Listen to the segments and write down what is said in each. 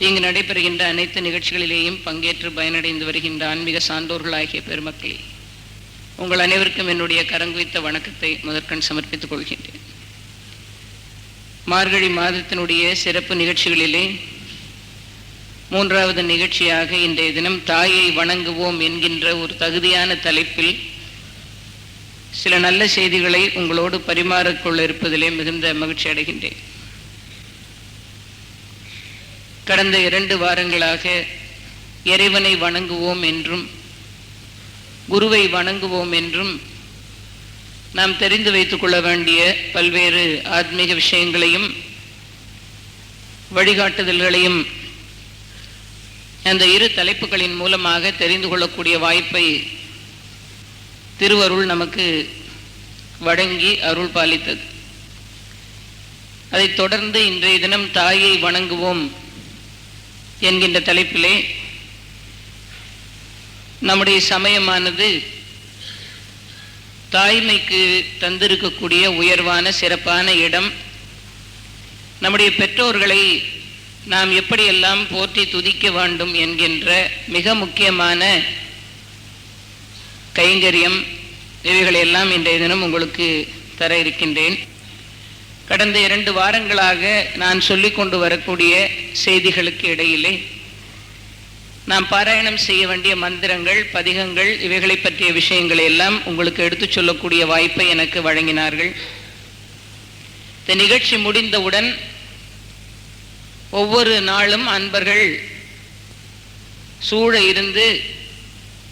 இங்கு நடைபெறுகின்ற அனைத்து நிகழ்ச்சிகளிலேயும் பங்கேற்று பயனடைந்து வருகின்ற ஆன்மீக சான்றோர்களாகிய பெருமக்களே, உங்கள் அனைவருக்கும் என்னுடைய கரங்குவித்த வணக்கத்தை முதற்கண் சமர்ப்பித்துக் கொள்கின்றேன். மார்கழி மாதத்தினுடைய சிறப்பு நிகழ்ச்சிகளிலே மூன்றாவது நிகழ்ச்சியாக இன்றைய தினம் தாயை வணங்குவோம் என்கின்ற ஒரு தகுதியான தலைப்பில் சில நல்ல செய்திகளை உங்களோடு பரிமாறிக்கொள்ள இருப்பதிலே மிகுந்த மகிழ்ச்சி அடைகின்றேன். கடந்த 2 வாரங்களாக இறைவனை வணங்குவோம் என்றும் குருவை வணங்குவோம் என்றும் நாம் தெரிந்து வைத்துக் கொள்ள வேண்டிய பல்வேறு ஆத்மீக விஷயங்களையும் வழிகாட்டுதல்களையும் அந்த 2 தலைப்புகளின் மூலமாக தெரிந்து கொள்ளக்கூடிய வாய்ப்பை திருவருள் நமக்கு வழங்கி அருள் பாலித்தது. அதைத் தொடர்ந்து இன்றைய தினம் தாயை வணங்குவோம் என்கின்ற தலைப்பிலே நம்முடைய சமயமானது தாய்மைக்கு தந்திருக்கக்கூடிய உயர்வான சிறப்பான இடம். நம்முடைய பெற்றோர்களை நாம் எப்படியெல்லாம் போற்றி துதிக்க வேண்டும் என்கின்ற மிக முக்கியமான கைங்கரியம், இவைகளெல்லாம் இன்றைய தினம் உங்களுக்கு தர இருக்கின்றேன். கடந்த 2 வாரங்களாக நான் சொல்லிக் கொண்டு வரக்கூடிய செய்திகளுக்கு இடையிலே நாம் பாராயணம் செய்ய வேண்டிய மந்திரங்கள், பதிகங்கள், இவைகளை பற்றிய விஷயங்களை எல்லாம் உங்களுக்கு எடுத்துச் சொல்லக்கூடிய வாய்ப்பை எனக்கு வழங்கினார்கள். இந்த நிகழ்ச்சி முடிந்தவுடன் ஒவ்வொரு நாளும் அன்பர்கள் சூழ இருந்து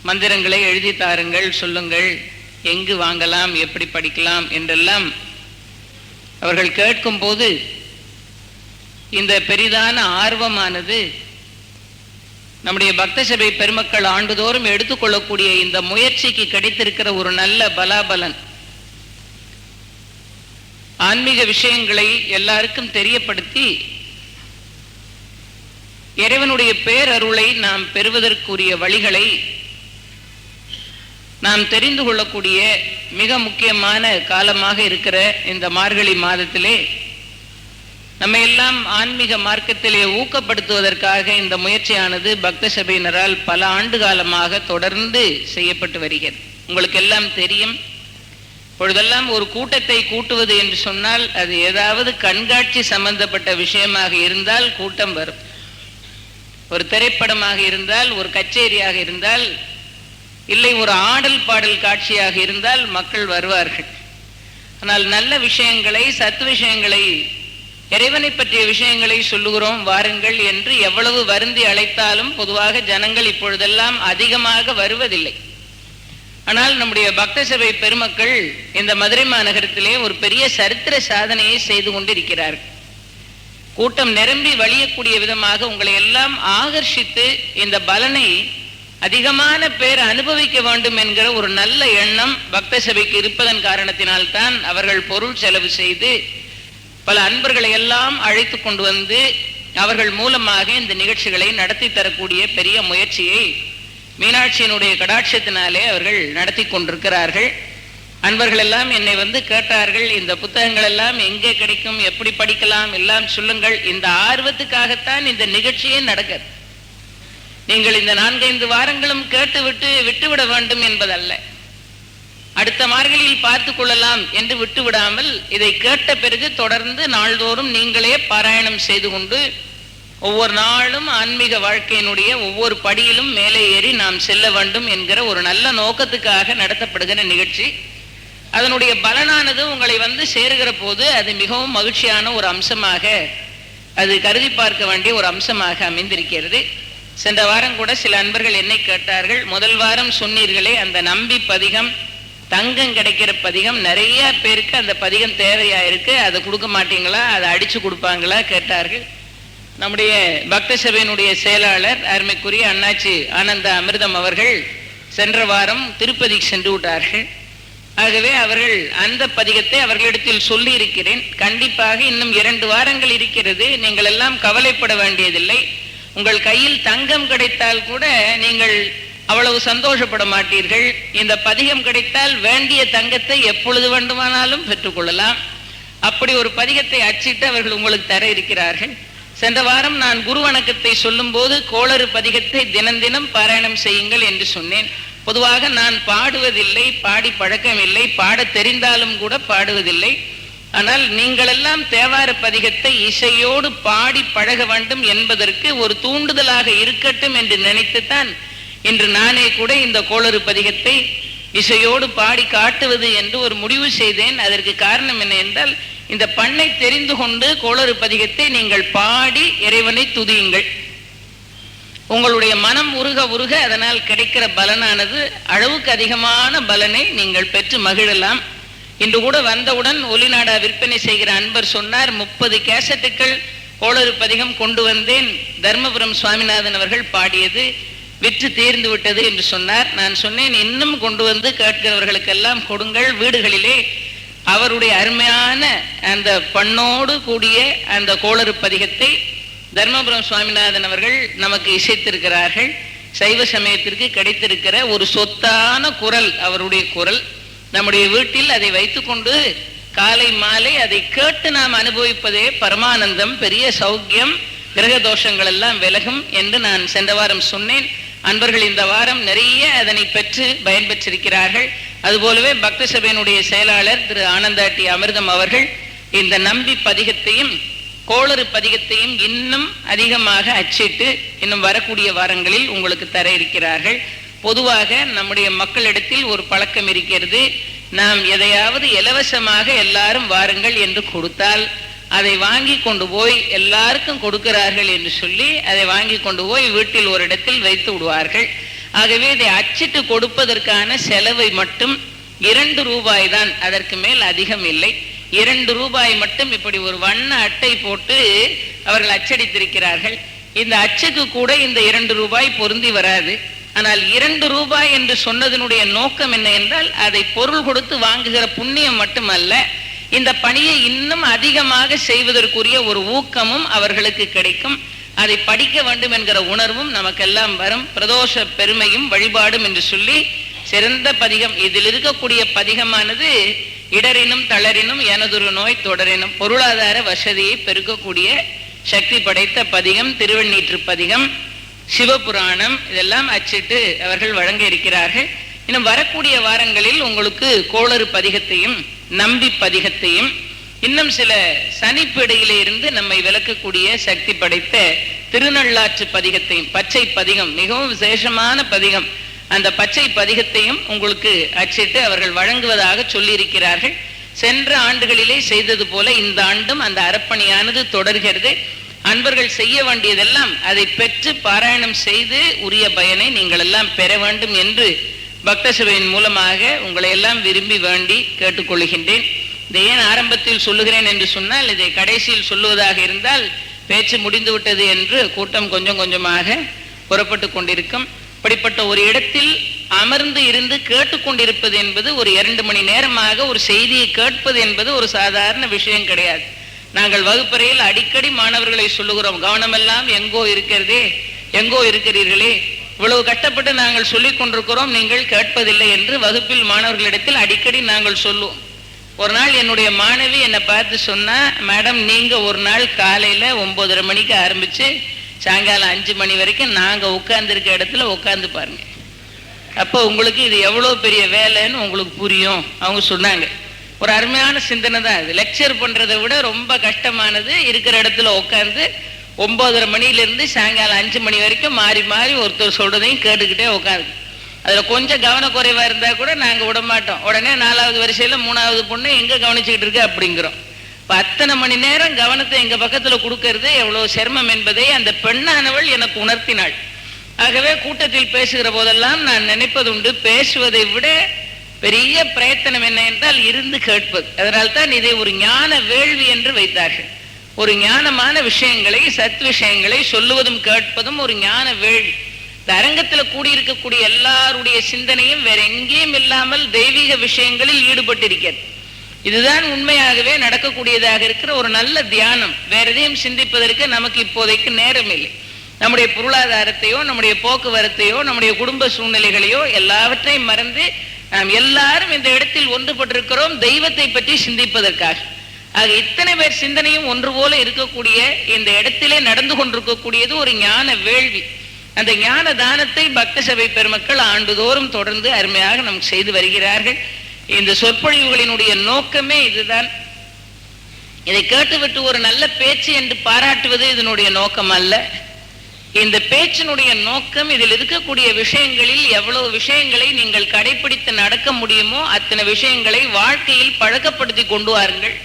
மந்திரங்களை எழுதி தாருங்கள், சொல்லுங்கள், எங்கு வாங்கலாம், எப்படி படிக்கலாம் என்றெல்லாம் அவர்கள் கேட்கும் போது இந்த பெரிதான ஆர்வமானது நம்முடைய பக்த சபை பெருமக்கள் ஆண்டுதோறும் எடுத்துக்கொள்ளக்கூடிய இந்த முயற்சிக்கு கிடைத்திருக்கிற ஒரு நல்ல பலாபலன். ஆன்மீக விஷயங்களை எல்லாருக்கும் தெரியப்படுத்தி இறைவனுடைய பேரருளை நாம் பெறுவதற்குரிய வழிகளை நாம் தெரிந்து கொள்ளக்கூடிய மிக முக்கியமான காலமாக இருக்கிற இந்த மார்கழி மாதத்திலே நம்ம எல்லாம் ஆன்மீக மார்க்கத்திலே ஊக்கப்படுத்துவதற்காக இந்த முயற்சியானது பக்த சபையினரால் பல ஆண்டு காலமாக தொடர்ந்து செய்யப்பட்டு வருகிறது. உங்களுக்கு எல்லாம் தெரியும், பொழுதெல்லாம் ஒரு கூட்டத்தை கூட்டுவது என்று சொன்னால் அது ஏதாவது கண்காட்சி சம்பந்தப்பட்ட விஷயமாக இருந்தால் கூட்டம் வரும். ஒரு திரைப்படமாக இருந்தால், ஒரு கச்சேரியாக இருந்தால், இல்லை ஒரு ஆடல் பாடல் காட்சியாக இருந்தால் மக்கள் வருவார்கள். ஆனால் நல்ல விஷயங்களை, சத்து விஷயங்களை, இறைவனை பற்றிய விஷயங்களை சொல்லுகிறோம் வாருங்கள் என்று எவ்வளவு வருந்தி அழைத்தாலும் பொதுவாக ஜனங்கள் இப்பொழுதெல்லாம் அதிகமாக வருவதில்லை. ஆனால் நம்முடைய பக்த சபை பெருமக்கள் இந்த மதுரை மாநகரத்திலே ஒரு பெரிய சரித்திர சாதனையை செய்து கொண்டிருக்கிறார்கள். கூட்டம் நிரம்பி வழியக்கூடிய விதமாக உங்களை எல்லாம் ஆகர்ஷித்து இந்த பலனை அதிகமான பேர் அனுபவிக்க வேண்டும் என்கிற ஒரு நல்ல எண்ணம் பக்த சபைக்கு இருப்பதன் காரணத்தினால்தான் அவர்கள் பொருள் செலவு செய்து பல அன்பர்களை எல்லாம் அழைத்து கொண்டு வந்து அவர்கள் மூலமாக இந்த நிகழ்ச்சிகளை நடத்தி தரக்கூடிய பெரிய முயற்சியை மீனாட்சியினுடைய கடாட்சத்தினாலே அவர்கள் நடத்தி கொண்டிருக்கிறார்கள். அன்பர்கள் எல்லாம் என்னை வந்து கேட்டார்கள், இந்த புத்தகங்கள் எல்லாம் எங்கே கிடைக்கும், எப்படி படிக்கலாம், எல்லாம் சொல்லுங்கள். இந்த ஆர்வத்துக்காகத்தான் இந்த நிகழ்ச்சியே நடக்கிறது. நீங்கள் இந்த 4-5 வாரங்களும் கேட்டுவிட்டு விட்டுவிட வேண்டும் என்பதல்ல. அடுத்த மார்கழியில் பார்த்து கொள்ளலாம் என்று விட்டுவிடாமல் இதை கேட்ட பிறகு தொடர்ந்து நாள்தோறும் நீங்களே பாராயணம் செய்து கொண்டு ஒவ்வொரு நாளும் ஆன்மீக வாழ்க்கையினுடைய ஒவ்வொரு படியிலும் மேலே ஏறி நாம் செல்ல வேண்டும் என்கிற ஒரு நல்ல நோக்கத்துக்காக நடத்தப்படுகிற நிகழ்ச்சி. அதனுடைய பலனானது உங்களை வந்து சேருகிற போது அது மிகவும் மகிழ்ச்சியான ஒரு அம்சமாக, அது கருதி பார்க்க வேண்டிய ஒரு அம்சமாக அமைந்திருக்கிறது. சென்ற வாரம் கூட சில அன்பர்கள் என்னை கேட்டார்கள், முதல் வாரம் சொன்னீர்களே அந்த நம்பி பதிகம், தங்கம் கிடைக்கிற பதிகம், நிறைய பேருக்கு அந்த பதிகம் தேவையா இருக்கு, அதை கொடுக்க மாட்டீங்களா, அதை அடிச்சு கொடுப்பாங்களா கேட்டார்கள். நம்முடைய பக்த சபையினுடைய செயலாளர் அருமைக்குரிய அண்ணாச்சி ஆனந்த அமிர்தம் அவர்கள் சென்ற வாரம் திருப்பதிக்கு சென்று விட்டார்கள். ஆகவே அவர்கள் அந்த பதிகத்தை அவர்களிடத்தில் சொல்லி இருக்கிறேன். கண்டிப்பாக இன்னும் 2 வாரங்கள் இருக்கிறது, நீங்கள் எல்லாம் கவலைப்பட வேண்டியதில்லை. உங்கள் கையில் தங்கம் கிடைத்தால் கூட நீங்கள் அவ்வளவு சந்தோஷப்பட மாட்டீர்கள். இந்த பதிகம் கிடைத்தால் வேண்டிய தங்கத்தை எப்பொழுது வேண்டுமானாலும் பெற்றுக்கொள்ளலாம். அப்படி ஒரு பதிகத்தை அச்சிட்டு அவர்கள் உங்களுக்கு தர இருக்கிறார்கள். சென்ற வாரம் நான் குரு வணக்கத்தை சொல்லும் போது கோளறு பதிகத்தை தினம் பாராயணம் செய்யுங்கள் என்று சொன்னேன். பொதுவாக நான் பாடுவதில்லை, பாடி பழக்கம் இல்லை, பாட தெரிந்தாலும் கூட பாடுவதில்லை. ஆனால் நீங்களெல்லாம் தேவார பதிகத்தை இசையோடு பாடி பழக வேண்டும் என்பதற்கு ஒரு தூண்டுதலாக இருக்கட்டும் என்று நினைத்துத்தான் இன்று நானே கூட இந்த கோளறு பதிகத்தை இசையோடு பாடி காட்டுவது என்று ஒரு முடிவு செய்தேன். அதற்கு காரணம் என்ன என்றால், இந்த பண்ணை தெரிந்து கொண்டு கோளறு பதிகத்தை நீங்கள் பாடி இறைவனை துதியுங்கள். உங்களுடைய மனம் உருக உருக அதனால் கிடைக்கிற பலனானது அளவுக்கு அதிகமான பலனை நீங்கள் பெற்று மகிழலாம். இன்று கூட வந்தவுடன் ஒலிநாடா விற்பனை செய்கிற அன்பர் சொன்னார், 30 கேசட்டுகள் கோளறு பதிகம் கொண்டு வந்தேன், தர்மபுரம் சுவாமிநாதன் அவர்கள் பாடியது, விற்று தீர்ந்து விட்டது என்று சொன்னார். நான் சொன்னேன், இன்னும் கொண்டு வந்து கேட்கிறவர்களுக்கெல்லாம் கொடுங்கள். வீடுகளிலே அவருடைய அருமையான அந்த பண்ணோடு கூடிய அந்த கோளறு பதிகத்தை தர்மபுரம் சுவாமிநாதன் அவர்கள் நமக்கு இசைத்திருக்கிறார்கள். சைவ சமயத்திற்கு கிடைத்திருக்கிற ஒரு சொத்தான குரல் அவருடைய குரல். நம்முடைய வீட்டில் அதை வைத்துக்கொண்டு காலை மாலை அதை கேட்டு நாம் அனுபவிப்பதே பரமானந்தம், பெரிய சௌக்கியம், கிரக தோஷங்கள் எல்லாம் விலகும் என்று நான் சென்ற வாரம் சொன்னேன். அன்பர்கள் இந்த வாரம் நிறைய அதனை பெற்று பயன்பெற்றிருக்கிறார்கள். அதுபோலவே பக்த சபையினுடைய செயலாளர் திரு ஆனந்தாட்டி அமிர்தம் அவர்கள் இந்த நம்பி பதிகத்தையும் கோளறு பதிகத்தையும் இன்னும் அதிகமாக அச்சிட்டு இன்னும் வரக்கூடிய வாரங்களில் உங்களுக்கு தர இருக்கிறார்கள். பொதுவாக நம்முடைய மக்களிடத்தில் ஒரு பழக்கம் இருக்கிறது, நாம் எதையாவது இலவசமாக எல்லாரும் வாருங்கள் என்று கொடுத்தால் அதை வாங்கி கொண்டு போய் எல்லாருக்கும் கொடுக்கிறார்கள் என்று சொல்லி அதை வாங்கி கொண்டு போய் வீட்டில் ஒரு இடத்தில் வைத்து விடுவார்கள். ஆகவே இதை அச்சிட்டு கொடுப்பதற்கான செலவை மட்டும் 2 ரூபாய் தான், அதற்கு மேல் அதிகம் இல்லை. 2 ரூபாய் மட்டும் இப்படி ஒரு வண்ண அட்டை போட்டு அவர்கள் அச்சடித்திருக்கிறார்கள். இந்த அச்சுக்கு கூட இந்த 2 ரூபாய் பொருந்தி வராது. ஆனால் 2 ரூபாய் என்று சொன்னதனுடைய நோக்கம் என்ன என்றால், அதை பொருள் கொடுத்து வாங்குகிற புண்ணியம் மட்டுமல்ல, இந்த பணியை இன்னும் அதிகமாக செய்வதற்குரிய ஒரு ஊக்கமும் அவர்களுக்கு கிடைக்கும். அதை படிக்க வேண்டும் என்கிற உணர்வும் நமக்கெல்லாம் வரும். பிரதோஷ பெருமையும் வழிபாடும் என்று சொல்லி சிறந்த பதிகம். இதில் இருக்கக்கூடிய பதிகமானது இடரினும் தளரினும் எனதொரு நோய் தொடரினும் பொருளாதார வசதியை பெருக்கக்கூடிய சக்தி படைத்த பதிகம். திருவெண்ணீற்று பதிகம், சிவபுராணம் இதெல்லாம் அச்சிட்டு அவர்கள் வழங்க இருக்கிறார்கள். இன்னும் வரக்கூடிய வாரங்களில் உங்களுக்கு கோளறு பதிகத்தையும் நம்பி பதிகத்தையும் இன்னும் சில சனிப்பிடையிலே இருந்து நம்மை விளக்கக்கூடிய சக்தி படைத்த திருநள்ளாற்று பதிகத்தையும், பச்சை பதிகம் மிகவும் விசேஷமான பதிகம், அந்த பச்சை பதிகத்தையும் உங்களுக்கு அச்சிட்டு அவர்கள் வழங்குவதாக சொல்லியிருக்கிறார்கள். சென்ற ஆண்டுகளிலே செய்தது போல இந்த ஆண்டும் அந்த அறப்பணியானது தொடர்கிறது. அன்பர்கள் செய்ய வேண்டியதெல்லாம் அதை பெற்று பாராயணம் செய்து உரிய பயனை நீங்கள் எல்லாம் பெற வேண்டும் என்று பக்த சபையின் மூலமாக உங்களை எல்லாம் விரும்பி வேண்டி கேட்டுக்கொள்கின்றேன். இதை ஏன் ஆரம்பத்தில் சொல்லுகிறேன் என்று சொன்னால், இதை கடைசியில் சொல்லுவதாக இருந்தால் பேச்சு முடிந்துவிட்டது என்று கூட்டம் கொஞ்சம் கொஞ்சமாக புறப்பட்டு கொண்டிருக்கும். இப்படிப்பட்ட ஒரு இடத்தில் அமர்ந்து இருந்து கேட்டுக்கொண்டிருப்பது என்பது, ஒரு 2 மணி நேரமாக ஒரு செய்தியை கேட்பது என்பது ஒரு சாதாரண விஷயம் கிடையாது. நாங்கள் வகுப்பறையில் அடிக்கடி மாணவர்களை சொல்லுகிறோம், கவனமெல்லாம் எங்கோ இருக்கிறதே, எங்கோ இருக்கிறீர்களே, இவ்வளவு கஷ்டப்பட்டு நாங்கள் சொல்லிக் கொண்டிருக்கிறோம், நீங்கள் கேட்பதில்லை என்று வகுப்பில் மாணவர்களிடத்தில் அடிக்கடி நாங்கள் சொல்லுவோம். ஒரு நாள் என்னுடைய மாணவி என்னை பார்த்து சொன்னா, மேடம் நீங்க ஒரு நாள் காலையில 9:30 மணிக்கு ஆரம்பிச்சு சாயங்காலம் 5 மணி வரைக்கும் நாங்க உட்கார்ந்துருக்க இடத்துல உட்கார்ந்து பாருங்க, அப்போ உங்களுக்கு இது எவ்வளவு பெரிய வேலைன்னு உங்களுக்கு புரியும் அவங்க சொன்னாங்க. ஒரு அருமையான சிந்தனை தான் அது. லெக்சர் பண்றதை விட ரொம்ப கஷ்டமானது இருக்கிற இடத்துல உட்கார்ந்து 9:30 மணியிலிருந்து சாயங்காலம் 5 மணி வரைக்கும் மாறி மாறி ஒருத்தர் சொல்றதையும் கேட்டுக்கிட்டே உட்காந்து. அதுல கொஞ்சம் கவனக்குறைவா இருந்தா கூட நாங்க விட மாட்டோம். உடனே 4வது வரிசையில 3வது பொண்ணு எங்க கவனிச்சுக்கிட்டு இருக்கு அப்படிங்கிறோம். இப்ப அத்தனை மணி நேரம் கவனத்தை எங்க பக்கத்துல கொடுக்கறது எவ்வளவு சிரமம் என்பதை அந்த பெண்ணானவள் எனக்கு உணர்த்தினாள். ஆகவே கூட்டத்தில் பேசுகிற போதெல்லாம் நான் நினைப்பதுண்டு, பேசுவதை விட பெரிய பிரயத்தனம் என்ன என்றால் இருந்து கேட்பது. அதனால்தான் இதை ஒரு ஞான வேள்வி என்று வைத்தார்கள். ஒரு ஞானமான விஷயங்களை, சத் விஷயங்களை சொல்லுவதும் கேட்பதும் ஒரு ஞான வேள்வி. இந்த அரங்கத்தில் கூடியிருக்கக்கூடிய எல்லாருடைய சிந்தனையும் வேற எங்கேயும் இல்லாமல் தெய்வீக விஷயங்களில் ஈடுபட்டிருக்கிறது. இதுதான் உண்மையாகவே நடக்கக்கூடியதாக இருக்கிற ஒரு நல்ல தியானம். வேற எதையும் சிந்திப்பதற்கு நமக்கு இப்போதைக்கு நேரம் இல்லை. நம்முடைய பொருளாதாரத்தையோ, நம்முடைய போக்குவரத்தையோ, நம்முடைய குடும்ப சூழ்நிலைகளையோ எல்லாவற்றையும் மறந்து நாம் எல்லாரும் இந்த இடத்தில் ஒன்றுபட்டிருக்கிறோம் தெய்வத்தை பற்றி சிந்திப்பதற்காக. ஆக இத்தனை பேர் சிந்தனையும் ஒன்று போல இருக்கக்கூடிய இந்த இடத்திலே நடந்து கொண்டிருக்கக்கூடியது ஒரு ஞான வேள்வி. அந்த ஞான தானத்தை பக்த சபை பெருமக்கள் ஆண்டுதோறும் தொடர்ந்து அருமையாக நமக்கு செய்து வருகிறார்கள். இந்த சொற்பொழிவுகளினுடைய நோக்கமே இதுதான். இதை கேட்டுவிட்டு ஒரு நல்ல பேச்சு என்று பாராட்டுவது இதனுடைய நோக்கம் அல்ல. இந்த பேச்சினுடைய நோக்கம் இதில் இருக்கக்கூடிய விஷயங்களில் எவ்வளவு விஷயங்களை நீங்கள் கடைபிடித்து நடக்க முடியுமோ அத்தனை விஷயங்களை வாழ்க்கையில் பழக்கப்படுத்தி கொண்டு வாருங்கள்.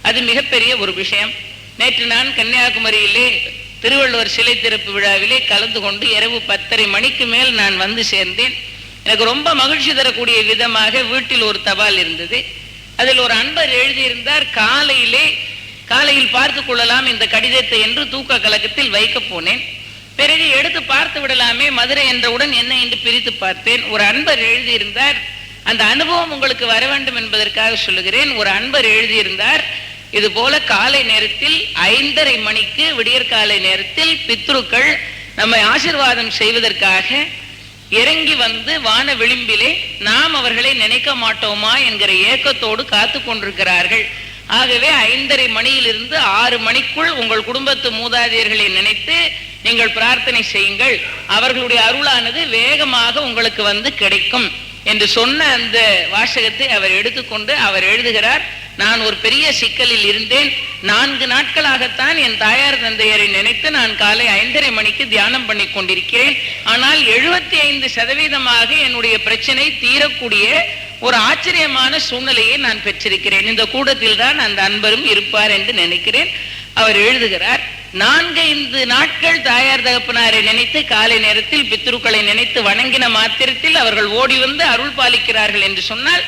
அது மிகப்பெரிய ஒரு விஷயம். நேற்று நான் கன்னியாகுமரியிலே திருவள்ளுவர் சிலை திறப்பு விழாவிலே கலந்து கொண்டு இரவு 10:30 மணிக்கு மேல் நான் வந்து சேர்ந்தேன். எனக்கு ரொம்ப மகிழ்ச்சி தரக்கூடிய விதமாக வீட்டில் ஒரு தபால் இருந்தது. அதில் ஒரு அன்பர் எழுதியிருந்தார், காலையில் பார்த்து கொள்ளலாம் இந்த கடிதத்தை என்று தூக்க கலக்கத்தில் வைக்க போனேன். பிறகு எடுத்து பார்த்து விடலாமே மதுரை என்றவுடன் என்ன என்று பிரித்து பார்த்தேன். ஒரு அன்பர் எழுதியிருந்தார், அந்த அனுபவம் உங்களுக்கு வர வேண்டும் என்பதற்காக சொல்லுகிறேன். ஒரு அன்பர் எழுதியிருந்தார், இது போல காலை நேரத்தில் 5:30 மணிக்கு விடியற்காலை நேரத்தில் பித்ருக்கள் நம்மை ஆசீர்வாதம் செய்வதற்காக இறங்கி வந்து வான விளிம்பிலே நாம் அவர்களை நினைக்க மாட்டோமா என்கிற ஏக்கத்தோடு காத்து கொண்டிருக்கிறார்கள். ஆகவே 5:30 மணியிலிருந்து 6 மணிக்குள் உங்கள் குடும்பத்து மூதாதையர்களை நினைத்து நீங்கள் பிரார்த்தனை செய்யுங்கள், அவர்களுடைய அருளானது வேகமாக உங்களுக்கு வந்து கிடைக்கும் என்று சொன்ன அந்த வாசகத்தை அவர் எடுத்துக்கொண்டு அவர் எழுதுகிறார், நான் ஒரு பெரிய சிக்கலில் இருந்தேன். 4 நாட்களாகத்தான் என் தாயார் தந்தையரை நினைத்து நான் காலை 5:30 மணிக்கு தியானம் பண்ணி கொண்டிருக்கிறேன். ஆனால் 75% என்னுடைய பிரச்சனை தீரக்கூடிய ஒரு ஆச்சரியமான சூழ்நிலையை நான் பெற்றிருக்கிறேன். இந்த கூடத்தில் தான் அந்த அன்பரும் இருப்பார் என்று நினைக்கிறேன். அவர் எழுதுகிறார், 4-5 நாட்கள் தாயார் தகப்பனாரை நினைத்து காலை நேரத்தில் பித்ருக்களை நினைத்து வணங்கின மாத்திரத்தில் அவர்கள் ஓடி வந்து அருள் பாலிக்கிறார்கள் என்று சொன்னால்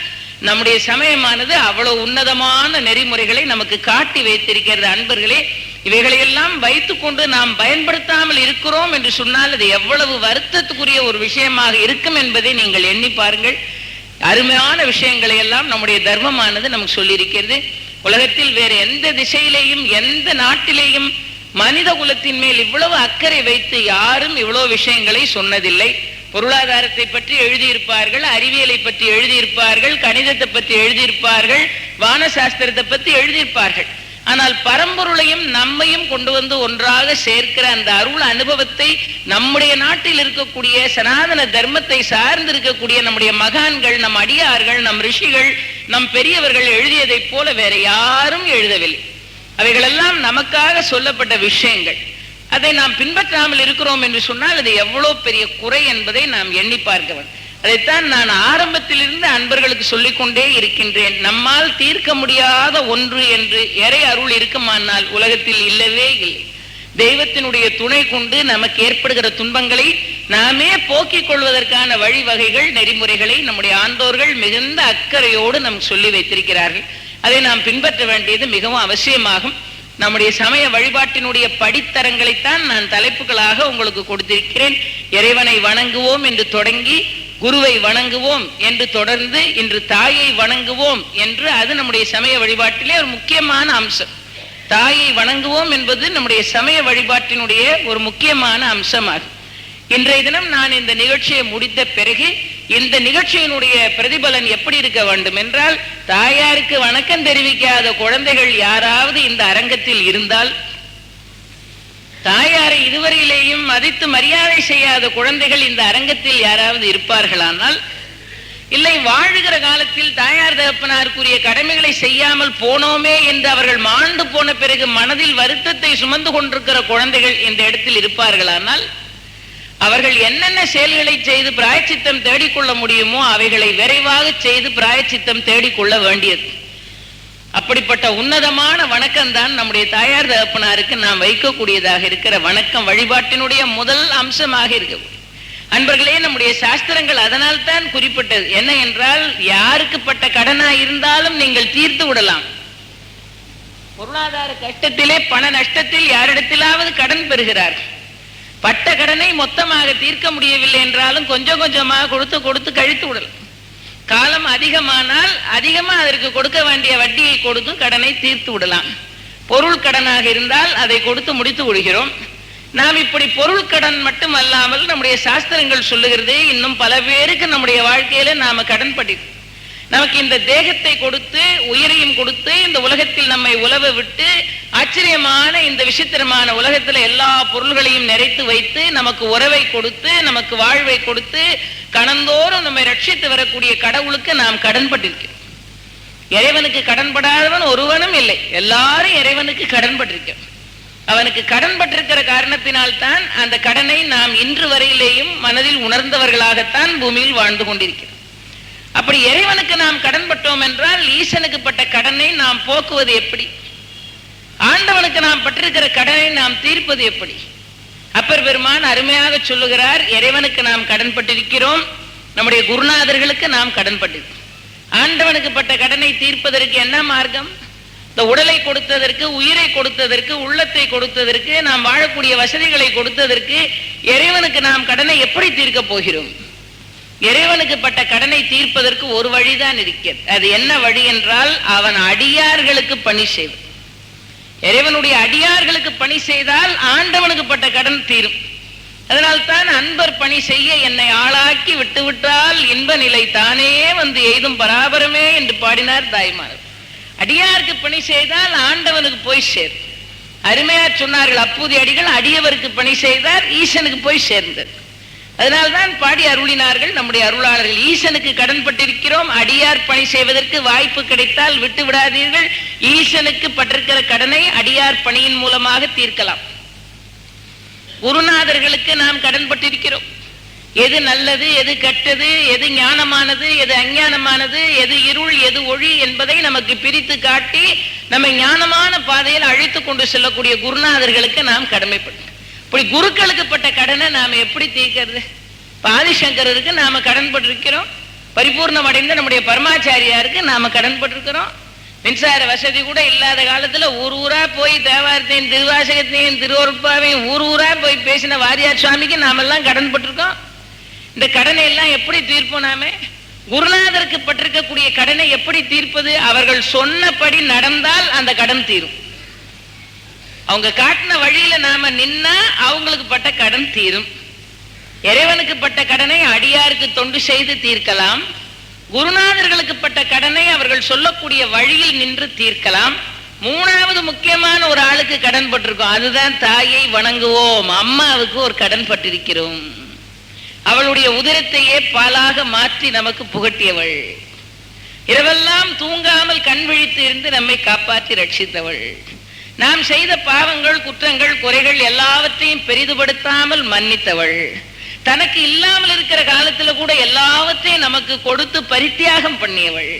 நம்முடைய சமயமானது அவ்வளவு உன்னதமான நெறிமுறைகளை நமக்கு காட்டி வைத்திருக்கிறது. அன்பர்களே, இவைகளையெல்லாம் வைத்துக் கொண்டு நாம் பயன்படுத்தாமல் இருக்கிறோம் என்று சொன்னால் அது எவ்வளவு வருத்தத்துக்குரிய ஒரு விஷயமாக இருக்கும் என்பதை நீங்கள் எண்ணி பாருங்கள். அருமையான விஷயங்களை எல்லாம் நம்முடைய தர்மமானது நமக்கு சொல்லியிருக்கிறது. உலகத்தில் வேறு எந்த திசையிலேயும் எந்த நாட்டிலேயும் மனித குலத்தின் மேல் இவ்வளவு அக்கறை வைத்து யாரும் இவ்வளவு விஷயங்களை சொன்னதில்லை. பொருளாதாரத்தை பற்றி எழுதியிருப்பார்கள், அறிவியலை பற்றி எழுதியிருப்பார்கள், கணிதத்தை பற்றி எழுதியிருப்பார்கள், வானசாஸ்திரத்தை பற்றி எழுதியிருப்பார்கள். ஆனால் பரம்பொருளையும் நம்மையும் கொண்டு வந்து ஒன்றாக சேர்க்கிற அந்த அருள் அனுபவத்தை நம்முடைய நாட்டில் இருக்கக்கூடிய சனாதன தர்மத்தை சார்ந்து இருக்கக்கூடிய நம்முடைய மகான்கள், நம் அடியார்கள், நம் ரிஷிகள், நம் பெரியவர்கள் எழுதியதைப் போல வேற யாரும் எழுதவில்லை. அவைகளெல்லாம் நமக்காக சொல்லப்பட்ட விஷயங்கள். அதை நாம் பின்பற்றாமல் இருக்கிறோம் என்று சொன்னால் அது எவ்வளவு பெரிய குறை என்பதை நாம் எண்ணி பார்க்க வேண்டும். அதைத்தான் நான் ஆரம்பத்திலிருந்து அன்பர்களுக்கு சொல்லிக்கொண்டே இருக்கின்றேன். நம்மால் தீர்க்க முடியாத ஒன்று என்று இறை அருள் இருக்குமானால் உலகத்தில் இல்லவே இல்லை. தெய்வத்தினுடைய துணை கொண்டு நமக்கு ஏற்படுகிற துன்பங்களை நாமே போக்கிக் கொள்வதற்கான வழிவகைகள், நெறிமுறைகளை நம்முடைய ஆண்டோர்கள் மிகுந்த அக்கறையோடு நம் சொல்லி வைத்திருக்கிறார்கள். அதை நாம் பின்பற்ற வேண்டியது மிகவும் அவசியமாகும். நம்முடைய சமய வழிபாட்டினுடைய படித்தரங்களைத்தான் நான் தலைப்புகளாக உங்களுக்கு கொடுத்திருக்கிறேன். இறைவனை வணங்குவோம் என்று தொடங்கி குருவை வணங்குவோம் என்று தொடர்ந்து இன்று தாயை வணங்குவோம் என்று, அது நம்முடைய சமய வழிபாட்டிலே ஒரு முக்கியமான அம்சம். தாயை வணங்குவோம் என்பது நம்முடைய சமய வழிபாட்டினுடைய ஒரு முக்கியமான அம்சமாகும். இன்றைய தினம் நான் இந்த நிகழ்ச்சியை முடித்த பிறகு இந்த நிகழ்ச்சியினுடைய பிரதிபலன் எப்படி இருக்க வேண்டும் என்றால், தாயாருக்கு வணக்கம் தெரிவிக்காத குழந்தைகள் யாராவது இந்த அரங்கத்தில் இருந்தால், தாயாரை இதுவரையிலேயும் மதித்து மரியாதை செய்யாத குழந்தைகள் இந்த அரங்கத்தில் யாராவது இருப்பார்களானால், இல்லை வாழுகிற காலத்தில் தாயார் தகப்பனாருக்குரிய கடமைகளை செய்யாமல் போனோமே என்று அவர்கள் மாண்டு போன பிறகு மனதில் வருத்தத்தை சுமந்து கொண்டிருக்கிற குழந்தைகள் இந்த இடத்தில் இருப்பார்களானால், அவர்கள் என்னென்ன செயல்களை செய்து பிராயச்சித்தம் தேடிக்கொள்ள முடியுமோ அவைகளை விரைவாக செய்து பிராயச்சித்தம் தேடிக்கொள்ள வேண்டியது. அப்படிப்பட்ட உன்னதமான வணக்கம் தான் நம்முடைய தாயார் தகப்பனாருக்கு நாம் வைக்கக்கூடியதாக இருக்கிற வணக்கம் வழிபாட்டினுடைய முதல் அம்சமாக இருக்கு. அன்பர்களே, நம்முடைய சாஸ்திரங்கள் அதனால் தான் குறிப்பிட்டது. என்ன என்றால், யாருக்கு பட்ட கடனா இருந்தாலும் நீங்கள் தீர்த்து விடலாம். பொருளாதார கஷ்டத்திலே, பண நஷ்டத்தில் யாரிடத்திலாவது கடன் பெறுகிறார்கள். பட்ட கடனை மொத்தமாக தீர்க்க முடியவில்லை என்றாலும் கொஞ்சம் கொஞ்சமாக கொடுத்து கொடுத்து கழித்து விடலாம். காலம் அதிகமானால் அதிகமா அதற்கு கொடுக்க வேண்டிய வட்டியை கொடுத்து கடனை தீர்த்து விடலாம். பொருள் கடனாக இருந்தால் அதை கொடுத்து முடித்து விடுகிறோம். நாம் இப்படி பொருள் கடன் மட்டும் அல்லாமல் நம்முடைய சாஸ்திரங்கள் சொல்லுகிறது, இன்னும் பல பேருக்கு நம்முடைய வாழ்க்கையில நாம கடன் பட்டிருக்கோம். நமக்கு இந்த தேகத்தை கொடுத்து உயிரையும் கொடுத்து இந்த உலகத்தில் நம்மை உலவ விட்டு ஆச்சரியமான இந்த விசித்திரமான உலகத்தில் எல்லா பொருள்களையும் நிறைத்து வைத்து நமக்கு உறவை கொடுத்து நமக்கு வாழ்வை கொடுத்து கணந்தோறும் நம்மை ரட்சித்து வரக்கூடிய கடவுளுக்கு நாம் கடன்பட்டிருக்கிறோம். இறைவனுக்கு கடன்படாதவன் ஒருவனும் இல்லை. எல்லாரும் இறைவனுக்கு கடன்பட்டிருக்கிறோம். அவனுக்கு கடன்பட்டிருக்கிற காரணத்தினால்தான் அந்த கடனை நாம் இன்று வரையிலேயும் மனதில் உணர்ந்தவர்களாகத்தான் பூமியில் வாழ்ந்து கொண்டிருக்கிறோம். அப்படி இறைவனுக்கு நாம் கடன்பட்டோம் என்றால் ஈசனுக்கு பட்ட கடனை நாம் போக்குவது எப்படி? ஆண்டவனுக்கு நாம் பட்டிருக்கிற கடனை நாம் தீர்ப்பது எப்படி? அப்பர் பெருமான் அருமையாக சொல்லுகிறார், இறைவனுக்கு நாம் கடன்பட்டிருக்கிறோம், நம்முடைய குருநாதர்களுக்கு நாம் கடன்பட்டிருக்கிறோம். ஆண்டவனுக்கு பட்ட கடனை தீர்ப்பதற்கு என்ன மார்க்கம்? இந்த உடலை கொடுத்ததற்கு, உயிரை கொடுத்ததற்கு, உள்ளத்தை கொடுத்ததற்கு, நாம் வாழக்கூடிய வசதிகளை கொடுத்ததற்கு இறைவனுக்கு நாம் கடனை எப்படி தீர்க்க போகிறோம்? இறைவனுக்கு பட்ட கடனை தீர்ப்பதற்கு ஒரு வழிதான் இருக்கிறது. அது என்ன வழி என்றால், அவன் அடியார்களுக்கு பணி செய்வது. இறைவனுடைய அடியார்களுக்கு பணி செய்தால் ஆண்டவனுக்கு பட்ட கடன் தீரும். அதனால்தான் அன்பர் பணி செய்ய என்னை ஆளாக்கி விட்டுவிட்டால் இன்ப நிலை தானே வந்து எய்தும் பராபரமே என்று பாடினார் தாய்மார். அடியாருக்கு பணி செய்தால் ஆண்டவனுக்கு போய் சேர். அருமையா சொன்னார்கள் அப்பூதி அடிகள், அடியவருக்கு பணி செய்தார் ஈசனுக்கு போய் சேர்ந்தது. அதனால்தான் பாடி அருளினார்கள் நம்முடைய அருளாளர்கள், ஈசனுக்கு கடன் பட்டிருக்கிறோம், அடியார் பணி செய்வதற்கு வாய்ப்பு கிடைத்தால் விட்டு விடாதீர்கள். ஈசனுக்கு பட்டிருக்கிற கடனை அடியார் பணியின் மூலமாக தீர்க்கலாம். குருநாதர்களுக்கு நாம் கடன் பட்டிருக்கிறோம். எது நல்லது, எது கெட்டது, எது ஞானமானது, எது அஞ்ஞானமானது, எது இருள், எது ஒளி என்பதை நமக்கு பிரித்து காட்டி நம்மை ஞானமான பாதையில் அழைத்து கொண்டு செல்லக்கூடிய குருநாதர்களுக்கு நாம் கடமைப்பட்டோம். இப்படி குருக்களுக்கு பட்ட கடனை நாம் எப்படி தீர்க்கிறது? ஆதிசங்கரருக்கு நாம கடன் பட்டிருக்கிறோம், பரிபூர்ணம் அடைந்த நம்முடைய பரமாச்சாரியாருக்கு நாம கடன் பட்டிருக்கிறோம். மின்சார வசதி கூட இல்லாத காலத்துல ஊர் ஊரா போய் தேவாரத்தையும் திருவாசகத்தையும் திருவருட்பாவையும் ஊர் ஊரா போய் பேசின வாரியார் சுவாமிக்கு நாமெல்லாம் கடன் பட்டிருக்கோம். இந்த கடனை எல்லாம் எப்படி தீர்ப்போம்? நாம குருநாதருக்கு பட்டிருக்கக்கூடிய கடனை எப்படி தீர்ப்பது? அவர்கள் சொன்னபடி நடந்தால் அந்த கடன் தீரும். அவங்க காட்டின வழியில நாம நின்னா அவங்களுக்கு பட்ட கடன் தீரும். இறைவனுக்கு பட்ட கடனை அடியாருக்கு தொண்டு செய்து தீர்க்கலாம். குருநாதர்களுக்கு பட்ட கடனை அவர்கள் சொல்லக்கூடிய வழியில் நின்று தீர்க்கலாம். மூணாவது முக்கியமான ஒரு ஆளுக்கு கடன் பட்டிருக்கோம், அதுதான் தாயை வணங்குவோம். அம்மாவுக்கு ஒரு கடன் பட்டிருக்கிறோம். அவளுடைய உதிரத்தையே பாலாக மாற்றி நமக்கு புகட்டியவள், இரவெல்லாம் தூங்காமல் கண் விழித்து இருந்து நம்மை காப்பாற்றி ரட்சித்தவள், நாம் செய்த பாவங்கள், குற்றங்கள், குறைகள் எல்லாவற்றையும் பெரிதுபடுத்தாமல் மன்னித்தவள், தனக்கு இல்லாமல் இருக்கிற காலத்துல கூட எல்லாவற்றையும் நமக்கு கொடுத்து பரித்தியாகம் பண்ணியவள்,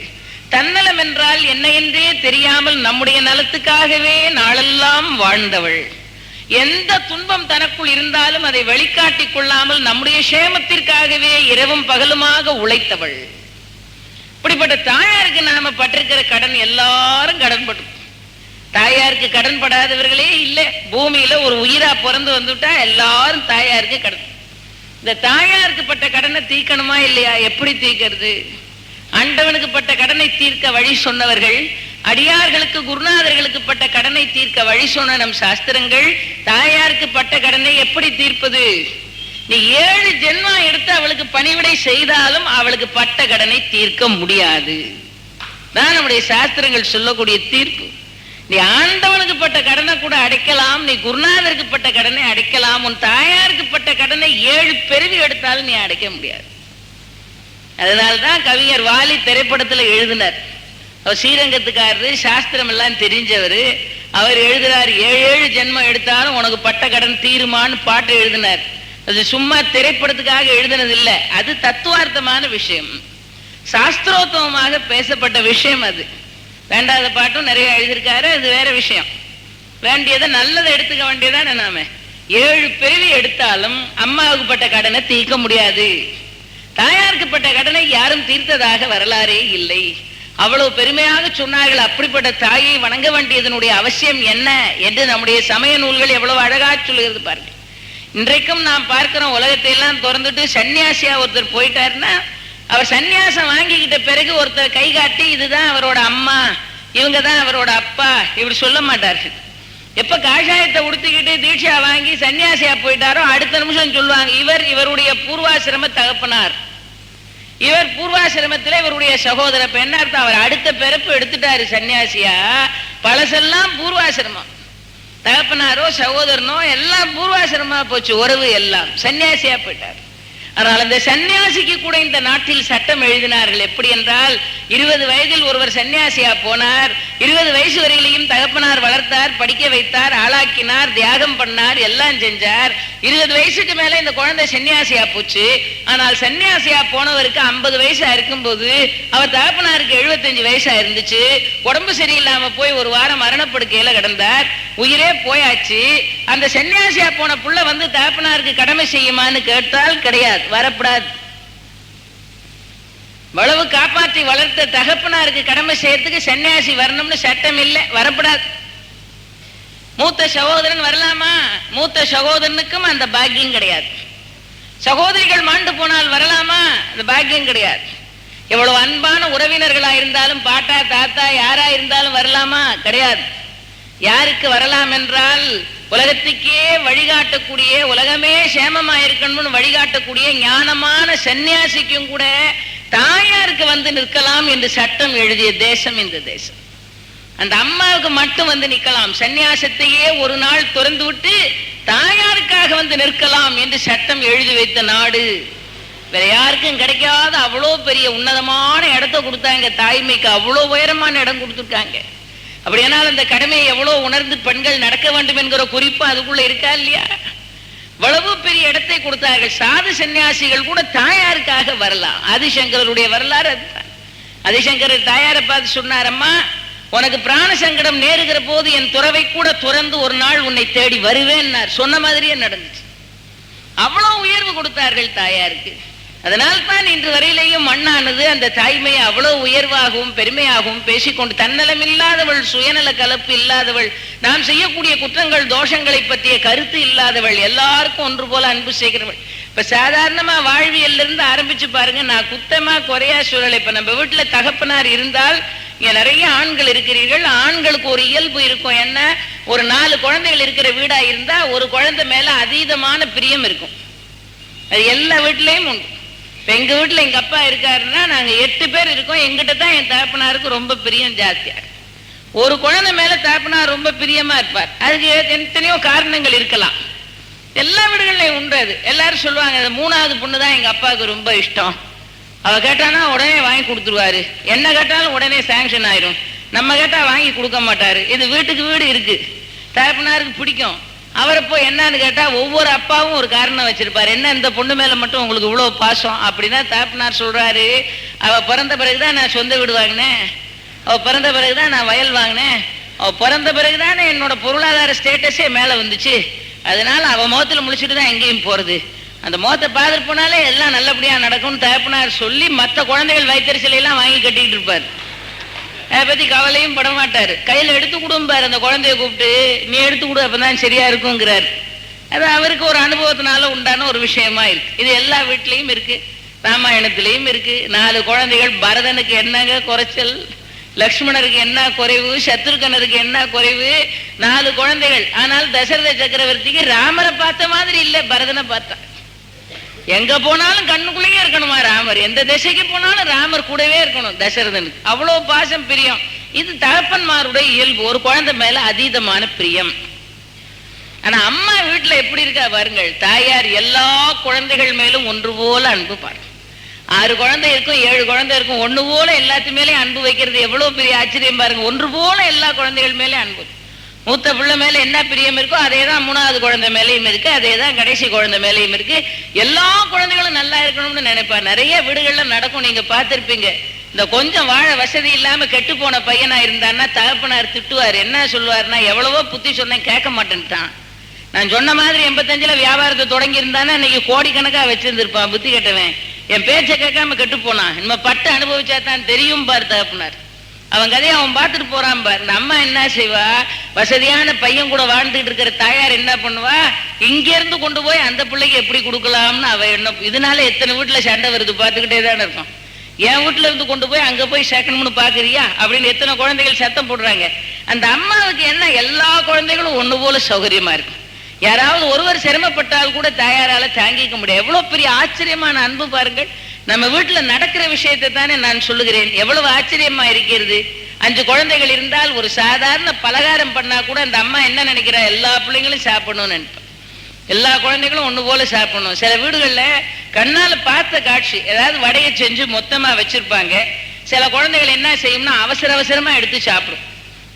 தன்னலம் என்றால் என்ன என்றே தெரியாமல் நம்முடைய நலத்துக்காகவே நாளெல்லாம் வாழ்ந்தவள், எந்த துன்பம் தனக்குள் இருந்தாலும் அதை வெளிக்காட்டிக் கொள்ளாமல் நம்முடைய சேமத்திற்காகவே இரவும் பகலுமாக உழைத்தவள். இப்படிப்பட்ட தாயாருக்கு நாம பட்டிருக்கிற கடன் எல்லாரும் கடன் பட்டு. தாயாருக்கு கடன் படாதவர்களே இல்லை. பூமியில ஒரு உயிரா பிறந்து வந்துட்டா எல்லாரும் தாயாருக்கு கடன். இந்த தாயாருக்கு பட்ட கடனை தீர்க்கணுமா இல்லையா? எப்படி தீர்க்கிறது? ஆண்டவனுக்கு பட்ட கடனை தீர்க்க வழி சொன்னவர்கள், அடியார்களுக்கு குருநாதர்களுக்கு பட்ட கடனை தீர்க்க வழி சொன்ன நம் சாஸ்திரங்கள். தாயாருக்கு பட்ட கடனை எப்படி தீர்ப்பது? நீ 7 ஜென்மா எடுத்து அவளுக்கு பணிவிடை செய்தாலும் அவளுக்கு பட்ட கடனை தீர்க்க முடியாது. தான் நம்முடைய சாஸ்திரங்கள் சொல்லக்கூடிய தீர்ப்பு. நீ ஆண்டவனுக்கு பட்ட கடனை கூட அடைக்கலாம், நீ குருநாதருக்கு பட்ட கடனை அடைக்கலாம், உன் தாயாருக்கு பட்ட கடனை 7 பிறவி எடுத்தாலும் நீ அடைக்க முடியாது. அதனால்தான் கவிஞர் வாலி திரைப்படத்துல எழுதினார். அவர் ஸ்ரீரங்கத்துக்காரரு, சாஸ்திரம் எல்லாம் தெரிஞ்சவர். அவர் எழுதுறார், 7 ஜென்மம் எடுத்தாலும் உனக்கு பட்ட கடன் தீருமான்னு பாட்டு எழுதினார். அது சும்மா திரைப்படத்துக்காக எழுதினது இல்லை, அது தத்துவார்த்தமான விஷயம், சாஸ்திரோத்தமமாக பேசப்பட்ட விஷயம். அது வேண்டாத பாட்டும் நிறைய எழுதியிருக்காரு, அது வேற விஷயம். வேண்டியதை நல்லதை எடுத்துக்க வேண்டியதான. நாம 7 பிறவி எடுத்தாலும் அம்மாவுக்கு பட்ட கடனை தீர்க்க முடியாது. தாயாருக்கு பட்ட கடனை யாரும் தீர்த்ததாக வரலாறே இல்லை. அவ்வளவு பெருமையாக சொன்னார்கள். அப்படிப்பட்ட தாயை வணங்க வேண்டியதனுடைய அவசியம் என்ன என்று நம்முடைய சமய நூல்கள் எவ்வளவு அழகா சொல்லுகிறது பாருங்க. இன்றைக்கும் நாம் பார்க்கிறோம், உலகத்தை எல்லாம் திறந்துட்டு சன்னியாசியா ஒருத்தர் போயிட்டாருன்னா, அவர் சன்னியாசம் வாங்கிக்கிட்ட பிறகு ஒருத்தர் கை காட்டி இதுதான் அவரோட அம்மா, இவங்க தான் அவரோட அப்பா, இப்படி சொல்ல மாட்டார்கள். எப்ப காஷாயத்தை உடுத்திக்கிட்டு தீட்சா வாங்கி சன்னியாசியா போயிட்டாரோ அடுத்த நிமிஷம் சொல்லுவாங்க, இவர் இவருடைய பூர்வாசிரம தகப்பனார், இவர் பூர்வாசிரமத்தில் இவருடைய சகோதர என்ன அர்த்தம், அவர் அடுத்த பிறப்பு எடுத்துட்டாரு சன்னியாசியா. பழசெல்லாம் பூர்வாசிரமம், தகப்பனாரோ சகோதரனோ எல்லாம் பூர்வாசிரமா போச்சு, உறவு எல்லாம் சன்னியாசியா போயிட்டார். ஆனால் அந்த சன்னியாசிக்கு கூட இந்த நாட்டில் சட்டம் எழுதினார்கள். எப்படி என்றால் 20 வயதில் ஒருவர் சன்னியாசியா போனார், 20 வயசு வரையிலையும் தகப்பனார் வளர்த்தார், படிக்க வைத்தார், ஆளாக்கினார், தியாகம் பண்ணார், எல்லாம் செஞ்சார். 20 வயசுக்கு மேல இந்த குழந்தை சன்னியாசியா போச்சு. ஆனால் சன்னியாசியா போனவருக்கு 50 வயசா இருக்கும்போது அவர் தகப்பனாருக்கு 75 வயசா இருந்துச்சு. உடம்பு சரியில்லாம போய் ஒரு வாரம் மரணப்படுக்கையில கிடந்தார், உயிரே போயாச்சு. அந்த சன்னியாசியா போன புள்ள வந்து தகப்பனாருக்கு கடமை செய்யுமான்னு கேட்டால் கிடையாது, வரப்படாது. வளவு காப்பாற்றி வளர்த்த தகப்பனாருக்கு கடமை செய்யறதுக்கு சன்னியாசி வரணும்னு சட்டம் இல்லை, வரப்படாது. மூத்த சகோதரன் வரலாமா, மூத்த சகோதரனுக்கும் அந்த பாக்கியம் கிடையாது. சகோதரிகள் மாண்டு போனால் வரலாமா, அந்த பாக்கியம் கிடையாது. எவ்வளவு அன்பான உறவினர்களா இருந்தாலும், பாட்டா தாத்தா யாரா இருந்தாலும் வரலாமா, கிடையாது. யாருக்கு வரலாம் என்றால் உலகத்துக்கே வழிகாட்டக்கூடிய, உலகமே சேமமா இருக்கணும்னு வழிகாட்டக்கூடிய ஞானமான சன்னியாசிக்கும் கூட தாயாருக்கு வந்து நிற்கலாம் என்று சட்டம் எழுதிய தேசம் இந்த தேசம். அந்த அம்மாவுக்கு மட்டும் வந்து நிற்கலாம், சன்னியாசத்தையே ஒரு நாள் திறந்து விட்டு தாயாருக்காக வந்து நிற்கலாம் என்று சட்டம் எழுதி வைத்த நாடு. வேற யாருக்கும் கிடைக்காத அவ்வளோ பெரிய உன்னதமான இடத்தை கொடுத்தாங்க, தாய்மைக்கு அவ்வளோ உயரமான இடம் கொடுத்துருக்காங்க. அப்படியானால் அந்த கடமையை எவ்வளவு உணர்ந்து பெண்கள் நடக்க வேண்டும் என்கிற குறிப்பு அதுக்குள்ள இருக்கா இல்லையா? இவ்வளவு பெரிய இடத்தை கொடுத்தார்கள். சாது சன்னியாசிகள் கூட தாயாருக்காக வரலாம். ஆதிசங்கருடைய வரலாறு அதுதான். ஆதிசங்கரர் தாயாரை பார்த்து சொன்னாரம்மா, உனக்கு பிராண சங்கடம் நேருகிற போது என் துறவை கூட துறந்து ஒரு நாள் உன்னை தேடி வருவேன். சொன்ன மாதிரியே நடந்துச்சு. அவ்வளவு உயர்வு கொடுத்தார்கள் தாயாருக்கு. அதனால்தான் இன்று வரையிலேயும் மண்ணானது அந்த தாய்மையை அவ்வளவு உயர்வாகவும் பெருமையாகவும் பேசிக்கொண்டு, தன்னலம் இல்லாதவள், சுயநல கலப்பு இல்லாதவள், நாம் செய்யக்கூடிய குற்றங்கள் தோஷங்களை பற்றிய கருத்து இல்லாதவள், எல்லாருக்கும் ஒன்று போல அன்பு செய்கிறவள். இப்ப சாதாரணமா வாழ்வியல்ல இருந்து ஆரம்பிச்சு பாருங்க, நான் குத்தமா குறையா சொல்லலை. இப்ப நம்ம வீட்டுல தகப்பனார் இருந்தால், இங்க நிறைய ஆண்கள் இருக்கிறீர்கள், ஆண்களுக்கு ஒரு இயல்பு இருக்கும். என்ன, ஒரு 4 குழந்தைகள் இருக்கிற வீடா இருந்தா ஒரு குழந்தை மேல அதீதமான பிரியம் இருக்கும். அது எல்லா வீட்லயும் உண்டு. இப்ப எங்க வீட்டுல எங்க அப்பா இருக்காருன்னா நாங்க 8 பேர் இருக்கோம், எங்கிட்ட தான் என் தகப்பனாருக்கு ரொம்ப பிரியம் ஜாஸ்தியா. ஒரு குழந்தை மேல தகப்பனார் ரொம்ப பிரியமா இருப்பார். அதுக்கு எத்தனையோ காரணங்கள் இருக்கலாம், எல்லா வீடுகள்லையும் உண்டு. அது எல்லாரும் சொல்லுவாங்க, 3வது பொண்ணு தான் எங்க அப்பாவுக்கு ரொம்ப இஷ்டம், அவ கேட்டானா உடனே வாங்கி கொடுத்துருவாரு, என்ன கேட்டாலும் உடனே சாங்ஷன் ஆயிரும், நம்ம கேட்டா வாங்கி கொடுக்க மாட்டாரு. இது வீட்டுக்கு வீடு இருக்கு. தகப்பனாருக்கு பிடிக்கும். அவரை போய் என்னன்னு கேட்டா ஒவ்வொரு அப்பாவும் ஒரு காரணம் வச்சிருப்பாரு. என்ன, இந்த பொண்ணு மேல மட்டும் உங்களுக்கு இவ்வளவு பாசம் அப்படின்னா தகப்பனார் சொல்றாரு, அவ பிறந்த பிறகுதான் நான் சொந்த வீடு வாங்கினேன், அவ பிறந்த பிறகுதான் நான் வயல் வாங்கினேன், அவ பிறந்த பிறகுதானே என்னோட பொருளாதார ஸ்டேட்டஸே மேல வந்துச்சு, அதனால அவ முகத்துல முழிச்சுட்டு தான் எங்கேயும் போறது, அந்த முகத்தை பார்த்துட்டு போனாலே எல்லாம் நல்லபடியா நடக்கும்னு தகப்பனார் சொல்லி மற்ற குழந்தைகள் வைத்தறிச்சலை எல்லாம் வாங்கி கட்டிக்கிட்டு இருப்பாரு. அதை பத்தி கவலையும் பட மாட்டாரு. கையில எடுத்து கொடுப்பாரு, அந்த குழந்தைய கூப்பிட்டு நீ எடுத்து கொடு அப்பதான் சரியா இருக்குங்கிறாரு. அது அவருக்கு ஒரு அனுபவத்தினால உண்டான ஒரு விஷயமா இருக்கு. இது எல்லா வீட்லயும் இருக்கு, ராமாயணத்திலையும் இருக்கு. 4 குழந்தைகள், பரதனுக்கு என்னங்க குறைச்சல், லக்ஷ்மணருக்கு என்ன குறைவு, சத்ருகனருக்கு என்ன குறைவு, 4 குழந்தைகள். ஆனால் தசரத சக்கரவர்த்திக்கு ராமரை பார்த்த மாதிரி இல்லை, பரதனை பார்த்தா. எங்க போனாலும் கண்ணுக்குள்ளேயே இருக்கணுமா ராமர், எந்த திசைக்கு போனாலும் ராமர் கூடவே இருக்கணும் தசரதனுக்கு, அவ்வளவு பாசம் பிரியம். இது தகப்பன்மாருடைய இயல்பு, ஒரு குழந்தை மேல அதீதமான பிரியம். ஆனா அம்மா வீட்டுல எப்படி இருக்கா பாருங்கள், தாயார் எல்லா குழந்தைகள் மேலும் ஒன்று போல அன்பு பாருங்க. 6 குழந்தை இருக்கும், 7 குழந்தை இருக்கும், ஒண்ணு போல எல்லாத்து மேலே அன்பு வைக்கிறது எவ்வளவு பெரிய ஆச்சரியம் பாருங்க. ஒன்று போல எல்லா குழந்தைகள் மேலே அன்பு. மூத்த பிள்ளை மேல என்ன பிரியம் இருக்கோ அதே தான் 3வது குழந்தை மேலேயும் இருக்கு, அதே தான் கடைசி குழந்தை மேலேயும் இருக்கு. எல்லா குழந்தைகளும் நல்லா இருக்கணும்னு நினைப்பார். நிறைய வீடுகள்ல நடக்கும், நீங்க பார்த்திருப்பீங்க. இந்த கொஞ்சம் வாழ வசதி இல்லாம கெட்டு போன பையனா இருந்தான்னா தகப்பனார் திட்டுவார். என்ன சொல்லுவாருன்னா, எவ்வளவோ புத்தி சொன்னேன் கேட்க மாட்டேன்ட்டான், நான் சொன்ன மாதிரி 85ல வியாபாரத்தை தொடங்கி இருந்தானா இன்னைக்கு கோடிக்கணக்கா வச்சிருந்திருப்பான், புத்தி கெட்டவன், என் பேச்சை கேட்காம கெட்டு போனான், நம்ம பட்டு அனுபவிச்சா தான் தெரியும் பார் தகப்பனார். அவன் கதையை அவன் பார்த்துட்டு போறான் பார். இந்த அம்மா என்ன செய்வா, வசதியான பையன் கூட வாழ்ந்துட்டு இருக்கிற தாயார் என்ன பண்ணுவா, இங்க இருந்து கொண்டு போய் அந்த பிள்ளைக்கு எப்படி கொடுக்கலாம்னு அவ என்ன. இதனால எத்தனை வீட்டுல சண்டை வருது பார்த்துக்கிட்டே தானே இருக்கும். என் வீட்டுல இருந்து கொண்டு போய் அங்க போய் சேர்க்கணும்னு பாக்குறியா அப்படின்னு எத்தனை குழந்தைகள் சத்தம் போடுறாங்க. அந்த அம்மாவுக்கு என்ன, எல்லா குழந்தைகளும் ஒண்ணு போல சௌகரியமா இருக்கும். யாராவது ஒருவர் சிரமப்பட்டால் கூட தாயாரால தாங்கிக்க முடியாது. எவ்வளவு பெரிய ஆச்சரியமான அன்பு பாருங்கள். நம்ம வீட்டுல நடக்கிற விஷயத்தை தானே நான் சொல்லுகிறேன். எவ்வளவு ஆச்சரியமா இருக்கிறது. 5 குழந்தைகள் இருந்தால் ஒரு சாதாரண பலகாரம் பண்ணா கூட அந்த அம்மா என்ன நினைக்கிறா, எல்லா பிள்ளைங்களும் சாப்பிடணும்னு நினைப்பா. எல்லா குழந்தைகளும் ஒண்ணு போல சாப்பிடணும். சில வீடுகள்ல கண்ணால பார்த்த காட்சி, ஏதாவது வடையை செஞ்சு மொத்தமா வச்சிருப்பாங்க. சில குழந்தைகள் என்ன செய்யும்னா அவசரமா எடுத்து சாப்பிடும்,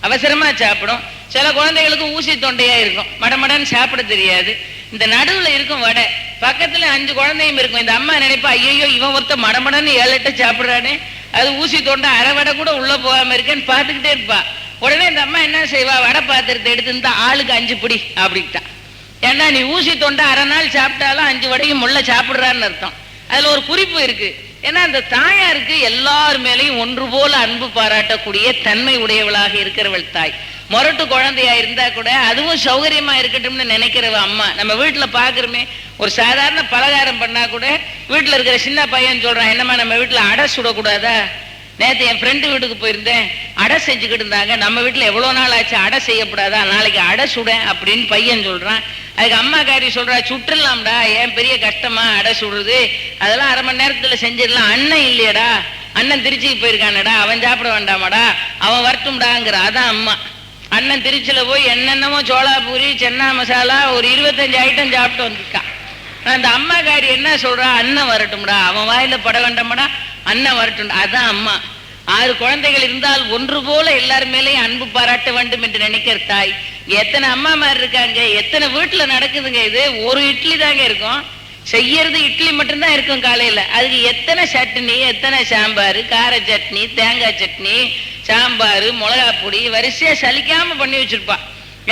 அவசரமா சாப்பிடும். சில குழந்தைகளுக்கு ஊசி தொண்டையா இருக்கும், மடமடன்னு சாப்பிட தெரியாது. இந்த நடுவுல இருக்கும் வடை, பக்கத்துல 5 குழந்தையும் இருக்கும். இந்த அம்மா நினைப்பா, ஐயோ இவன் ஒருத்த மடமடன்னு 7-8 சாப்பிடுறானே, அது ஊசி தொண்டை அரை வடை கூட உள்ள போகாம இருக்கேன்னு பார்த்துக்கிட்டே இருப்பா. உடனே இந்த அம்மா என்ன செய்வா, வடை பாத்திரத்தை எடுத்துருந்தா ஆளுக்கு 5 பிடி அப்படின்ட்டா. ஏன்னா நீ ஊசி தொண்டை அரை நாள் சாப்பிட்டாலும் 5 வடையும் முள்ள சாப்பிடுறான்னு அர்த்தம். அதுல ஒரு குறிப்பு இருக்கு. ஏன்னா அந்த தாயாருக்கு எல்லார் மேலையும் ஒன்று போல அன்பு பாராட்டக்கூடிய தன்மை உடையவளாக இருக்கிறவள் தாய். மொரட்டு குழந்தையா இருந்தா கூட அதுவும் சௌகரியமா இருக்கட்டும்னு நினைக்கிறவ அம்மா. நம்ம வீட்டுல பாக்குறோமே, ஒரு சாதாரண பலகாரம் பண்ணா கூட வீட்டுல இருக்கிற சின்ன பையன் சொல்றான், என்னம்மா நம்ம வீட்டுல அடை சுடக்கூடாதா? நேற்று என் ஃப்ரெண்டு வீட்டுக்கு போயிருந்தேன், அடை செஞ்சுக்கிட்டு இருந்தாங்க, நம்ம வீட்டுல எவ்வளவு நாள் ஆச்சு, அடை செய்யக்கூடாதா? நாளைக்கு அடை சுட அப்படின்னு பையன் சொல்றான். அதுக்கு அம்மா காரி சொல்றா, சுட்டுலாம்டா, ஏன் பெரிய கஷ்டமா அடை சுடுறது, அதெல்லாம் அரை மணி நேரத்துல செஞ்சிடலாம். அண்ணன் இல்லையடா, அண்ணன் திருச்சிக்கு போயிருக்கானடா, அவன் சாப்பிட வேண்டாமாடா, அவன் வரட்டும்டாங்கிற. அதான் அம்மா. அண்ணன் திருச்சியில போய் என்னென்னமோ சோளாபூரி, சென்னா மசாலா, ஒரு 25 ஐட்டம் சாப்பிட்டு வந்திருக்கான். அந்த அம்மா காரி என்ன சொல்றா, அண்ணன் வரட்டும்டா, அவன் வாயில பட வேண்டாமடா, அண்ணன் வரட்டும். அதான் அம்மா. 6 குழந்தைகள் இருந்தால் ஒன்று போல எல்லார் மேலேயும் அன்பு பாராட்ட வேண்டும் என்று நினைக்கிற தாய். எத்தனை அம்மா மாதிரி இருக்காங்க, எத்தனை வீட்டுல நடக்குதுங்க. இது ஒரு இட்லி தாங்க இருக்கும், செய்யறது இட்லி மட்டும்தான் இருக்கும் காலையில. அதுக்கு எத்தனை சட்னி, எத்தனை சாம்பார், கார சட்னி, தேங்காய் சட்னி, சாம்பார், மிளகா பொடி, வரிசையா சலிக்காம பண்ணி வச்சிருப்பா.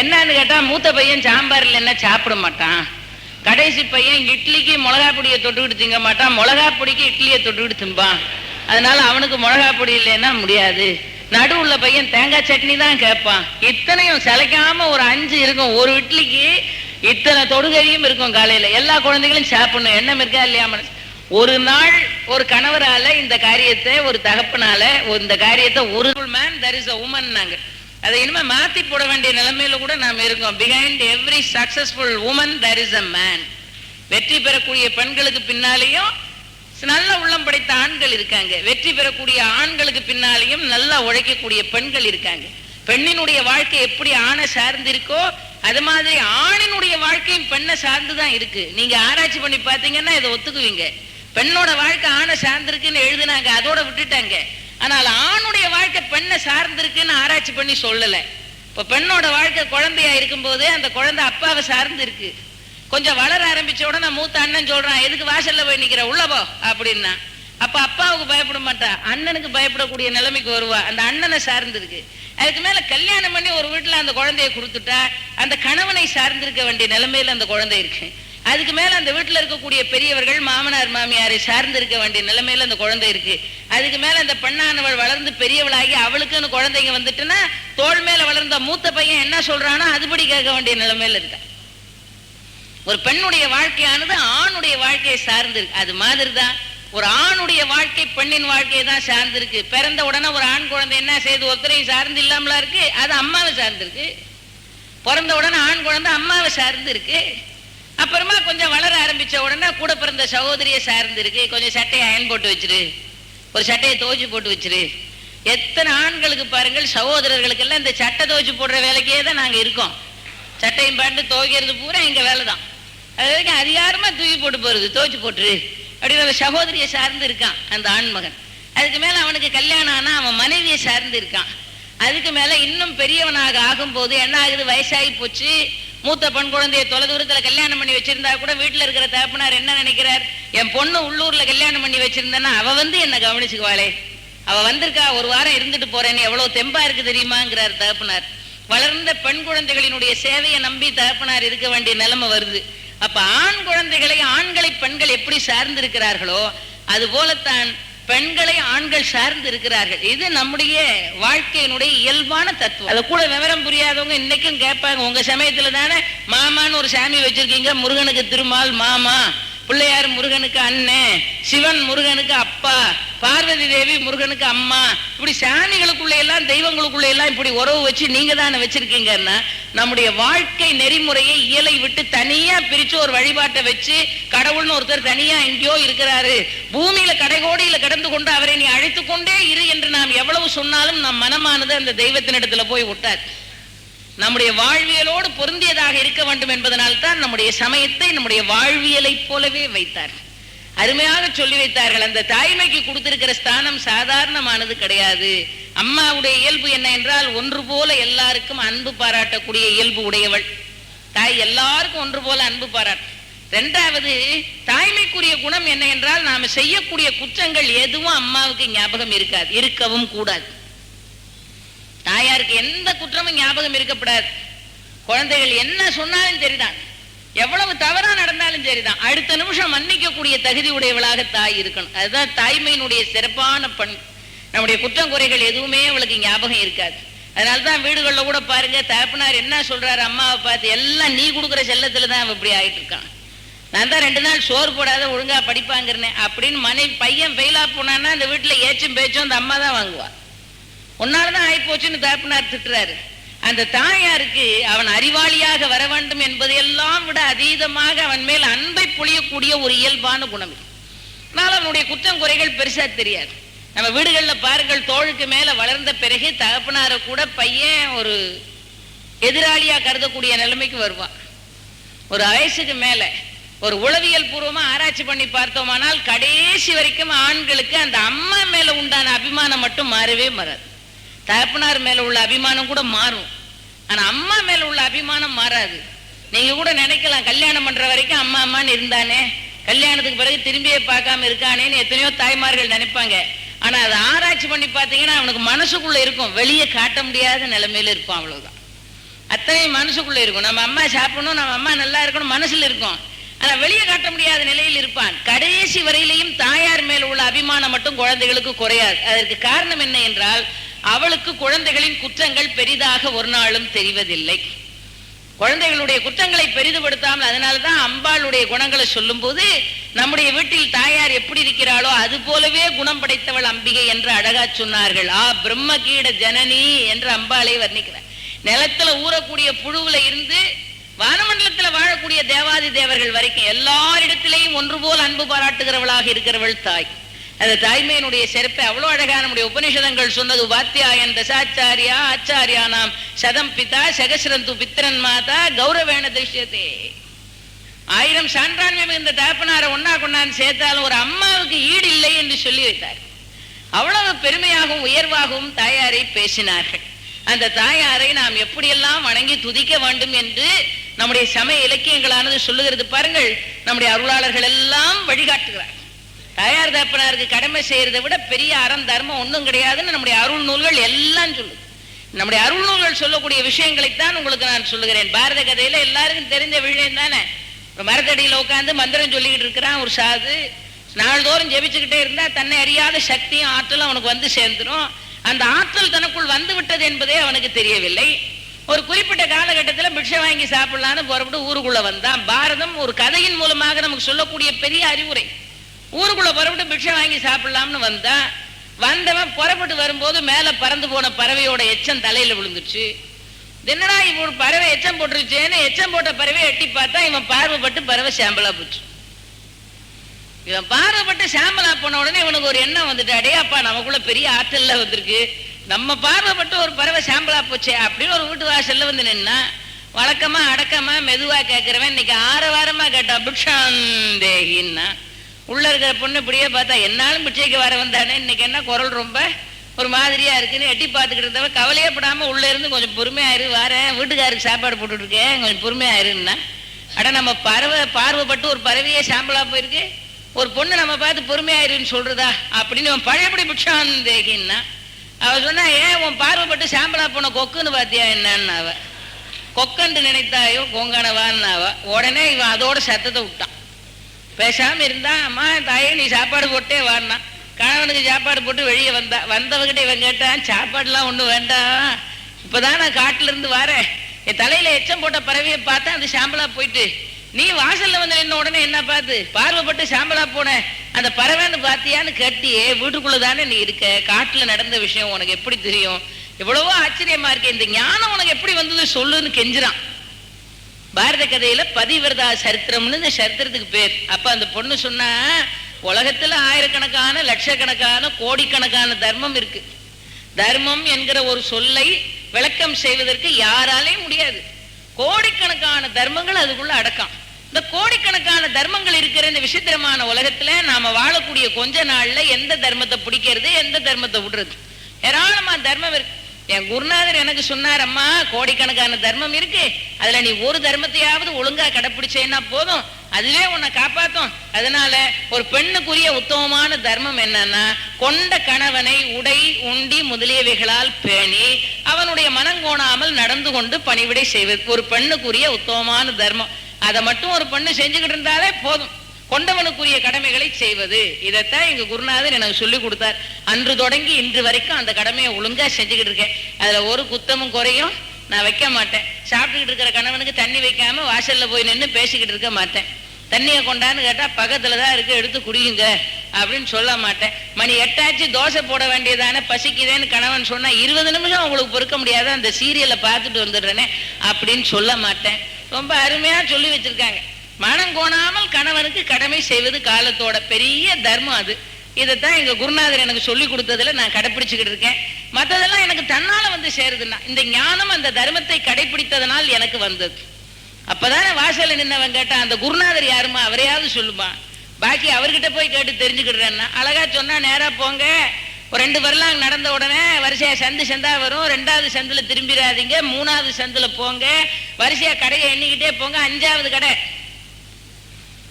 என்னன்னு கேட்டா, மூத்த பையன் சாம்பார்ல என்ன சாப்பிட மாட்டான், கடைசி பையன் இட்லிக்கு மிளகா பொடியை தொட்டுக்கிட்டு திங்க மாட்டான், மிளகா பொடிக்கு இட்லியை தொட்டுக்கிட்டு திம்பான். அதனால அவனுக்கு மிளகா பொடி இல்லைன்னா முடியாது. நடுவுள்ள பையன் தேங்காய் சட்னி தான் கேட்பான். இத்தனையும் சளைக்காம ஒரு 5 இருக்கும். ஒரு இட்லிக்கு இத்தனை தொடுகறியும் இருக்கும் காலையில. எல்லா குழந்தைகளும் சாப்பிடணும் எண்ணம் இருக்கா இல்லையா? ஒரு நாள் ஒரு கணவரால இந்த காரியத்தை, ஒரு தகப்பனால இந்த காரியத்தை, ஒரு man there is a woman நாங்க அதை இனிமே மாத்தி போட வேண்டிய நிலைமையில கூட நாம் இருக்கோம். behind every successful woman there is a man. வெற்றி பெறக்கூடிய பெண்களுக்கு பின்னாலேயும் நல்ல உள்ளம் படைத்த ஆண்கள் இருக்காங்க, வெற்றி பெறக்கூடிய ஆண்களுக்கு பின்னாலேயும் நல்லா உழைக்கக்கூடிய பெண்கள் இருக்காங்க. பெண்ணினுடைய வாழ்க்கை எப்படி ஆணை சார்ந்து இருக்கோ அது மாதிரி ஆணினுடைய வாழ்க்கையும் பெண்ணை சார்ந்துதான் இருக்கு. நீங்க ஆராய்ச்சி பண்ணி பார்த்தீங்கன்னா இதை ஒத்துக்குவீங்க. பெண்ணோட வாழ்க்கை ஆணை சார்ந்திருக்குன்னு எழுதுனாங்க, அதோட விட்டுட்டாங்க. ஆனால் ஆணுடைய வாழ்க்கை பெண்ணை சார்ந்திருக்குன்னு ஆராய்ச்சி பண்ணி சொல்லல. இப்ப பெண்ணோட வாழ்க்கை குழந்தையா இருக்கும் போது அந்த குழந்தை அப்பாவை சார்ந்து இருக்கு. கொஞ்சம் வளர ஆரம்பிச்ச உடனே மூத்த அண்ணன் சொல்றான், எதுக்கு வாசல்ல போய் நிக்கிற, உள்ளபோ அப்படின்னா. அப்ப அப்பாவுக்கு பயப்பட மாட்டா, அண்ணனுக்கு பயப்படக்கூடிய நிலைமைக்கு வருவா. அந்த அண்ணனை சார்ந்து இருக்கு. அதுக்கு மேல கல்யாணம் பண்ணி ஒரு வீட்டுல அந்த குழந்தைய கொடுத்துட்டா அந்த கணவனை சார்ந்திருக்க வேண்டிய நிலைமையில அந்த குழந்தை இருக்கு. அதுக்கு மேல அந்த வீட்டுல இருக்கக்கூடிய பெரியவர்கள், மாமனார் மாமியாரை சார்ந்து இருக்க வேண்டிய நிலைமையில அந்த குழந்தை இருக்கு. அதுக்கு மேல அந்த பெண்ணானவள் வளர்ந்து பெரியவளாகி அவளுக்குன்னு குழந்தைங்க வந்துட்டுன்னா தோள் மேல வளர்ந்த மூத்த பையன் என்ன சொல்றானோ அதுபடி கேட்க வேண்டிய நிலைமையில இருக்க. ஒரு பெண்ணுடைய வாழ்க்கையானது ஆணுடைய வாழ்க்கையை சார்ந்து இருக்கு. அது மாதிரிதான் ஒரு ஆணுடைய வாழ்க்கை பெண்ணின் வாழ்க்கையை தான் சார்ந்து இருக்கு. பிறந்த உடனே ஒரு ஆண் குழந்தை என்ன செய்து ஒருத்தரையும் சார்ந்து இல்லாமலா இருக்கு, அது அம்மாவை சார்ந்து இருக்கு. பிறந்த உடனே ஆண் குழந்தை அம்மாவை சார்ந்து இருக்கு. அப்புறமா கொஞ்சம் வளர ஆரம்பிச்ச உடனே கூட பிறந்த சகோதரியை சார்ந்து இருக்கு. கொஞ்சம் சட்டையை அயன் போட்டு வச்சிரு, ஒரு சட்டையை துவச்சி போட்டு வச்சிரு. எத்தனை ஆண்களுக்கு பாருங்கள், சகோதரர்களுக்கு எல்லாம் இந்த சட்டை துவச்சி போடுற வேலைக்கே தான் நாங்க இருக்கோம். சட்டையும் பாட்டு துவைக்கிறது பூரா எங்க வேலை தான். அது அதிகாரமா தூக்கி போட்டு போறது, துவச்சி போட்டுரு அப்படின்னு அந்த சகோதரியை சார்ந்து இருக்கான் அந்த ஆண்மகன். அதுக்கு மேல அவனுக்கு கல்யாணம் ஆனா அவன் மனைவியை சார்ந்து இருக்கான். அதுக்கு மேல இன்னும் பெரியவனாக ஆகும் போது என்ன ஆகுது, வயசாகி போச்சு. மூத்த பெண் குழந்தைய தொலை தூரத்துல கல்யாணம் பண்ணி வச்சிருந்தா கூட வீட்டுல இருக்கிற தகப்பனார் என்ன நினைக்கிறார், என் பொண்ணு உள்ளூர்ல கல்யாணம் பண்ணி வச்சிருந்தேன்னா அவ வந்து என்ன கவனிச்சுக்குவாளே, அவ வந்திருக்கா, ஒரு வாரம் இருந்துட்டு போறேன்னு எவ்வளவு தெம்பா இருக்கு தெரியுமாங்கிறார் தகப்பனார். வளர்ந்த பெண் குழந்தைகளினுடைய சேவையை நம்பி தகப்பனார் இருக்க வேண்டிய நிலைமை வருது. அப்ப ஆண் குழந்தைகளை ஆண்களை பெண்கள் எப்படி சார்ந்து இருக்கிறார்களோ அது போலத்தான் பெண்களை ஆண்கள் சார்ந்து இருக்கிறார்கள். இது நம்முடைய வாழ்க்கையினுடைய இயல்பான தத்துவம். அது கூட விவரம் புரியாதவங்க இன்னைக்கும் கேட்பாங்க, உங்க சமயத்துல தானே மாமான்னு ஒரு சாமி வச்சிருக்கீங்க, முருகனுக்கு திருமால் மாமா, பிள்ளையார் முருகனுக்கு அண்ணன், சிவன் முருகனுக்கு அப்பா, பார்வதி தேவி முருகனுக்கு அம்மா, இப்படி சாமிகளுக்குள்ள எல்லாம் தெய்வங்களுக்குள்ள எல்லாம் இப்படி உறவு வச்சு நீங்க தானே வச்சிருக்கீங்கன்னா, நம்முடைய வாழ்க்கை நெறிமுறையை இயலை விட்டு தனியா பிரிச்சு ஒரு வழிபாட்டை வச்சு கடவுள்னு ஒருத்தர் தனியா எங்கேயோ இருக்கிறாரு, பூமியில கடைகோடியில கடந்து கொண்டு அவரை நீ அழைத்து கொண்டே இரு என்று நாம் எவ்வளவு சொன்னாலும் நம் மனமானது அந்த தெய்வத்தினிடத்துல போய் விட்டார். நம்முடைய வாழ்வியலோடு பொருந்தியதாக இருக்க வேண்டும் என்பதனால்தான் நம்முடைய சமயத்தை நம்முடைய வாழ்வியலை போலவே வைத்தார். அருமையாக சொல்லி வைத்தார்கள். அந்த தாய்மைக்கு கொடுத்திருக்கிற ஸ்தானம் சாதாரணமானது கிடையாது. அம்மாவுடைய இயல்பு என்ன என்றால், ஒன்று போல எல்லாருக்கும் அன்பு பாராட்டக்கூடிய இயல்பு உடையவள் தாய். எல்லாருக்கும் ஒன்று போல அன்பு பாராட்ட. இரண்டாவது, தாய்மைக்குரிய குணம் என்ன என்றால், நாம செய்யக்கூடிய குற்றங்கள் எதுவும் அம்மாவுக்கு ஞாபகம் இருக்காது, இருக்கவும் கூடாது. தாயாருக்கு எந்த குற்றமும் ஞாபகம் இருக்கப்படாது. குழந்தைகள் என்ன சொன்னாலும் சரிதான், எவ்வளவு தவறா நடந்தாலும் சரிதான், அடுத்த நிமிஷம் மன்னிக்கக்கூடிய தகுதி உடையவளாக தாய் இருக்கணும். அதுதான் தாய்மையினுடைய சிறப்பான பண். நம்முடைய குற்றம் குறைகள் எதுவுமே அவளுக்கு ஞாபகம் இருக்காது. அதனால்தான் வீடுகளில் கூட பாருங்க, தகப்பனார் என்ன சொல்றாரு அம்மாவை பார்த்து, எல்லாம் நீ கொடுக்குற செல்லத்துல தான் அவன் இப்படி ஆயிட்டு இருக்கான். நான் தான் 2 நாள் சோறு போடாத ஒழுங்கா படிப்பாங்கிறேன் அப்படின்னு மனைவி பையன் ஃபெயிலா போனான்னா அந்த வீட்டுல ஏச்சும் பேச்சும் அந்த அம்மா தான் வாங்குவா. உன்னாலதான் ஆயிப்போச்சுன்னு தகப்பனார் திட்டுறாரு. அந்த தாயாருக்கு அவன் அறிவாளியாக வர வேண்டும் என்பதையெல்லாம் விட அதீதமாக அவன் மேல் அன்பை பொழியக்கூடிய ஒரு இயல்பான குணம். அதனால அவனுடைய குற்றம் குறைகள் பெருசா தெரியாது. நம்ம வீடுகளில் பாருங்கள், தோளுக்கு மேல வளர்ந்த பிறகு தகப்பனார கூட பையன் ஒரு எதிராளியா கருதக்கூடிய நிலைமைக்கு வருவான். ஒரு வயசுக்கு மேல ஒரு உளவியல் பூர்வமா ஆராய்ச்சி பண்ணி பார்த்தோமானால் கடைசி வரைக்கும் ஆண்களுக்கு அந்த அம்மா மேல உண்டான அபிமானம் மட்டும் மாறவே மாறாது. தகப்பனார் மேல உள்ள அபிமானம் கூட மாறும், ஆனா அம்மா மேல உள்ள அபிமானம் மாறாது. நீங்க கூட நினைக்கலாம், கல்யாணம் பண்ற வரைக்கும் அம்மா அம்மான்னு இருந்தானே, கல்யாணத்துக்கு பிறகு திரும்பியே பார்க்காம இருக்கானேன்னு எத்தனையோ தாய்மார்கள் நினைப்பாங்க. ஆனா அதை ஆராய்ச்சி பண்ணி பார்த்தீங்கன்னா அவனுக்கு மனசுக்குள்ள இருக்கும், வெளியே காட்ட முடியாத நிலைமையில இருக்கும். அவ்வளவுதான், அத்தனை மனசுக்குள்ள இருக்கும். நம்ம அம்மா சாப்பிடணும், நம்ம அம்மா நல்லா இருக்கணும் மனசுல இருக்கும், ஆனா வெளியே காட்ட முடியாத நிலையில் இருப்பான். கடைசி வரையிலையும் தாயார் மேல உள்ள அபிமானம் மட்டும் குழந்தைகளுக்கு குறையாது. அதற்கு காரணம் என்ன என்றால், அவளுக்கு குழந்தைகளின் குற்றங்கள் பெரிதாக ஒரு நாளும் தெரிவதில்லை. குழந்தைகளுடைய குற்றங்களை பெரிதுபடுத்தாமல், அதனால்தான் அம்பாளுடைய குணங்களை சொல்லும் போது நம்முடைய வீட்டில் தாயார் எப்படி இருக்கிறாளோ அது போலவே குணம் படைத்தவள் அம்பிகை என்று அழகா சொன்னார்கள். பிரம்ம கீட ஜனனி என்று அம்பாளை வர்ணிக்கிறார். நிலத்துல ஊறக்கூடிய புழுவுல இருந்து வானமண்டலத்துல வாழக்கூடிய தேவாதி தேவர்கள் வரைக்கும் எல்லாரிடத்திலேயும் ஒன்று போல் அன்பு பாராட்டுகிறவளாக இருக்கிறவள் தாய். அந்த தாய்மையினுடைய சிறப்பை அவ்வளவு அழகா நம்முடைய உபனிஷதங்கள் சொன்னது. உபாத்தியாயன் தசாச்சாரியா ஆச்சாரியா நாம் சதம் பிதா சகசிரந்து பித்திரன் மாதா கௌரவேண திருஷ்யத்தே. 1000 சான்றாண்மை மிகுந்த தகப்பனாரை ஒன்னா கொண்டாந்து சேர்த்தாலும் ஒரு அம்மாவுக்கு ஈடு இல்லை என்று சொல்லி வைத்தார். அவ்வளவு பெருமையாகவும் உயர்வாகவும் தாயாரை பேசினார்கள். அந்த தாயாரை நாம் எப்படியெல்லாம் வணங்கி துதிக்க வேண்டும் என்று நம்முடைய சமய இலக்கியங்களானது சொல்லுகிறது. பாருங்கள், நம்முடைய அருளாளர்கள் எல்லாம் வழிகாட்டுகிறார். தாயார் தகப்பனாருக்கு கடமை செய்யறதை விட பெரிய அறம் தர்மம் ஒன்றும் கிடையாதுன்னு நம்முடைய அருள் நூல்கள் எல்லாம் சொல்லுது. நம்முடைய அருள் நூல்கள் சொல்லக்கூடிய விஷயங்களைத்தான் உங்களுக்கு நான் சொல்லுகிறேன். பாரத கதையில எல்லாருக்கும் தெரிஞ்ச விஷயம் தானே. ஒரு மரத்தடியில் உட்காந்து மந்திரம் சொல்லிக்கிட்டு இருக்கிறான் ஒரு சாது. நாள்தோறும் ஜெபிச்சுக்கிட்டே இருந்தா தன்னை அறியாத சக்தியும் ஆற்றலும் அவனுக்கு வந்து சேர்ந்துடும். அந்த ஆற்றல் தனக்குள் வந்து விட்டது என்பதே அவனுக்கு தெரியவில்லை. ஒரு குறிப்பிட்ட காலகட்டத்தில் பிக்ஷை வாங்கி சாப்பிடலான்னு புறப்பட்டு ஊருக்குள்ள வந்தான். பாரதம் ஒரு கதையின் மூலமாக நமக்கு சொல்லக்கூடிய பெரிய அறிவுரை. ஊருக்குள்ள புறப்பட்டு பிக்ஷை வாங்கி சாப்பிடலாம்னு வந்தவன் புறப்பட்டு வரும்போது மேல பறந்து போன பறவையோட எச்சம் தலையில விழுந்துச்சு. என்னடா இவன் ஒரு பறவை எச்சம் போட்டுருச்சேன்னு எச்சம் போட்ட பறவை எட்டி பார்த்தா இவன் பார்வைப்பட்டு பறவை சாம்பலா போச்சு. இவன் பார்வைப்பட்டு சாம்பலா போன உடனே இவனுக்கு ஒரு எண்ணம் வந்துட்டு, அடே அப்பா நமக்குள்ள பெரிய ஆற்றல்ல வந்திருக்கு, நம்ம பார்வைப்பட்டு ஒரு பறவை சாம்பலா போச்சே அப்படின்னு ஒரு வீட்டு வாசல்ல வந்து நின்னா. வழக்கமா அடக்கமா மெதுவா கேட்கிறவன் இன்னைக்கு 6 வாரமா கேட்டா பிக்ஷாந்தேகின்னா. உள்ள இருக்கிற பொண்ணு இப்படியே பார்த்தா, என்னாலும் பிச்சைக்கு வர வந்தானே, இன்னைக்கு என்ன குரல் ரொம்ப ஒரு மாதிரியா இருக்குன்னு எட்டி பார்த்துக்கிட்டு இருந்தவ கவலையே படாம உள்ள இருந்து கொஞ்சம் பொறுமையாயிரு, வரேன் வீட்டுக்காருக்கு சாப்பாடு போட்டுட்டு இருக்கேன், கொஞ்சம் பொறுமையாயிருன்னா. அட நம்ம பார்வைப்பட்டு ஒரு பறவையே சாம்பலா போயிருக்கு, ஒரு பொண்ணு நம்ம பார்த்து பொறுமையாயிருன்னு சொல்றதா அப்படின்னு பழையபடி பிக்ஷாந்தேகின்னா. அவ சொன்னா, ஏன் உன் பார்வைப்பட்டு சாம்பலா போன கொக்குன்னு பாத்தியா என்னன்னு. அவ கொக்கண்டு நினைத்தாயோ கொங்கனவான்னு அவ. உடனே இவன் அதோட சத்தத்தை விட்டான். பேசாம இருந்தா, அம்மா தாயே நீ சாப்பாடு போட்டே வாடினா. கணவனுக்கு சாப்பாடு போட்டு வெளியே வந்தவகிட்ட இவன் கேட்டான், சாப்பாடுலாம் ஒண்ணு வேண்டாம், இப்பதான் நான் காட்டுல இருந்து வரேன், என் தலையில எச்சம் போட்ட பறவையை பார்த்தா அது சாம்பலா போயிட்டு நீ வாசல்ல வந்து நின்ன உடனே என்ன பார்த்து பார்வைப்பட்டு சாம்பலா போன அந்த பறவைன்னு பாத்தியான்னு கேட்டியே, வீட்டுக்குள்ள தானே நீ இருக்க, காட்டுல நடந்த விஷயம் உனக்கு எப்படி தெரியும், எவ்வளவோ ஆச்சரியமா இருக்கு, இந்த ஞானம் உனக்கு எப்படி வந்தது சொல்லுன்னு கெஞ்சுறான். பாரத கதையில பதிவிரதா சரித்திரம்னு இந்த சரித்திரத்துக்கு பேர். அப்ப அந்த பொண்ணு சொன்னா, உலகத்துல ஆயிரக்கணக்கான லட்சக்கணக்கான கோடிக்கணக்கான தர்மம் இருக்கு. தர்மம் என்கிற ஒரு சொல்லை விளக்கம் செய்வதற்கு யாராலையும் முடியாது. கோடிக்கணக்கான தர்மங்கள் அதுக்குள்ள அடக்கம். இந்த கோடிக்கணக்கான தர்மங்கள் இருக்கிற இந்த விசித்திரமான உலகத்துல நாம வாழக்கூடிய கொஞ்ச நாள்ல எந்த தர்மத்தை பிடிக்கிறது, எந்த தர்மத்தை விடுறது, ஏராளமான தர்மம் இருக்கு. என் குருநாதர் எனக்கு சொன்னார், அம்மா கோடிக்கணக்கான தர்மம் இருக்கு, அதுல நீ ஒரு தர்மத்தையாவது ஒழுங்கா கடைப்பிடிச்சேன்னா போதும், அதுவே உன்னை காப்பாத்தும். அதனால ஒரு பெண்ணுக்குரிய உத்தமமான தர்மம் என்னன்னா, கொண்ட கணவனை உடை உண்டி முதலியவைகளால் பேணி அவனுடைய மனங்கோணாமல் நடந்து கொண்டு பணிவிடை செய்வது ஒரு பெண்ணுக்குரிய உத்தமமான தர்மம். அதை மட்டும் ஒரு பெண்ணு செஞ்சுக்கிட்டு இருந்தாலே போதும், கொண்டவனுக்குரிய கடமைகளை செய்வது. இதைத்தான் எங்க குருநாதர் எனக்கு சொல்லி கொடுத்தார். அன்று தொடங்கி இன்று வரைக்கும் அந்த கடமையை ஒழுங்கா செஞ்சுக்கிட்டு இருக்கேன். அதுல ஒரு குத்தமும் குறையும் நான் வைக்க மாட்டேன். சாப்பிட்டுக்கிட்டு இருக்கிற கணவனுக்கு தண்ணி வைக்காம வாசல்ல போய் நின்று பேசிக்கிட்டு இருக்க மாட்டேன். தண்ணியை கொண்டான்னு கேட்டா பக்கத்துலதான் இருக்கு, எடுத்து குடியுங்க அப்படின்னு சொல்ல மாட்டேன். மணி 8 ஆச்சு, தோசை போட வேண்டியதானே, பசிக்குதேன்னு கணவன் சொன்னா 20 நிமிஷம் உங்களுக்கு பொறுக்க முடியாது, அந்த சீரியலை பார்த்துட்டு வந்துடுறேனே அப்படின்னு சொல்ல மாட்டேன். ரொம்ப அருமையா சொல்லி வச்சிருக்காங்க. மனம் கோணாமல் கணவனுக்கு கடமை செய்வது காலத்தோட பெரிய தர்மம் அது. இதைத்தான் எங்க குருநாதர் எனக்கு சொல்லி கொடுத்ததுல நான் கடைப்பிடிச்சுக்கிட்டு இருக்கேன். மற்றதெல்லாம் எனக்கு தன்னால வந்து சேருதுன்னா, இந்த ஞானம் அந்த தர்மத்தை கடைபிடித்ததனால் எனக்கு வந்தது. அப்பதானே வாசல்ல நின்னவன் கேட்டான், அந்த குருநாதர் யாருமா, அவரையாவது சொல்லுமா, பாக்கி அவர்கிட்ட போய் கேட்டு தெரிஞ்சுக்கிடுறேன்னா. அழகா சொன்னா, நேரா போங்க, ஒரு 2 வரலாங்க நடந்த உடனே வரிசையா சந்து சந்தா வரும், 2வது சந்துல திரும்பிடாதீங்க, 3வது சந்துல போங்க, வரிசையா கடையை எண்ணிக்கிட்டே போங்க, 5வது கடை,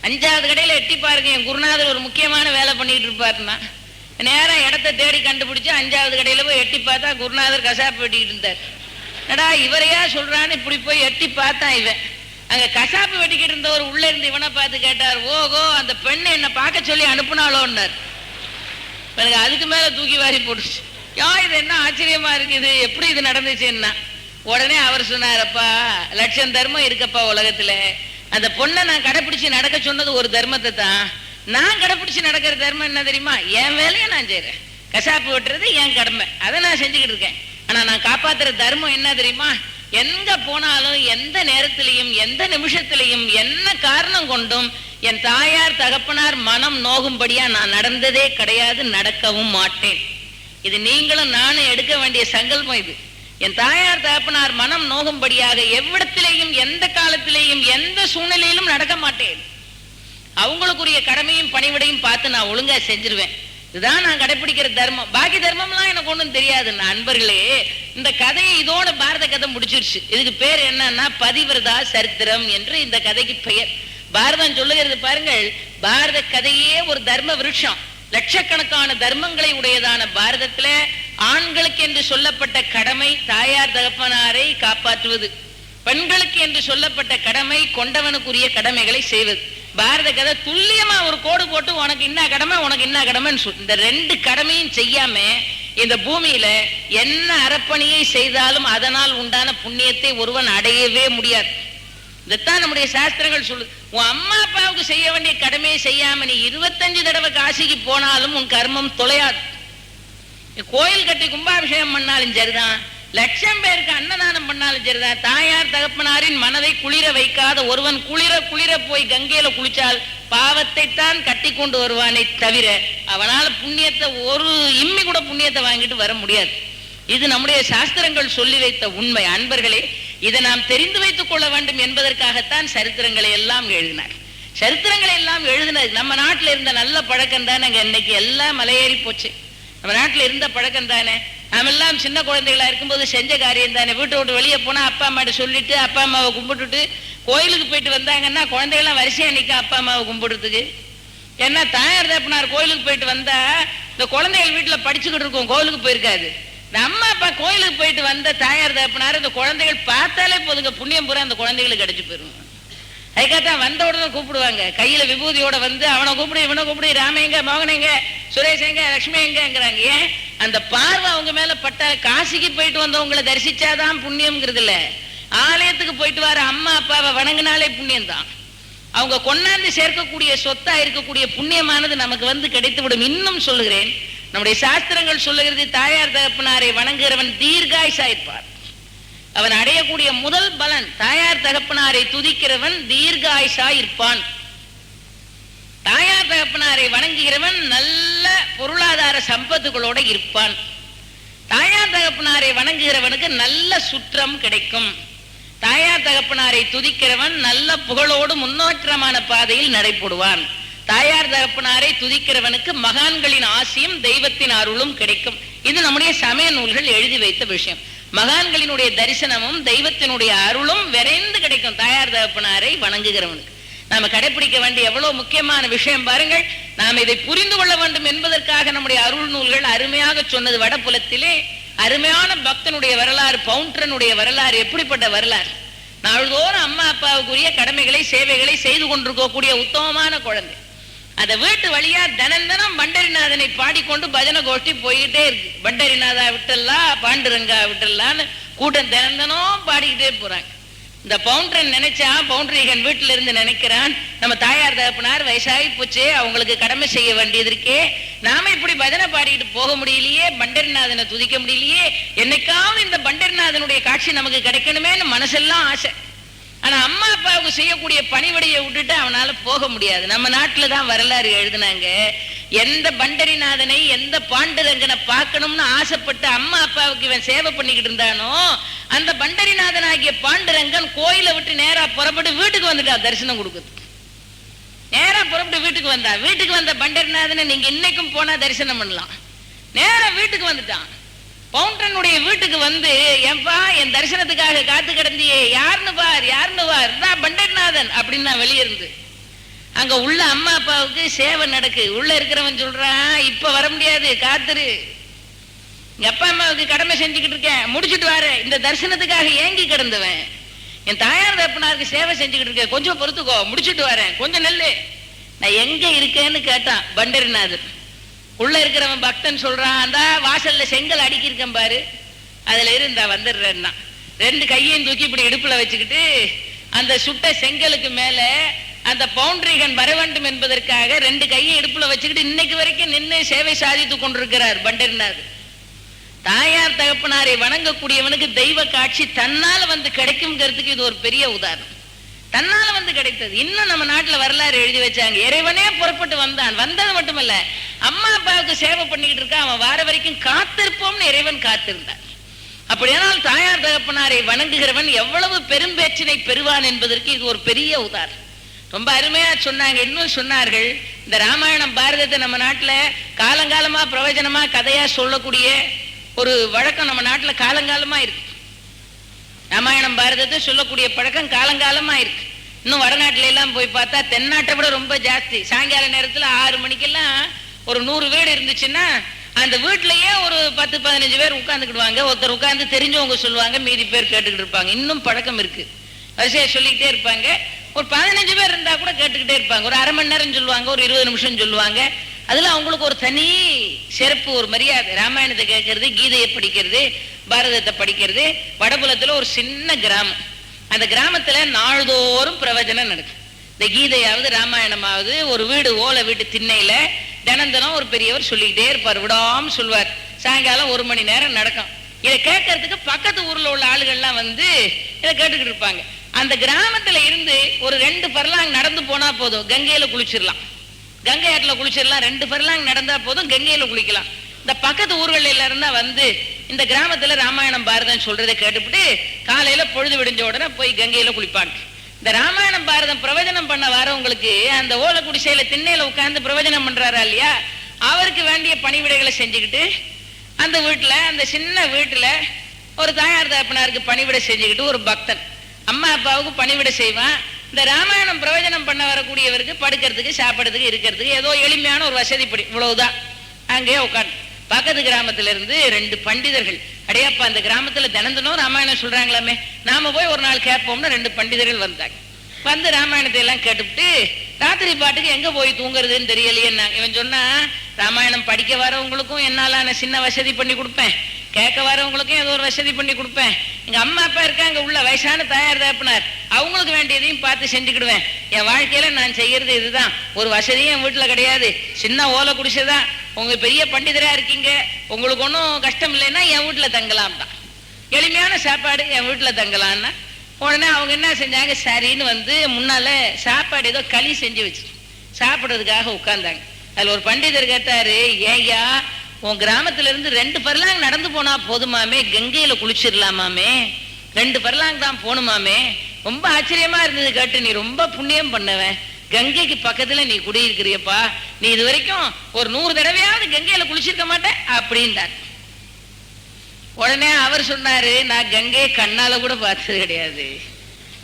5வது கடையில எட்டி பாருங்க. என் குருநாதர் ஒரு முக்கியமான வேலை பண்ணிட்டு இருப்பாருன்னா, நேரம் இடத்த தேடி கண்டுபிடிச்சு 5வது கடையில போய் எட்டி பார்த்தா குருநாதர் கசாப்பு வெட்டிக்கிட்டு இருந்தார். நடா இவரையா சொல்றான்னு இப்படி போய் எட்டி பார்த்தான். இவன் அங்க கசாப்பு வெட்டிக்கிட்டு இருந்தவர் உள்ள இருந்து இவனை பார்த்து கேட்டார், ஓகோ அந்த பெண்ணை என்ன பார்க்க சொல்லி அனுப்புனாலோன்னார். எனக்கு அதுக்கு மேல தூக்கி வாரி போட்டுச்சு. இது என்ன ஆச்சரியமா இருக்குது, எப்படி இது நடந்துச்சுன்னா, உடனே அவர் சொன்னாரப்பா, லட்சம் தர்மம் இருக்கப்பா உலகத்துல, அந்த பொண்ணை நான் கடைப்பிடிச்சு நடக்க சொன்னது ஒரு தர்மத்தை தான். நான் கடைப்பிடிச்சு நடக்கிற தர்மம் என்ன தெரியுமா, என் வேலையை நான் செய்யறேன், கசாப்பு வெட்டுறது என் கடமை, அதை நான் செஞ்சுக்கிட்டு இருக்கேன். ஆனா நான் காப்பாத்துற தர்மம் என்ன தெரியுமா, எங்க போனாலும் எந்த நேரத்திலையும் எந்த நிமிஷத்திலையும் என்ன காரணம் கொண்டும் என் தாயார் தகப்பனார் மனம் நோகும்படியா நான் நடந்ததே கிடையாது, நடக்கவும் மாட்டேன். இது நீங்களும் நானும் எடுக்க வேண்டிய சங்கல்பம் இது. என் தாயார் தகப்பனார் மனம் நோகும்படியாக எவ்விடத்திலேயும் எந்த காலத்திலேயும் எந்த சூழ்நிலையிலும் நடக்க மாட்டேன். அவங்களுக்குரிய கடமையும் பணிவிடையும் பார்த்து நான் ஒழுங்கா செஞ்சிருவேன். இதுதான் நான் கடைபிடிக்கிற தர்மம். பாக்கி தர்மம்லாம் எனக்கு ஒன்றும் தெரியாது. நண்பர்களே, இந்த கதையை இதோட பாரத கதை முடிச்சிருச்சு. இதுக்கு பேர் என்னன்னா பதிவிரதா சரித்திரம் என்று இந்த கதைக்கு பெயர். பாரதம் சொல்லுகிறது பாருங்கள், பாரத கதையே ஒரு தர்ம விருட்சம். லட்சக்கணக்கான தர்மங்களை உடையதான பாரதத்துல ஆண்களுக்கு என்று சொல்லப்பட்ட கடமை தாயார் தகப்பனாரை காப்பாற்றுவது, பெண்களுக்கு என்று சொல்லப்பட்ட கடமை கொண்டவனுக்குரிய கடமைகளை செய்வது. பாரத கதை துல்லியமா ஒரு கோடு போட்டு உனக்கு என்ன கடமை உனக்கு என்ன கடமைன்னு சொல்லு. இந்த 2 கடமையும் செய்யாம இந்த பூமியில என்ன அறப்பணியை செய்தாலும் அதனால் உண்டான புண்ணியத்தை ஒருவன் அடையவே முடியாது. இதைத்தான் நம்முடைய சாஸ்திரங்கள் சொல்லு. உன் அம்மா அப்பாவுக்கு செய்ய வேண்டிய கடமையை செய்யாம நீ 25 தடவை காசிக்கு போனாலும் உன் கர்மம் தொலையாது. கோயில் கட்டி கும்பாபிஷேகம் பண்ணாலும் சரிதான், லட்சம் பேருக்கு அன்னதானம் பண்ணாலும் சரிதான், தாயார் தகப்பனாரின் மனதை குளிர வைக்காத ஒருவன் குளிர குளிர போய் கங்கையில குளிச்சால் பாவத்தை தான் கட்டி கொண்டு வருவானே தவிர அவனால புண்ணியத்தை ஒரு இம்மி கூட புண்ணியத்தை வாங்கிட்டு வர முடியாது. இது நம்முடைய சாஸ்திரங்கள் சொல்லி வைத்த உண்மை. அன்பர்களே, இதை நாம் தெரிந்து வைத்துக் கொள்ள வேண்டும் என்பதற்காகத்தான் சரித்திரங்களை எல்லாம் எழுதினார். சரித்திரங்களை எல்லாம் எழுதினது நம்ம நாட்டில் இருந்த நல்ல பழக்கம் தானே. இன்னைக்கு எல்லாம் மலையேறி போச்சு. நம்ம நாட்டில் இருந்த பழக்கம் தானே. நாம எல்லாம் சின்ன குழந்தைகளா இருக்கும்போது செஞ்ச காரியம் தானே. வீட்டை விட்டு வெளியே போனா அப்பா அம்மாட்ட சொல்லிட்டு அப்பா அம்மாவை கும்பிட்டுட்டு கோயிலுக்கு போயிட்டு வந்தாங்கன்னா குழந்தைகள்லாம் வரிசையா நிற்கும் அப்பா அம்மாவை கும்பிடுறதுக்கு. ஏன்னா தாயார் தகப்பனார் கோயிலுக்கு போயிட்டு வந்தா இந்த குழந்தைகள் வீட்டுல படிச்சுக்கிட்டு இருக்கும், கோயிலுக்கு போயிருக்காது. நம்ம அப்பா கோயிலுக்கு போயிட்டு வந்த தாயார் தகப்பனார் இந்த குழந்தைகள் பார்த்தாலே போதுங்க, புண்ணியம் பூரா அந்த குழந்தைகளுக்கு கிடைச்சு போயிருவாங்க. அதுக்காகத்தான் வந்த உடனே கூப்பிடுவாங்க, கையில விபூதியோட வந்து அவனை கூப்பிடு இவனை கூப்பிடு, ராமேங்க மோகனேங்க சுரேஷங்க லட்சுமி எங்கிறாங்க. ஏன் அந்த பார்வை அவங்க மேல பட்டா. காசிக்கு போயிட்டு வந்தவங்களை தரிசிச்சாதான் புண்ணியம்ங்கிறது இல்ல, ஆலயத்துக்கு போயிட்டு வர அம்மா அப்பாவை வணங்கினாலே புண்ணியம் தான். அவங்க கொண்டாந்து சேர்க்கக்கூடிய சொத்தா இருக்கக்கூடிய புண்ணியமானது நமக்கு கிடைத்துவிடும். இன்னும் சொல்லுகிறேன், நம்முடைய சாஸ்திரங்கள் சொல்லுகிறது, தாயார் தகப்பனாரை வணங்குகிறவன் தீர்காயுசாயிருப்பார். அவன் அடையக்கூடிய முதல் பலன், தாயார் தகப்பனாரை துதிக்கிறவன் தீர்காயுசாயிருப்பான். தாயார் தகப்பனாரை வணங்குகிறவன் நல்ல பொருளாதார சம்பத்துகளோட இருப்பான். தாயார் தகப்பனாரை வணங்குகிறவனுக்கு நல்ல சுற்றம் கிடைக்கும். தாயார் தகப்பனாரை துதிக்கிறவன் நல்ல புகழோடு முன்னேற்றமான பாதையில் நடைபெறுவான். தாயார் தகப்பனாரை துதிக்கிறவனுக்கு மகான்களின் ஆசியும் தெய்வத்தின் அருளும் கிடைக்கும். இது நம்முடைய சமய நூல்கள் எழுதி வைத்த விஷயம். மகான்களினுடைய தரிசனமும் தெய்வத்தினுடைய அருளும் விரைந்து கிடைக்கும் தாயார் தகப்பனாரை வணங்குகிறவனுக்கு. நாம கடைபிடிக்க வேண்டிய எவ்வளவு முக்கியமான விஷயம் பாருங்கள். நாம் இதை புரிந்து கொள்ள வேண்டும் என்பதற்காக நம்முடைய அருள் நூல்கள் அருமையாக சொன்னது. வடபுலத்திலே அருமையான பக்தனுடைய வரலாறு, பவுண்டரனுடைய வரலாறு எப்படிப்பட்ட வரலாறு. நாள்தோறும் அம்மா அப்பாவுக்குரிய கடமைகளை சேவைகளை செய்து கொண்டிருக்கக்கூடிய உத்தமமான குழந்தை. அந்த வீட்டு வழியா தினம் பண்டரிநாதனை பாடிக்கொண்டு பஜனை கோஷ்டி போய்கிட்டே இருக்கு. பண்டரிநாதா விட்டல்லா, பாண்டுரங்கா விட்டல்லான்னு கூட்டம் தினம் பாடிக்கிட்டே போறாங்க. இந்த பவுண்டரன் நினைச்சா, பவுண்டரிகன் வீட்டில இருந்து நினைக்கிறான், நம்ம தாயார் தகப்பனார் வயசாகி போச்சே, அவங்களுக்கு கடமை செய்ய வேண்டியது இருக்கே, நாம இப்படி பஜனை பாடிட்டு போக முடியலையே, பண்டரிநாதனை துதிக்க முடியலையே, என்னைக்காவது இந்த பண்டரிநாதனுடைய காட்சி நமக்கு கிடைக்கணுமேன்னு மனசெல்லாம் ஆசை. ஆனா அம்மா அப்பாவுக்கு செய்யக்கூடிய பணிவிடையை விட்டுட்டு அவனால போக முடியாது. நம்ம நாட்டுல தான் வரலாறு எழுதினாங்க, எந்த பண்டரிநாதனை எந்த பாண்டுரங்கனை பார்க்கணும்னு ஆசைப்பட்டு அம்மா அப்பாவுக்கு இவன் சேவை பண்ணிக்கிட்டு இருந்தானோ, அந்த பண்டரிநாதன் ஆகிய பாண்டுரங்கன் கோயிலை விட்டு நேரா புறப்பட்டு வீட்டுக்கு வந்துட்டான் தரிசனம் கொடுக்குது. நேரா புறப்பட்டு வீட்டுக்கு வந்தா. வீட்டுக்கு வந்த பண்டரிநாதனை நீங்க இன்னைக்கும் போனா தரிசனம் பண்ணலாம். நேரா வீட்டுக்கு வந்துட்டான். பவுண்டனுடைய வீட்டுக்கு வந்து, ஏன்பா என் தரிசனத்துக்காக காத்து கிடந்தியே, யாருன்னு பார் யாருன்னு பார், பண்டரிநாதன் அப்படின்னு வெளியே இருந்து. அங்க உள்ள அம்மா அப்பாவுக்கு சேவை நடக்கு. உள்ள இருக்கிறவன் சொல்றான், இப்ப வர முடியாது, காத்துரு, எங்க அப்பா அம்மாவுக்கு கடமை செஞ்சுக்கிட்டு இருக்கேன், முடிச்சுட்டு வர. இந்த தரிசனத்துக்காக ஏங்கி கிடந்தவன் என் தாயார் தகப்பனாருக்கு சேவை செஞ்சுக்கிட்டு இருக்கேன், கொஞ்சம் பொறுத்துக்கோ, முடிச்சுட்டு வரேன், கொஞ்சம் நெல்லு. நான் எங்க இருக்கேன்னு கேட்டான் பண்டரிநாதன். உள்ள இருக்கிறவன் பக்தன் சொல்றான், அந்த வாசல்ல செங்கல் அடுக்கியிருக்கேன் பாரு, அதுல இருந்தா வந்துடுறேன்னா. ரெண்டு கையையும் தூக்கி இப்படி இடுப்புல வச்சுக்கிட்டு அந்த சுட்ட செங்கலுக்கு மேல அந்த பவுண்டரிகன் வர வேண்டும் என்பதற்காக ரெண்டு கையை இடுப்புல வச்சுக்கிட்டு இன்னைக்கு வரைக்கும் நின்று சேவை சாதித்துக் கொண்டிருக்கிறார் பண்டரிநாதன். தாயார் தகப்பனாரை வணங்கக்கூடியவனுக்கு தெய்வ காட்சி தன்னால கிடைக்கும்ங்கிறதுக்கு இது ஒரு பெரிய உதாரணம். தன்னால கிடைத்தது. இன்னும் நம்ம நாட்டுல வரலாறு எழுதி வச்சாங்க, இறைவனே புறப்பட்டு வந்தான். வந்தது மட்டுமல்ல, அம்மா அப்பாவுக்கு சேவை பண்ணிக்கிட்டு இருக்க, அவன் வார வரைக்கும் காத்திருப்போம்னு இறைவன் காத்திருந்தான். அப்படியானால் தாயார் தகப்பனாரை வணங்குகிறவன் எவ்வளவு பெரும்பேச்சினை பெறுவான் என்பதற்கு இது ஒரு பெரிய உதாரணம். ரொம்ப அருமையா சொன்னாங்க. இன்னும் சொன்னார்கள், இந்த ராமாயணம் பாரதத்தை நம்ம நாட்டுல காலங்காலமா பிரவச்சனமா கதையா சொல்லக்கூடிய ஒரு வழக்கம் நம்ம நாட்டுல காலங்காலமா இருக்கு. ராமாயணம் பாரதத்தை சொல்லக்கூடிய பழக்கம் காலங்காலமா இருக்கு. இன்னும் வடநாட்டுல எல்லாம் போய் பார்த்தா தென்னாட்டை விட ரொம்ப ஜாஸ்தி. சாயங்கால நேரத்துல 6 மணிக்கெல்லாம் ஒரு 100 வீடு இருந்துச்சுன்னா அந்த வீட்லயே ஒரு 10-15 பேர் உட்கார்ந்துக்கிடுவாங்க. ஒருத்தர் உட்கார்ந்து தெரிஞ்சவங்க சொல்லுவாங்க, மீதி பேர் கேட்டுக்கிட்டு இருப்பாங்க. இன்னும் பழக்கம் இருக்கு. வரிசையா சொல்லிக்கிட்டே இருப்பாங்க. ஒரு 15 பேர் இருந்தா கூட கேட்டுக்கிட்டே இருப்பாங்க. ஒரு அரை மணி நேரம் சொல்லுவாங்க, ஒரு 20 நிமிஷம் சொல்லுவாங்க. அதுல அவங்களுக்கு ஒரு தனி சிறப்பு, ஒரு மரியாதை. ராமாயணத்தை கேட்கறது, கீதையை படிக்கிறது, பாரதத்தை படிக்கிறது. வடபுலத்துல ஒரு சின்ன கிராமம். அந்த கிராமத்துல நாள்தோறும் பிரவச்சனம் நடக்கும். இந்த கீதையாவது ராமாயணமாவது ஒரு வீடு, ஓலை வீட்டு திண்ணையில தினம் ஒரு பெரியவர் சொல்லிக்கிட்டே இருப்பார், விடாம சொல்வார். சாயங்காலம் 1 மணி நேரம் நடக்கும். இதை கேட்கறதுக்கு பக்கத்து ஊர்ல உள்ள ஆளுகள்லாம் இதை கேட்டுக்கிட்டு இருப்பாங்க. அந்த கிராமத்துல இருந்து ஒரு 2 பர்லாங் நடந்து போனா போதும், கங்கையில குளிச்சிடலாம். கங்கை ஆற்றுல குளிச்சிடலாம். 2 பர்லாங் நடந்தா போதும், கங்கையில குளிக்கலாம். இந்த பக்கத்து ஊர்கள்ல இருந்தா இந்த கிராமத்துல ராமாயணம் பாரதம் சொல்றதை கேட்டுவிட்டு காலையில பொழுது விடிஞ்ச உடனே போய் கங்கையில குளிப்பாங்க. இந்த ராமாயணம் பாரதம் பிரவச்சனம் பண்ண வரவங்களுக்கு அந்த ஓலை குடிசையில திண்ணையில உட்கார்ந்து பிரவச்சனம் பண்றாரா இல்லையா, அவருக்கு வேண்டிய பணிவிடைகளை செஞ்சுக்கிட்டு அந்த வீட்டுல, அந்த சின்ன வீட்டுல ஒரு தாயார் தகப்பனாருக்கு பணிவிடை செஞ்சுக்கிட்டு ஒரு பக்தன் அம்மா அப்பாவுக்கு பணிவிடை செய்வான். இந்த ராமாயணம் பிரவச்சனம் பண்ண வரக்கூடியவருக்கு படுக்கிறதுக்கு, சாப்பிட்றதுக்கு, இருக்கிறதுக்கு ஏதோ எளிமையான ஒரு வசதிப்படி, இவ்வளவுதான். அங்கேயே உட்காந்து பக்கத்து கிராமத்துல இருந்து 2 பண்டிதர்கள், அடையாப்பா அந்த கிராமத்துல தினம் ராமாயணம் சொல்றாங்களாமே, நாம போய் ஒரு நாள் கேட்போம்னு 2 பண்டிதர்கள் வந்தாங்க. வந்து ராமாயணத்தை எல்லாம் கேட்டுவிட்டு ராத்திரி பாட்டுக்கு எங்க போய் தூங்குறதுன்னு தெரியலையே. இவன் சொன்னா, ராமாயணம் படிக்க வரவங்களுக்கும் என்னால நான் சின்ன வசதி பண்ணி கொடுப்பேன், கேட்க வரவங்களுக்கும் ஏதோ ஒரு வசதி பண்ணி கொடுப்பேன். எங்க அம்மா அப்பா இருக்காங்க உள்ள, வயசான தாயார் தகப்பனார், அவங்களுக்கு வேண்டியதையும் பார்த்து செஞ்சுக்கிடுவேன். என் வாழ்க்கையில நான் செய்யறது இதுதான். ஒரு வசதியும் என் வீட்டுல கிடையாது, சின்ன ஓலை குடிசைதான். உங்க பெரிய பண்டிதரா இருக்கீங்க, உங்களுக்கு ஒன்றும் கஷ்டம் இல்லைன்னா என் வீட்டுல தங்கலாம் தான். எளிமையான சாப்பாடு, என் வீட்டுல தங்கலான்னா உடனே அவங்க என்ன செஞ்சாங்க, சரின்னு வந்து முன்னால சாப்பாடு ஏதோ களி செஞ்சு வச்சு சாப்பிட்றதுக்காக உட்கார்ந்தாங்க. அதுல ஒரு பண்டிதர் கேட்டாரு, ஏய்யா உன் கிராமத்துல இருந்து 2 பர்லாங் நடந்து போனா போதுமாமே, கங்கையில குளிச்சிடலாமாமே, 2 பர்லாங் தான் போகணுமாமே. ரொம்ப ஆச்சரியமா இருந்தது கேட்டு. நீ ரொம்ப புண்ணியம் பண்ணவன், கங்கைக்கு பக்கத்துல நீ குடியிருக்கிறியப்பா, நீ இது வரைக்கும் ஒரு 100 தடவையாவது கங்கையில குளிச்சிருக்க மாட்டேன் அப்படின்ட்டார். உடனே அவர் சொன்னாரு, நான் கங்கையை கண்ணால கூட பார்த்தது கிடையாது,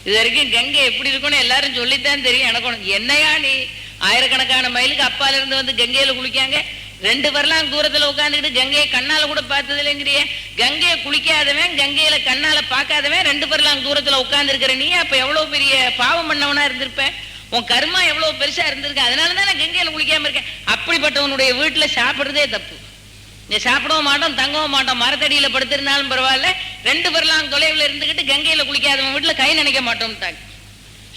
இது வரைக்கும் கங்கை எப்படி இருக்கும்னு எல்லாரும் சொல்லித்தான் தெரியும் எனக்கு. என்னையா நீ ஆயிரக்கணக்கான மைலுக்கு அப்பால இருந்து வந்து கங்கையில குளிக்காங்க, 2 பர்லாங் தூரத்துல உட்காந்துக்கிட்டு கங்கையை கண்ணால கூட பார்த்தது இல்லைங்கிறிய. கங்கையை குளிக்காதவன், கங்கையில கண்ணால பார்க்காதவன் 2 பர்லாங் தூரத்துல உட்கார்ந்து இருக்கிற நீ அப்ப எவ்வளவு பெரிய பாவம் பண்ணவனா இருந்திருப்ப, உன் கர்மா எவ்வளவு பெருசா இருந்திருக்கு, அதனாலதான் நான் கங்கையில குளிக்காம இருக்கேன். அப்படிப்பட்டவனுடைய வீட்டுல சாப்பிடுறதே தப்பு. நீ சாப்பிடவும் மாட்டோம், தங்கவும் மாட்டோம், மரத்தடியில படுத்திருந்தாலும் பரவாயில்ல, 2 பர்லாங் தொலைவில் இருந்துகிட்டு கங்கையில குளிக்காதவன் வீட்டுல கை நினைக்க மாட்டோம்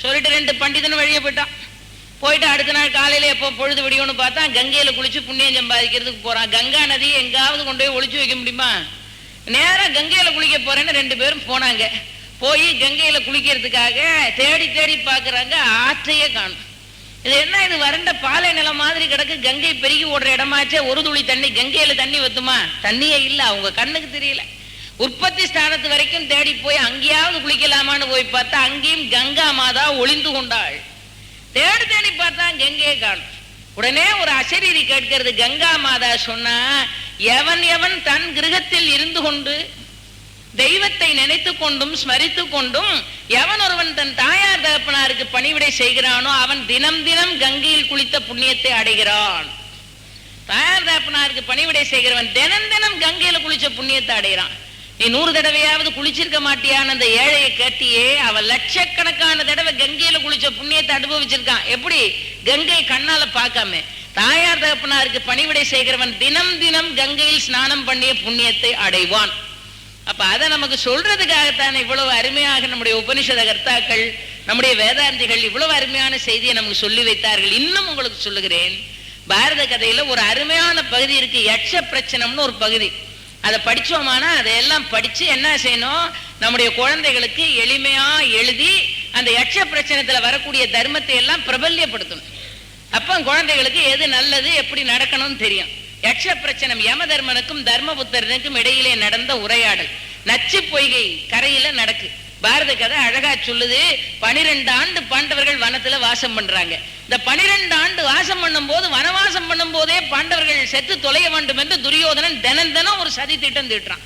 சொல்லிட்டு 2 பண்டிதனும் வழியே போயிட்டான். போயிட்டு அடுத்த நாள் காலையில எப்போ பொழுது விடியும்னு பார்த்தா கங்கையில குளிச்சு புண்ணியம் சம்பாதிக்கிறதுக்கு போறான். கங்கா நதியை எங்காவது கொண்டு போய் ஒளிச்சு வைக்க முடியுமா? நேரா கங்கையில குளிக்க போறேன்னு 2 பேரும் போனாங்க. போய் கங்கையில குளிக்கிறதுக்காக தேடி தேடி பாக்குறாங்க, ஆற்றையே காணும். இது என்ன, இது வறண்ட பாலை நிலம் மாதிரி கிடக்கு, கங்கை பெருகி ஓடுற இடமாச்சே, ஒரு துளி தண்ணி, கங்கையில தண்ணி வத்துமா? தண்ணியே இல்லை, அவங்க கண்ணுக்கு தெரியல. உற்பத்தி ஸ்தானத்து வரைக்கும் தேடி போய் அங்கேயாவது குளிக்கலாமான்னு போய் பார்த்தா அங்கேயும் கங்கா மாதா ஒளிந்து கொண்டாள். தேடி தேடி பார்த்தா கங்கையை காணும். உடனே ஒரு அசரீரி கேட்கிறது, கங்கா மாதா சொன்னா, எவன் எவன் தன் கிரகத்தில் இருந்து கொண்டு தெய்வத்தை நினைத்து கொண்டும் ஸ்மரித்து கொண்டும் எவன் ஒருவன் தன் தாயார் தகப்பனாருக்கு பணிவிடை செய்கிறானோ அவன் தினம் தினம் கங்கையில் குளித்த புண்ணியத்தை அடைகிறான். தாயார் தகப்பனாருக்கு பணிவிடை செய்கிறவன் தினம் தினம் கங்கையில குளிச்ச புண்ணியத்தை அடைகிறான். நீ 100 தடவையாவது குளிச்சிருக்க மாட்டியான்னு அந்த ஏழையை கேட்டியே, அவன் லட்சக்கணக்கான தடவை கங்கையில குளிச்ச புண்ணியத்தை அனுபவிச்சிருக்கான். எப்படி? கங்கை கண்ணால பார்க்காம. தாயார் தகப்பனாருக்கு பணிவிடை செய்கிறவன் தினம் தினம் கங்கையில் ஸ்நானம் பண்ணிய புண்ணியத்தை அடைவான். அப்ப அதை நமக்கு சொல்றதுக்காகத்தான் இவ்வளவு அருமையாக நம்முடைய உபனிஷத கர்த்தாக்கள், நம்முடைய வேதாந்திகள் இவ்வளவு அருமையான செய்தியை நமக்கு சொல்லி வைத்தார்கள். இன்னும் உங்களுக்கு சொல்லுகிறேன், பாரத கதையில ஒரு அருமையான பகுதி இருக்கு, யட்ச பிரச்சனம்னு ஒரு பகுதி. அதை படிச்சோமானா அதையெல்லாம் படிச்சு என்ன செய்யணும், நம்முடைய குழந்தைகளுக்கு எளிமையா எழுதி அந்த யட்ச பிரச்சனத்துல வரக்கூடிய தர்மத்தை எல்லாம் பிரபல்யப்படுத்தணும். அப்ப குழந்தைகளுக்கு எது நல்லது, எப்படி நடக்கணும்னு தெரியும். யட்ச பிரச்சனம் யமதர்மனுக்கும் தர்மபுத்தரனுக்கும் இடையிலே நடந்த உரையாடல் நச்சு பொய்கை கரையில நடக்கு. பாரத கதை அழகா சொல்லுது. 12 ஆண்டு பாண்டவர்கள் வனத்துல வாசம் பண்றாங்க. இந்த 12 ஆண்டு வாசம் பண்ணும் போது, வனவாசம் பண்ணும் போதே பாண்டவர்கள் செத்து தொலைய வேண்டும் என்று துரியோதனன் தினம் தினம் ஒரு சதி திட்டம் தீட்டுறான்.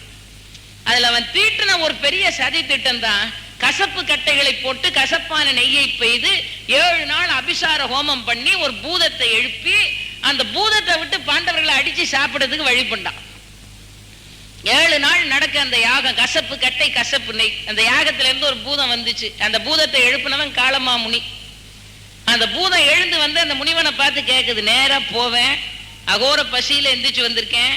அதுல அவன் தீட்டின ஒரு பெரிய சதி திட்டம் தான், கசப்பு கட்டைகளை போட்டு கசப்பான நெய்யை பெய்து 7 நாள் அபிசார ஹோமம் பண்ணி ஒரு பூதத்தை எழுப்பி அந்த பூதத்தை விட்டு பாண்டவர்களை அடிச்சு சாப்பிடுறதுக்கு வழி பண்ணான். 7 நாள் நடக்க அந்த யாகம், கசப்பு கட்டை கசப்பு நெய். அந்த யாகத்துல இருந்து ஒரு பூதம் வந்துச்சு. அந்த பூதத்தை எழுப்பினவன் காளமா முனி. அந்த பூதம் எழுந்து வந்து அந்த முனிவனை பார்த்து கேட்குது, நேரா போவேன், அகோர பசியில எந்திரிச்சு வந்திருக்கேன்,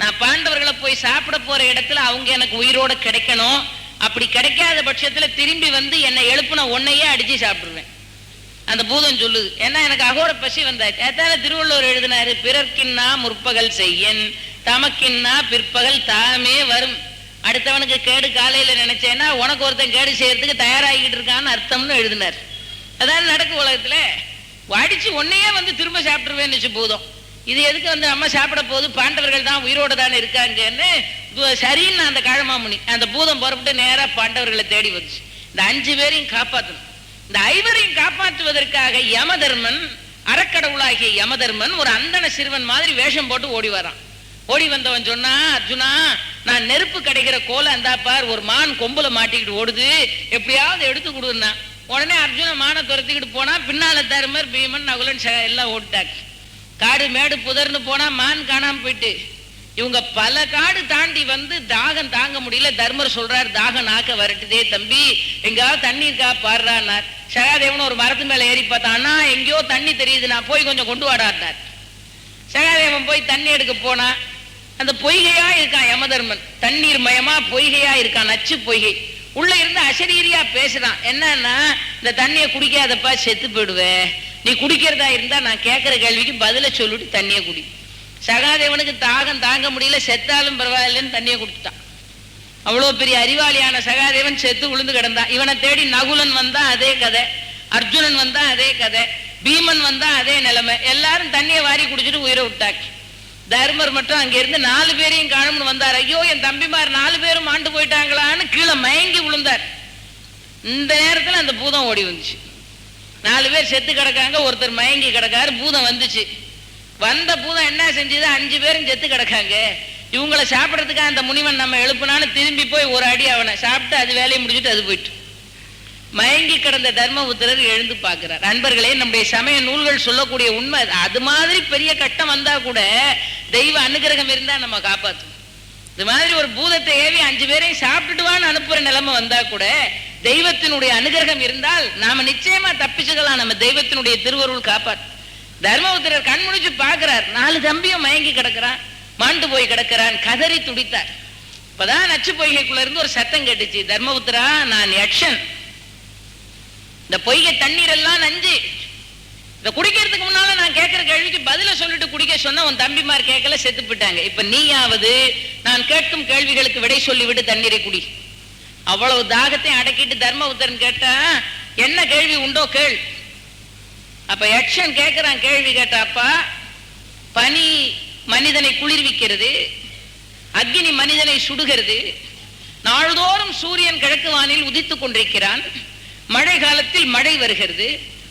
நான் பாண்டவர்களை போய் சாப்பிட போற இடத்துல அவங்க எனக்கு உயிரோட கிடைக்கணும், அப்படி கிடைக்காத பட்சத்துல திரும்பி வந்து என்னை எழுப்புன உன்னையே அடிச்சு சாப்பிடுவேன். அந்த பூதம் சொல்லுது, ஏன்னா எனக்கு அகோர பசி வந்தாச்சு. அதான திருவள்ளுவர் எழுதினாரு, பிறர்க்கின்னா முற்பகல் செய்யன் தமக்கின்னா பிற்பகல் தாமே வரும். அடுத்தவனுக்கு கேடு காலையில நினைச்சேன்னா உனக்கு ஒருத்தன் கேடு செய்யறதுக்கு தயாராகிட்டு இருக்கான்னு அர்த்தம்னு எழுதினார். அதான் நடக்கு உலகத்துல. அடிச்சு உன்னையே வந்து திரும்ப சாப்பிட்டுருவேன்னு பூதம். இது எதுக்கு வந்து அம்மா சாப்பிட போது, பாண்டவர்கள் தான் உயிரோட தானே இருக்காங்கன்னு சரின்னு அந்த காளமாமுனி அந்த பூதம் புறப்பட்டு நேரா பாண்டவர்களை தேடி வந்துச்சு. இந்த 5 பேரையும் காப்பாற்றணும். இந்த 5வரையும் காப்பாற்றுவதற்காக யமதர்மன், அறக்கடவுளாகிய யமதர்மன் ஒரு அந்தன சிறுவன் மாதிரி வேஷம் போட்டு ஓடி வரான். ஓடி வந்தவன் சொன்னா, அர்ஜுனா நான் நெருப்பு கிடைக்கிற கோலை அந்த பார், ஒரு மான் கொம்புல மாட்டிக்கிட்டு ஓடுது, எப்படியாவது எடுத்து கொடுன்னா. உடனே அர்ஜுன மானை துரத்திக்கிட்டு போனா, பின்னால தர்மர் பீமன் நகுலன் எல்லாம் ஓடிட்டாங்க. காடு மேடு புதர்னு போனா மான் காணாம போயிட்டு, இவங்க பல காடு தாண்டி வந்து தாகம் தாங்க முடியல. தர்மர் சொல்றார், தாகம் நாக்க வரட்டுதே தம்பி, எங்காவது தண்ணி இருக்கா பாடுறான்னார். சகாதேவன் ஒரு மரத்து மேல ஏறி பார்த்தான்னா, எங்கேயோ தண்ணி தெரியுது, நான் போய் கொஞ்சம் கொண்டு வாடாட்டார். சகாதேவன் போய் தண்ணி எடுக்க போனா, அந்த பொய்கையா இருக்கான் யமதர்மன், தண்ணீர் மயமா பொய்கையா இருக்கான், நச்சு பொய்கை. உள்ள இருந்து அசரீரியா பேசுறான். என்னன்னா, இந்த தண்ணியை குடிக்காதப்பா செத்து போயிடுவேன், நீ குடிக்கிறதா இருந்தா நான் கேட்கிற கேள்விக்கு பதில சொல்லிட்டு தண்ணியை குடி. சகாதேவனுக்கு தாகம் தாங்க முடியல, செத்தாலும் பரவாயில்லன்னு தண்ணியை குடிச்சுட்டான். அவ்வளோ பெரிய அறிவாளியான சகாதேவன் செத்து விழுந்து கிடந்தான். இவனை தேடி நகுலன் வந்தா அதே கதை, அர்ஜுனன் வந்தா அதே கதை, பீமன் வந்தா அதே நிலைமை. எல்லாரும் தண்ணியை வாரி குடிச்சிட்டு உயிரை விட்டாங்க. தர்மர் மட்டும் அங்க இருந்து 4 பேரையும் காணும்னு வந்தார். ஐயோ, என் தம்பிமார் 4 பேரும் மாண்டு போயிட்டாங்களான்னு கீழே மயங்கி விழுந்தார். இந்த நேரத்தில் அந்த பூதம் ஓடி வந்துச்சு. 4 பேர் செத்து கிடக்காங்க, ஒருத்தர் மயங்கி கிடக்காரு. பூதம் வந்துச்சு. வந்த பூதம் என்ன செஞ்சது, 5 பேரும் செத்து கிடக்காங்க, இவங்களை சாப்பிட்றதுக்காக அந்த முனிவன் நம்ம எழுப்புனான்னு திரும்பி போய் ஒரு அடி அவனை சாப்பிட்டு அது வேலையை முடிச்சுட்டு அது போயிட்டு. மயங்கி கிடந்த தர்மபுத்திரர் எழுந்து பார்க்கிறார். நண்பர்களே, நம்முடைய சமய நூல்கள் சொல்லக்கூடிய உண்மை அது. மாதிரி பெரிய கட்டம் வந்தா கூட தெய்வ அனுகிரகம் இருந்தா நம்ம காப்பாற்றும். இது மாதிரி ஒரு பூதத்தை ஏவி 5 பேரையும் சாப்பிட்டுடுவான்னு அனுப்புற நிலைமை வந்தா கூட தெய்வத்தினுடைய அனுகிரகம் இருந்தால் நாம நிச்சயமா தப்பிச்சுக்கலாம். நம்ம தெய்வத்தினுடைய திருவருள் காப்பாற்று. தர்மபுத்திரர் கண் முடிச்சு பார்க்கிறார். 4 தம்பியும் மயங்கி கிடக்கிறான், மாண்டு போய் கிடக்கிறான். கதறி துடித்தார். இப்பதான் நச்சு பொய்கைக்குள்ள இருந்து ஒரு சத்தம் கேட்டுச்சு, தர்மபுத்திரா, நான் யக்ஷன், இந்த பொய்கை தண்ணீர் எல்லாம் நஞ்சு, இதை குடிக்கிறதுக்கு முன்னால நான் கேட்கிற கேள்விக்கு பதில சொல்லிட்டு குடிக்க சொன்ன உன் தம்பிமார் கேட்கல, செத்து போயிட்டாங்க. இப்ப நீயாவது நான் கேட்கும் கேள்விகளுக்கு விடை சொல்லிவிட்டு தண்ணீரை குடி. அவ்வளவு தாகத்தை அடக்கிட்டு தர்மபுத்திரன் கேட்டா, என்ன கேள்வி உண்டோ கேள். அப்ப யக்ஷன் கேட்கிறான் கேள்வி. கேட்டாப்பா, பனி மனிதனை குளிர்விக்கிறது, அக்னி மனிதனை சுடுகிறது, நாள்தோறும் சூரியன் கிழக்கு வானில் உதித்துக் கொண்டிருக்கிறான், மழை காலத்தில் மழை வருகிறது,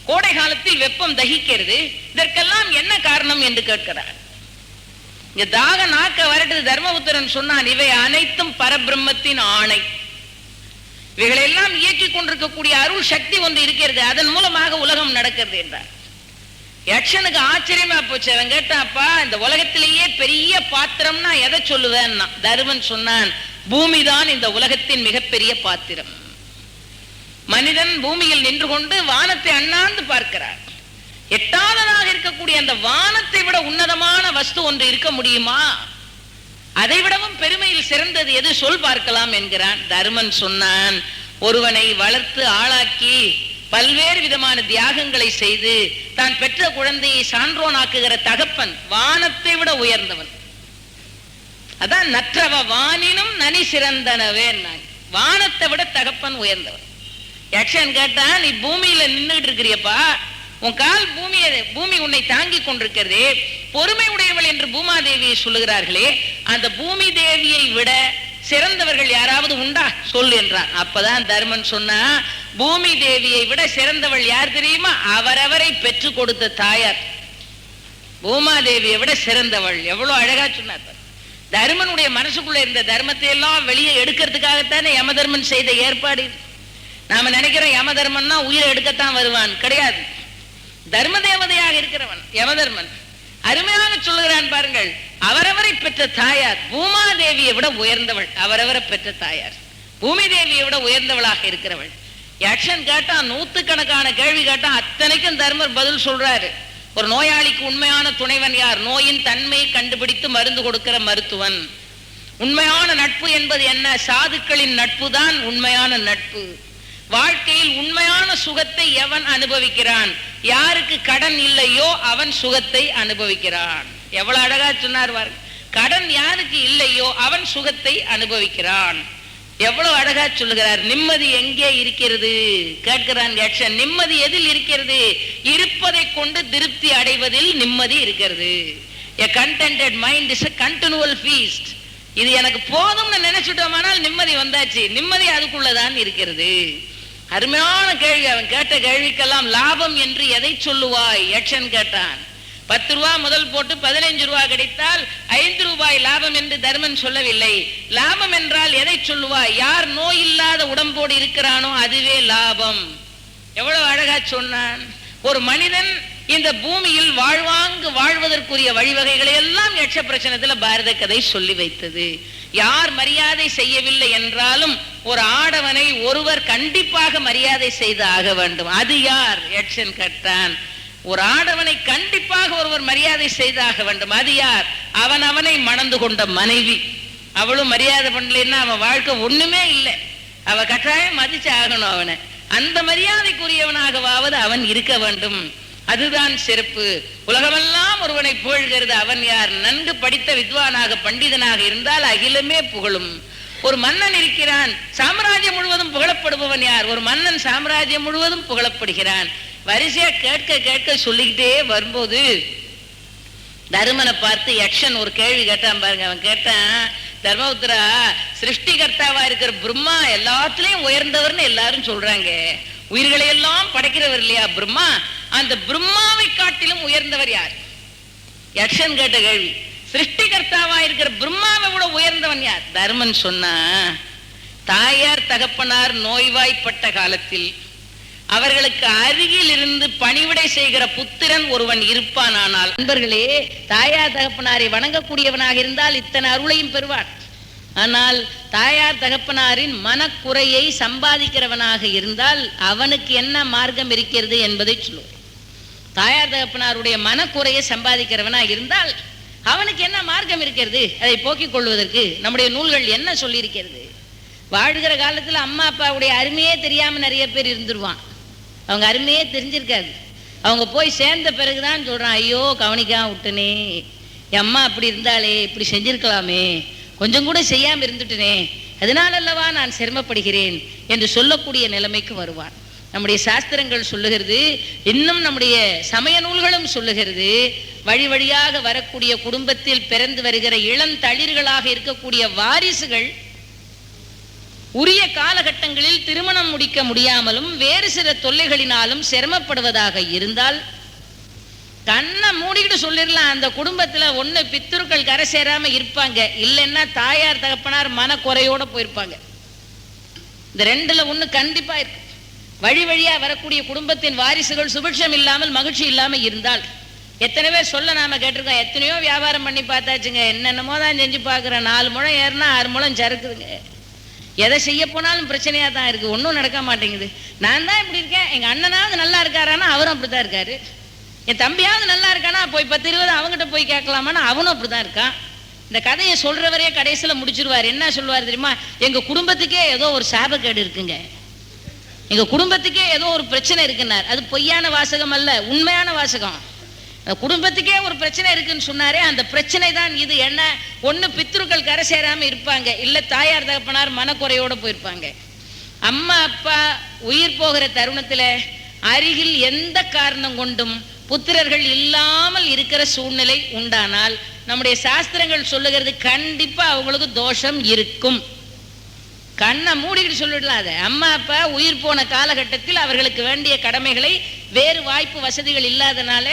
கோடை காலத்தில் வெப்பம் தகிக்கிறது, இதற்கெல்லாம் என்ன காரணம் என்று கேட்கிறார். இங்க தாக நாக்க வரட்டு. தர்மபுத்திரன் சொன்னான், இவை அனைத்தும் பரபிரம்மத்தின் ஆணை, இவைகளெல்லாம் இயக்கிக் கொண்டிருக்கக்கூடிய அருள் சக்தி ஒன்று இருக்கிறது, அதன் மூலமாக உலகம் நடக்கிறது என்றார். யக்ஷனுக்கு ஆச்சரியமா போச்சு. அவன் கேட்டாப்பா, இந்த உலகத்திலேயே பெரிய பாத்திரம்னா எதை சொல்லுவேன்? தருமன் சொன்னான், பூமிதான் இந்த உலகத்தின் மிகப்பெரிய பாத்திரம். மனிதன் பூமியில் நின்று கொண்டு வானத்தை அண்ணாந்து பார்க்கிறார். எட்டாததாக இருக்கக்கூடிய அந்த வானத்தை விட உன்னதமான வஸ்து ஒன்று இருக்க முடியுமா? அதை விடவும் பெருமையில் சிறந்தது எது, சொல் பார்க்கலாம் என்கிறான். தருமன் சொன்னான், ஒருவனை வளர்த்து ஆளாக்கி பல்வேறு விதமான தியாகங்களை செய்து தான் பெற்ற குழந்தையை சான்றோனாக்குகிற தகப்பன் வானத்தை விட உயர்ந்தவன். அதான் நற்றவ வானினும் நனி சிறந்தனவே, வானத்தை விட தகப்பன் உயர்ந்தவன். யக்ஷன் கேட்டா, நீ பூமியில நின்றுட்டு இருக்கிறியப்பா, உன் கால் பூமி உன்னை தாங்கி கொண்டிருக்கிறது, பொறுமை உடையவள் என்று பூமாதேவியை சொல்லுகிறார்களே, அந்த பூமி தேவியை விட சிறந்தவர்கள் யாராவது உண்டா சொல் என்றான். அப்பதான் தர்மன் சொன்னா, பூமி தேவியை விட சிறந்தவள் யார் தெரியுமா? அவரவரை பெற்று கொடுத்த தாயார். பூமாதேவியை விட சிறந்தவள். எவ்வளவு அழகா சொன்னார். தர்மனுடைய மனசுக்குள்ள இருந்த தர்மத்தை எல்லாம் வெளியே எடுக்கிறதுக்காகத்தானே யமதர்மன் செய்த ஏற்பாடு. நாம நினைக்கிறோம் யமதர்மன்னா உயிரை எடுக்கத்தான் வருவான், கிடையாது. தர்ம தேவதையாக இருக்கிறவன் யமதர்மன். அருமையாக சொல்லுகிறான் பாருங்கள், அவரவரை பெற்ற தாயார் பூமாதேவியை விட உயர்ந்தவள். அவரவரை பெற்ற தாயார் பூமி தேவியை விட உயர்ந்தவளாக இருக்கிறவள். யக்ஷன் கேட்டான், 100கணக்கான கேள்வி கேட்டான். அத்தனைக்கும் தர்மர் பதில் சொல்றாரு. ஒரு நோயாளிக்கு உண்மையான துணைவன் யார்? நோயின் தன்மையை கண்டுபிடித்து மருந்து கொடுக்கிற மருத்துவன். உண்மையான நட்பு என்பது என்ன? சாதுக்களின் நட்பு தான் உண்மையான நட்பு. வாழ்க்கையில் உண்மையான சுகத்தை எவன் அனுபவிக்கிறான்? யாருக்கு கடன் இல்லையோ அவன் சுகத்தை அனுபவிக்கிறான். எவ்வளவு அழகா சொன்னார். கடன் யாருக்கு இல்லையோ அவன் சுகத்தை அனுபவிக்கிறான். எவ்வளவு அழகா சொல்லுகிறார். நிம்மதி எங்கே இருக்கிறது கேட்கிறான் யக்ஷன். நிம்மதி எதில் இருக்கிறது? இருப்பதை கொண்டு திருப்தி அடைவதில் நிம்மதி இருக்கிறது. A contented mind is a continual feast. இது எனக்கு போதும்னு நினைச்சுட்டோமானால் நிம்மதி வந்தாச்சு. நிம்மதி அதுக்குள்ளதான் இருக்கிறது. அருமையான கேள்வி. அவன் கேட்ட கேள்விக்கெல்லாம் லாபம் என்று எதை சொல்லுவாய் யக்ஷன் கேட்டான். 10 ரூபா முதல் போட்டு 15 ரூபா கிடைத்தால் 5 ரூபாய் லாபம் என்று தர்மன் சொல்லவில்லை. லாபம் என்றால் எதை சொல்லுவாய்? யார் நோய் இல்லாத உடம்போடு இருக்கிறானோ அதுவே லாபம். எவ்வளவு அழகா சொன்னான். ஒரு மனிதன் இந்த பூமியில் வாழ்வதற்குரிய வழிவகைகளை எல்லாம் யட்ச பிரச்சனத்துல பாரத கதை சொல்லி வைத்தது. யார் மரியாதை செய்யவில்லை என்றாலும் ஒரு ஆடவனை ஒருவர் கண்டிப்பாக மரியாதை செய்து ஆக வேண்டும். அது யார்? யட்சன் கேட்டான். ஒரு ஆடவனை கண்டிப்பாக ஒருவர் மரியாதை செய்தாக வேண்டும். அது யார்? அவனை மணந்து கொண்ட மனைவி. அவளும் மரியாதை பண்ணலன்னா அவன் வாழ்க்கை ஒண்ணுமே இல்லை. அவ கட்டாயம் மதிச்சு ஆகணும் அவனை. அந்த மரியாதைக்குரியவனாகவாவது அவன் இருக்க வேண்டும். அதுதான் சிறப்பு. உலகமெல்லாம் ஒருவனை புகழ்கிறது. அவன் யார்? நன்கு படித்த வித்வானாக பண்டிதனாக இருந்தால் அகிலமே புகழும். ஒரு மன்னன் இருக்கிறான், சாம்ராஜ்யம் முழுவதும் புகழப்படுபவன் யார்? ஒரு மன்னன் சாம்ராஜ்யம் முழுவதும் புகழப்படுகிறான். வரிசையா கேட்க கேட்க சொல்லிக்கிட்டே வரும்போது தருமனை பார்த்து யக்ஷன் ஒரு கேள்வி கேட்டான் பாருங்க. அவன் கேட்டான், தர்மபுத்திரா, சிருஷ்டிகர்த்தாவா இருக்கிற பிரம்மா எல்லாத்துலயும் உயர்ந்தவர்னு எல்லாரும் சொல்றாங்க. உயிர்களை எல்லாம் படைக்கிறவர் இல்லையா பிரம்மா, அந்த பிரம்மாவை காட்டிலும் உயர்ந்தவர் யார்? யக்ஷன் கேட்ட கேள்வி. சிருஷ்டிகர்த்தாவா இருக்கிற பிரம்மாவை விட உயர்ந்தவன் யார்? தர்மன் சொன்னா, தாயார் தகப்பனார் நோய்வாய்ப்பட்ட காலத்தில் அவர்களுக்கு அருகில் இருந்து பணிவிடை செய்கிற புத்திரன் ஒருவன் இருப்பானானால், நண்பர்களே, தாயார் தகப்பனாரை வணங்கக்கூடியவனாக இருந்தால் இத்தனை அருளையும் பெறுவான். ஆனால் தாயார் தகப்பனாரின் மனக்குறையை சம்பாதிக்கிறவனாக இருந்தால் அவனுக்கு என்ன மார்க்கம் இருக்கிறது என்பதை சொல்லுவோம். தாயார் தகப்பனாருடைய மனக்குறையை சம்பாதிக்கிறவனாக இருந்தால் அவனுக்கு என்ன மார்க்கம் இருக்கிறது? அதை போக்கிக் கொள்வதற்கு நம்முடைய நூல்கள் என்ன சொல்லி இருக்கிறது? வாழ்கிற காலத்தில் அம்மா அப்பாவுடைய அருமையே தெரியாம நிறைய பேர் இருந்துருவான். அவங்க அருமையே தெரிஞ்சிருக்காது. அவங்க போய் சேர்ந்த பிறகுதான் சொல்றான், ஐயோ கவனிக்காம விட்டனே, என் அம்மா அப்படி இருந்தாலே, இப்படி செஞ்சிருக்கலாமே, கொஞ்சம் கூட செய்யாம இருந்துட்டனே, அதனால அல்லவா நான் சிரமப்படுகிறேன் என்று சொல்லக்கூடிய நிலைமைக்கு வருவான். நம்முடைய சாஸ்திரங்கள் சொல்லுகிறது, இன்னும் நம்முடைய சமய நூல்களும் சொல்லுகிறது, வழி வழியாக வரக்கூடிய குடும்பத்தில் பிறந்து வருகிற இளந்தளிர்களாக இருக்கக்கூடிய வாரிசுகள் உரிய காலகட்டங்களில் திருமணம் முடிக்க முடியாமலும் வேறு சில தொல்லைகளினாலும் சிரமப்படுவதாக இருந்தால் கண்ணை மூடிக்கிட்டு சொல்லிடலாம், அந்த குடும்பத்துல ஒண்ணு பித்ருக்கள் கரை சேராம இருப்பாங்க, இல்லைன்னா தாயார் தகப்பனார் மனக்குறையோட போயிருப்பாங்க. இந்த ரெண்டுல ஒண்ணு கண்டிப்பா இருக்கு. வழி வழியா வரக்கூடிய குடும்பத்தின் வாரிசுகள் சுபிட்சம் இல்லாமல் மகிழ்ச்சி இல்லாம இருந்தால், எத்தனை பேர் சொல்ல நாம கேட்டிருக்கோம், எத்தனையோ வியாபாரம் பண்ணி பார்த்தாச்சுங்க, என்னென்னமோ தான் செஞ்சு பார்க்குறேன், 4 முழம் ஏறினா 6 முழம் சறுக்குதுங்க, எதை செய்ய போனாலும் பிரச்சனையா தான் இருக்கு, ஒன்றும் நடக்க மாட்டேங்குது. நான் தான் இப்படி இருக்கேன், எங்க அண்ணனாவது நல்லா இருக்காரானா அவரும் அப்படித்தான் இருக்காரு, என் தம்பியாவது நல்லா இருக்கானா போய் 10-20 அவங்ககிட்ட போய் கேட்கலாமான்னு அவனும் அப்படிதான் இருக்கான். இந்த கதையை சொல்றவரே கடைசியில முடிச்சிருவார். என்ன சொல்லுவார் தெரியுமா? எங்க குடும்பத்துக்கே ஏதோ ஒரு சாபக்கேடு இருக்குங்க, எங்க குடும்பத்துக்கே ஏதோ ஒரு பிரச்சனை இருக்குன்னார். அது பொய்யான வாசகம் அல்ல, உண்மையான வாசகம். குடும்பத்துக்கே ஒரு பிரச்சனை இருக்குன்னு சொன்னாரே, அந்த பிரச்சனை தான் இது. என்ன? ஒண்ணு பித்ருக்கள் கரை சேராம இருப்பாங்க, இல்ல தாயார் தகப்பனார் மனக்குறையோட போயிருப்பாங்க. அம்மா அப்பா உயிர் போகிற தருணத்துல அருகில் எந்த காரணம் கொண்டும் புத்திரர்கள் இல்லாமல் இருக்கிற சூழ்நிலை உண்டானால் நம்முடைய சாஸ்திரங்கள் சொல்லுகிறது, கண்டிப்பா அவங்களுக்கு தோஷம் இருக்கும். கண்ணை மூடிக்கிட்டு சொல்லிடலாம். அதை அம்மா அப்பா உயிர் போன காலகட்டத்தில் அவர்களுக்கு வேண்டிய கடமைகளை வேறு வாய்ப்பு வசதிகள் இல்லாதனால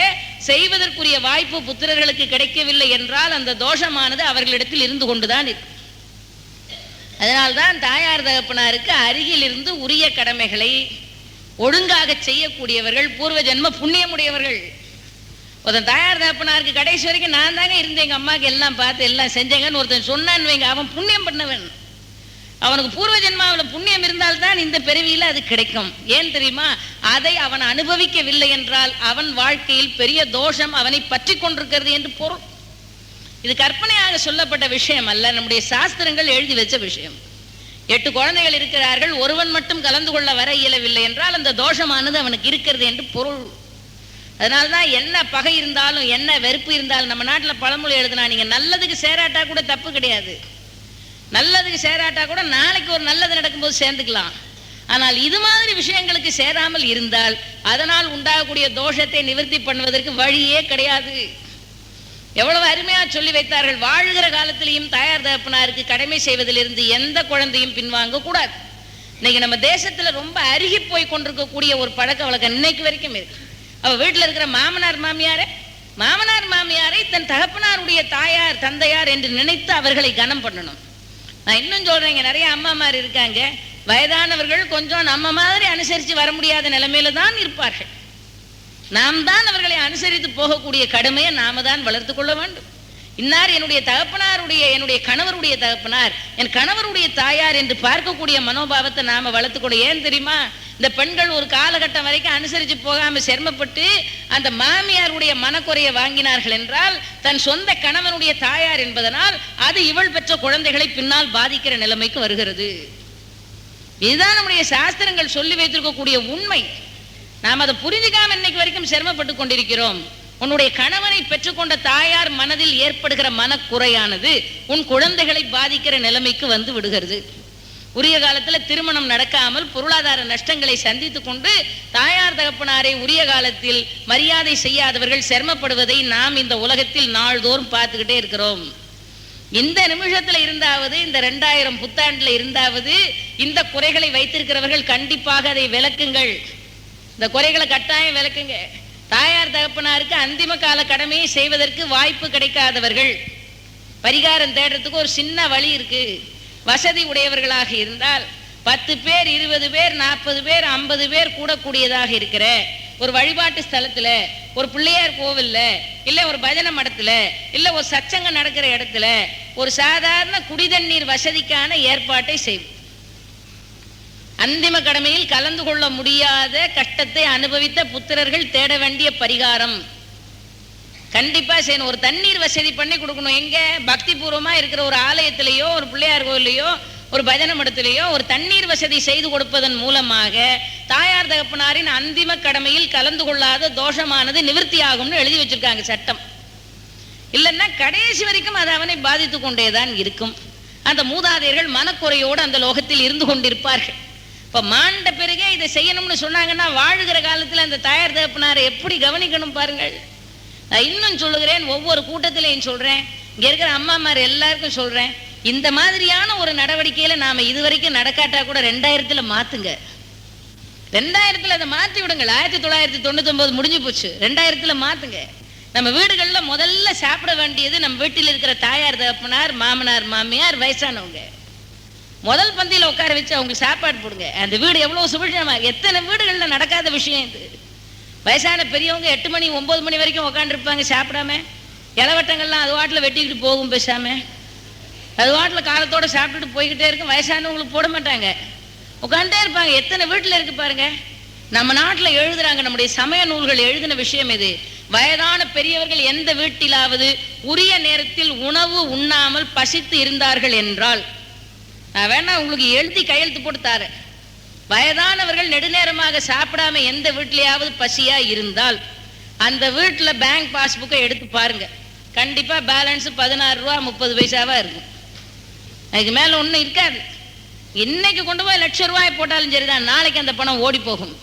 செய்வதற்குரிய வாய்ப்பு புத்திரர்களுக்கு கிடைக்கவில்லை என்றால் அந்த தோஷமானது அவர்களிடத்தில் இருந்து கொண்டுதான் இருக்கு. அதனால்தான் தாயார் தகப்பனாருக்கு அருகில் இருந்து உரிய கடமைகளை ஒழுங்காக செய்யக்கூடியவர்கள் பூர்வ ஜென்ம புண்ணியமுடையவர்கள். ஒருத்தன் தாயார் தகப்பனாருக்கு கடைசி வரைக்கும் நான் தாங்க இருந்தேன், எங்க அம்மாவுக்கு எல்லாம் பார்த்து எல்லாம் செஞ்சேங்கன்னு ஒருத்தன் சொன்னான்னு வைங்க, அவன் புண்ணியம் பண்ணவன். அவனுக்கு பூர்வ ஜென்மாவில் புண்ணியம் இருந்தால்தான் இந்த பிறவியில அது கிடைக்கும். ஏன் தெரியுமா? அதை அவன் அனுபவிக்கவில்லை என்றால் அவன் வாழ்க்கையில் பெரிய தோஷம் அவனை பற்றி கொண்டிருக்கிறது என்று பொருள். இது கற்பனையாக சொல்லப்பட்ட விஷயம் அல்ல, நம்முடைய சாஸ்திரங்கள் எழுதி வச்ச விஷயம். 8 குழந்தைகள் இருக்கிறார்கள், ஒருவன் மட்டும் கலந்து கொள்ள வர இயலவில்லை என்றால் அந்த தோஷமானது அவனுக்கு இருக்கிறது என்று பொருள். அதனால்தான் என்ன பகை இருந்தாலும் என்ன வெறுப்பு இருந்தாலும், நம்ம நாட்டில் பழமொழி எழுதுனா, நீங்க நல்லதுக்கு சேராட்டா கூட தப்பு கிடையாது, நல்லதுக்கு சேராட்டா கூட நாளைக்கு ஒரு நல்லது நடக்கும்போது சேர்ந்துக்கலாம். ஆனால் இது மாதிரி விஷயங்களுக்கு சேராமல் இருந்தால் அதனால் உண்டாகக்கூடிய தோஷத்தை நிவர்த்தி பண்ணுவதற்கு வழியே கிடையாது. எவ்வளவு அருமையா சொல்லி வைத்தார்கள். வாழ்கிற காலத்திலையும் தாயார் தகப்பனாருக்கு கடமை செய்வதிலிருந்து எந்த குழந்தையும் பின்வாங்க கூடாது. இன்னைக்கு நம்ம தேசத்துல ரொம்ப அருகி போய் கொண்டிருக்கக்கூடிய ஒரு பழக்க வழக்கம் இன்னைக்கு வரைக்கும் இருக்கு. அவ வீட்டுல இருக்கிற மாமனார் மாமியாரை தன் தகப்பனாருடைய தாயார் தந்தையார் என்று நினைத்து அவர்களை கனம் பண்ணணும். நான் இன்னும் சொல்றேன், நிறைய அம்மாமார் இருக்காங்க, வயதானவர்கள் கொஞ்சம் நம்ம மாதிரி அனுசரித்து வர முடியாத நிலைமையில தான் இருப்பார்கள். நாம் தான் அவர்களை அனுசரித்து போகக்கூடிய கடமையை நாம தான் வளர்த்து கொள்ள வேண்டும். இன்னார் என்னுடைய தகப்பனாருடைய, என்னுடைய கணவருடைய தகப்பனார், என் கணவருடைய தாயார் என்று பார்க்கக்கூடிய மனோபாவத்தை நாம வளர்த்துக்கொள்ள. ஏன் தெரியுமா? இந்த பெண்கள் ஒரு காலகட்டம் வரைக்கும் அனுசரித்து போகாம சிரமப்பட்டு அந்த மாமியாருடைய மனக்குறையை வாங்கினார்கள் என்றால் தன் சொந்த கணவனுடைய தாயார் என்பதனால் அது இவள் பெற்ற குழந்தைகளை பின்னால் பாதிக்கிற நிலைமைக்கு வருகிறது. இதுதான் நம்முடைய சாஸ்திரங்கள் சொல்லி வைத்திருக்கக்கூடிய உண்மை. நாம் அதை புரிஞ்சுக்காம இன்னைக்கு வரைக்கும் சிரமப்பட்டு கொண்டிருக்கிறோம். உன்னுடைய கணவனை பெற்றுக்கொண்ட தாயார் மனதில் ஏற்படுகிற மனக்குறையானது உன் குழந்தைகளை பாதிக்கிற நிலைமைக்கு வந்து விடுகிறது. உரிய காலத்தில் திருமணம் நடக்காமல் பொருளாதார நஷ்டங்களை சந்தித்து கொண்டு தாயார் தகப்பனாரை உரிய காலத்தில் மரியாதை செய்யாதவர்கள் சிரமப்படுவதை நாம் இந்த உலகத்தில் நாள்தோறும் பார்த்துக்கிட்டே இருக்கிறோம். இந்த நிமிஷத்துல இருந்தாவது, இந்த 2000 புத்தாண்டுல இருந்தாவது இந்த குறைகளை வைத்திருக்கிறவர்கள் கண்டிப்பாக அதை விளக்குங்கள். இந்த குறைகளை கட்டாயம் விளக்குங்க. தாயார் தகப்பனாருக்கு அந்திம கால கடமையை செய்வதற்கு வாய்ப்பு கிடைக்காதவர்கள் பரிகாரம் தேடுறதுக்கு ஒரு சின்ன வழி இருக்கு. வசதி உடையவர்களாக இருந்தால் 10 பேர் 20 பேர் 40 பேர் 50 பேர் கூடக்கூடியதாக இருக்கிற ஒரு வழிபாட்டு ஸ்தலத்துல, ஒரு பிள்ளையார் கோவில்ல, இல்ல ஒரு பஜனை மடத்துல, இல்ல ஒரு சச்சங்கம் நடக்கிற இடத்துல ஒரு சாதாரண குடிதண்ணீர் வசதிக்கான ஏற்பாட்டை செய்வோம். அந்திம கடமையில் கலந்து கொள்ள முடியாத கஷ்டத்தை அனுபவித்த புத்திரர்கள் தேட வேண்டிய பரிகாரம் கண்டிப்பா செய்யணும். ஒரு தண்ணீர் வசதி பண்ணி கொடுக்கணும். எங்க பக்தி பூர்வமா இருக்கிற ஒரு ஆலயத்திலேயோ ஒரு பிள்ளையார் கோயிலையோ ஒரு பஜனை மடத்திலேயோ ஒரு தண்ணீர் வசதி செய்து கொடுப்பதன் மூலமாக தாயார் தகப்பனாரின் அந்திம கடமையில் கலந்து கொள்ளாத தோஷமானது நிவர்த்தி ஆகும்னு எழுதி வச்சிருக்காங்க சட்டம். இல்லைன்னா கடைசி வரைக்கும் அது அவனை பாதித்து கொண்டேதான் இருக்கும். அந்த மூதாதையர்கள் மனக்குறையோடு அந்த லோகத்தில் இருந்து கொண்டிருப்பார்கள். இப்ப மாண்ட பிறகே இதை செய்யணும்னு சொன்னாங்கன்னா வாழுகிற காலத்தில் அந்த தாயார் தகப்பனாரை எப்படி கவனிக்கணும் பாருங்கள். நான் இன்னும் சொல்லுகிறேன், ஒவ்வொரு கூட்டத்திலையும் சொல்றேன், இங்க இருக்கிற அம்மாமார் எல்லாருக்கும் சொல்றேன், இந்த மாதிரியான ஒரு நடவடிக்கையில நாம இதுவரைக்கும் நடக்காட்டா கூட 2000 மாத்துங்க. 2000 அதை மாற்றி விடுங்கள். 1999 முடிஞ்சு போச்சு. 2000 மாத்துங்க. நம்ம வீடுகள்ல முதல்ல சாப்பிட வேண்டியது நம்ம வீட்டில் இருக்கிற தாயார் தகப்பனார், மாமனார் மாமியார், வயசானவங்க. முதல் பந்தியில உட்கார வச்சு அவங்களுக்கு சாப்பாடு போடுங்க. அந்த வீடு எவ்வளவு சுபிட்சமா. எத்தனை வீடுகள்ல நடக்காத விஷயம் இது. வயசான பெரியவங்க 8 மணி 9 மணி வரைக்கும் உட்காந்துருப்பாங்க சாப்பிடாம. இளவட்டங்கள்லாம் அது வாட்டில் வெட்டிக்கிட்டு போகும் பேசாம. அது வாட்டில் காலத்தோட சாப்பிட்டுட்டு போய்கிட்டே இருக்கும். வயசானவங்களுக்கு போட மாட்டாங்க, உட்காந்துட்டே இருப்பாங்க. எத்தனை வீட்டில் இருக்கு பாருங்க. நம்ம நாட்டில் எழுதுறாங்க, நம்முடைய சமய நூல்கள் எழுதின விஷயம் இது. வயதான பெரியவர்கள் எந்த வீட்டிலாவது உரிய நேரத்தில் உணவு உண்ணாமல் பசித்து இருந்தார்கள் என்றால், நான் வேணா உங்களுக்கு எழுதி கையெழுத்து போட்டு தாரேன். வயதானவர்கள் நெடுநேரமாக சாப்பிடாம எந்த வீட்டிலேயாவது பசியா இருந்தால் அந்த வீட்டில் பேங்க் பாஸ்புக்கை எடுத்து பாருங்க. கண்டிப்பா பேலன்ஸ் 16 ரூபா 30 பைசாவா இருக்கும். அதுக்கு மேல ஒன்றும் இருக்காது. இன்னைக்கு கொண்டு போய் ₹1,00,000 போட்டாலும் சரிதான், நாளைக்கு அந்த பணம் ஓடி போகும்.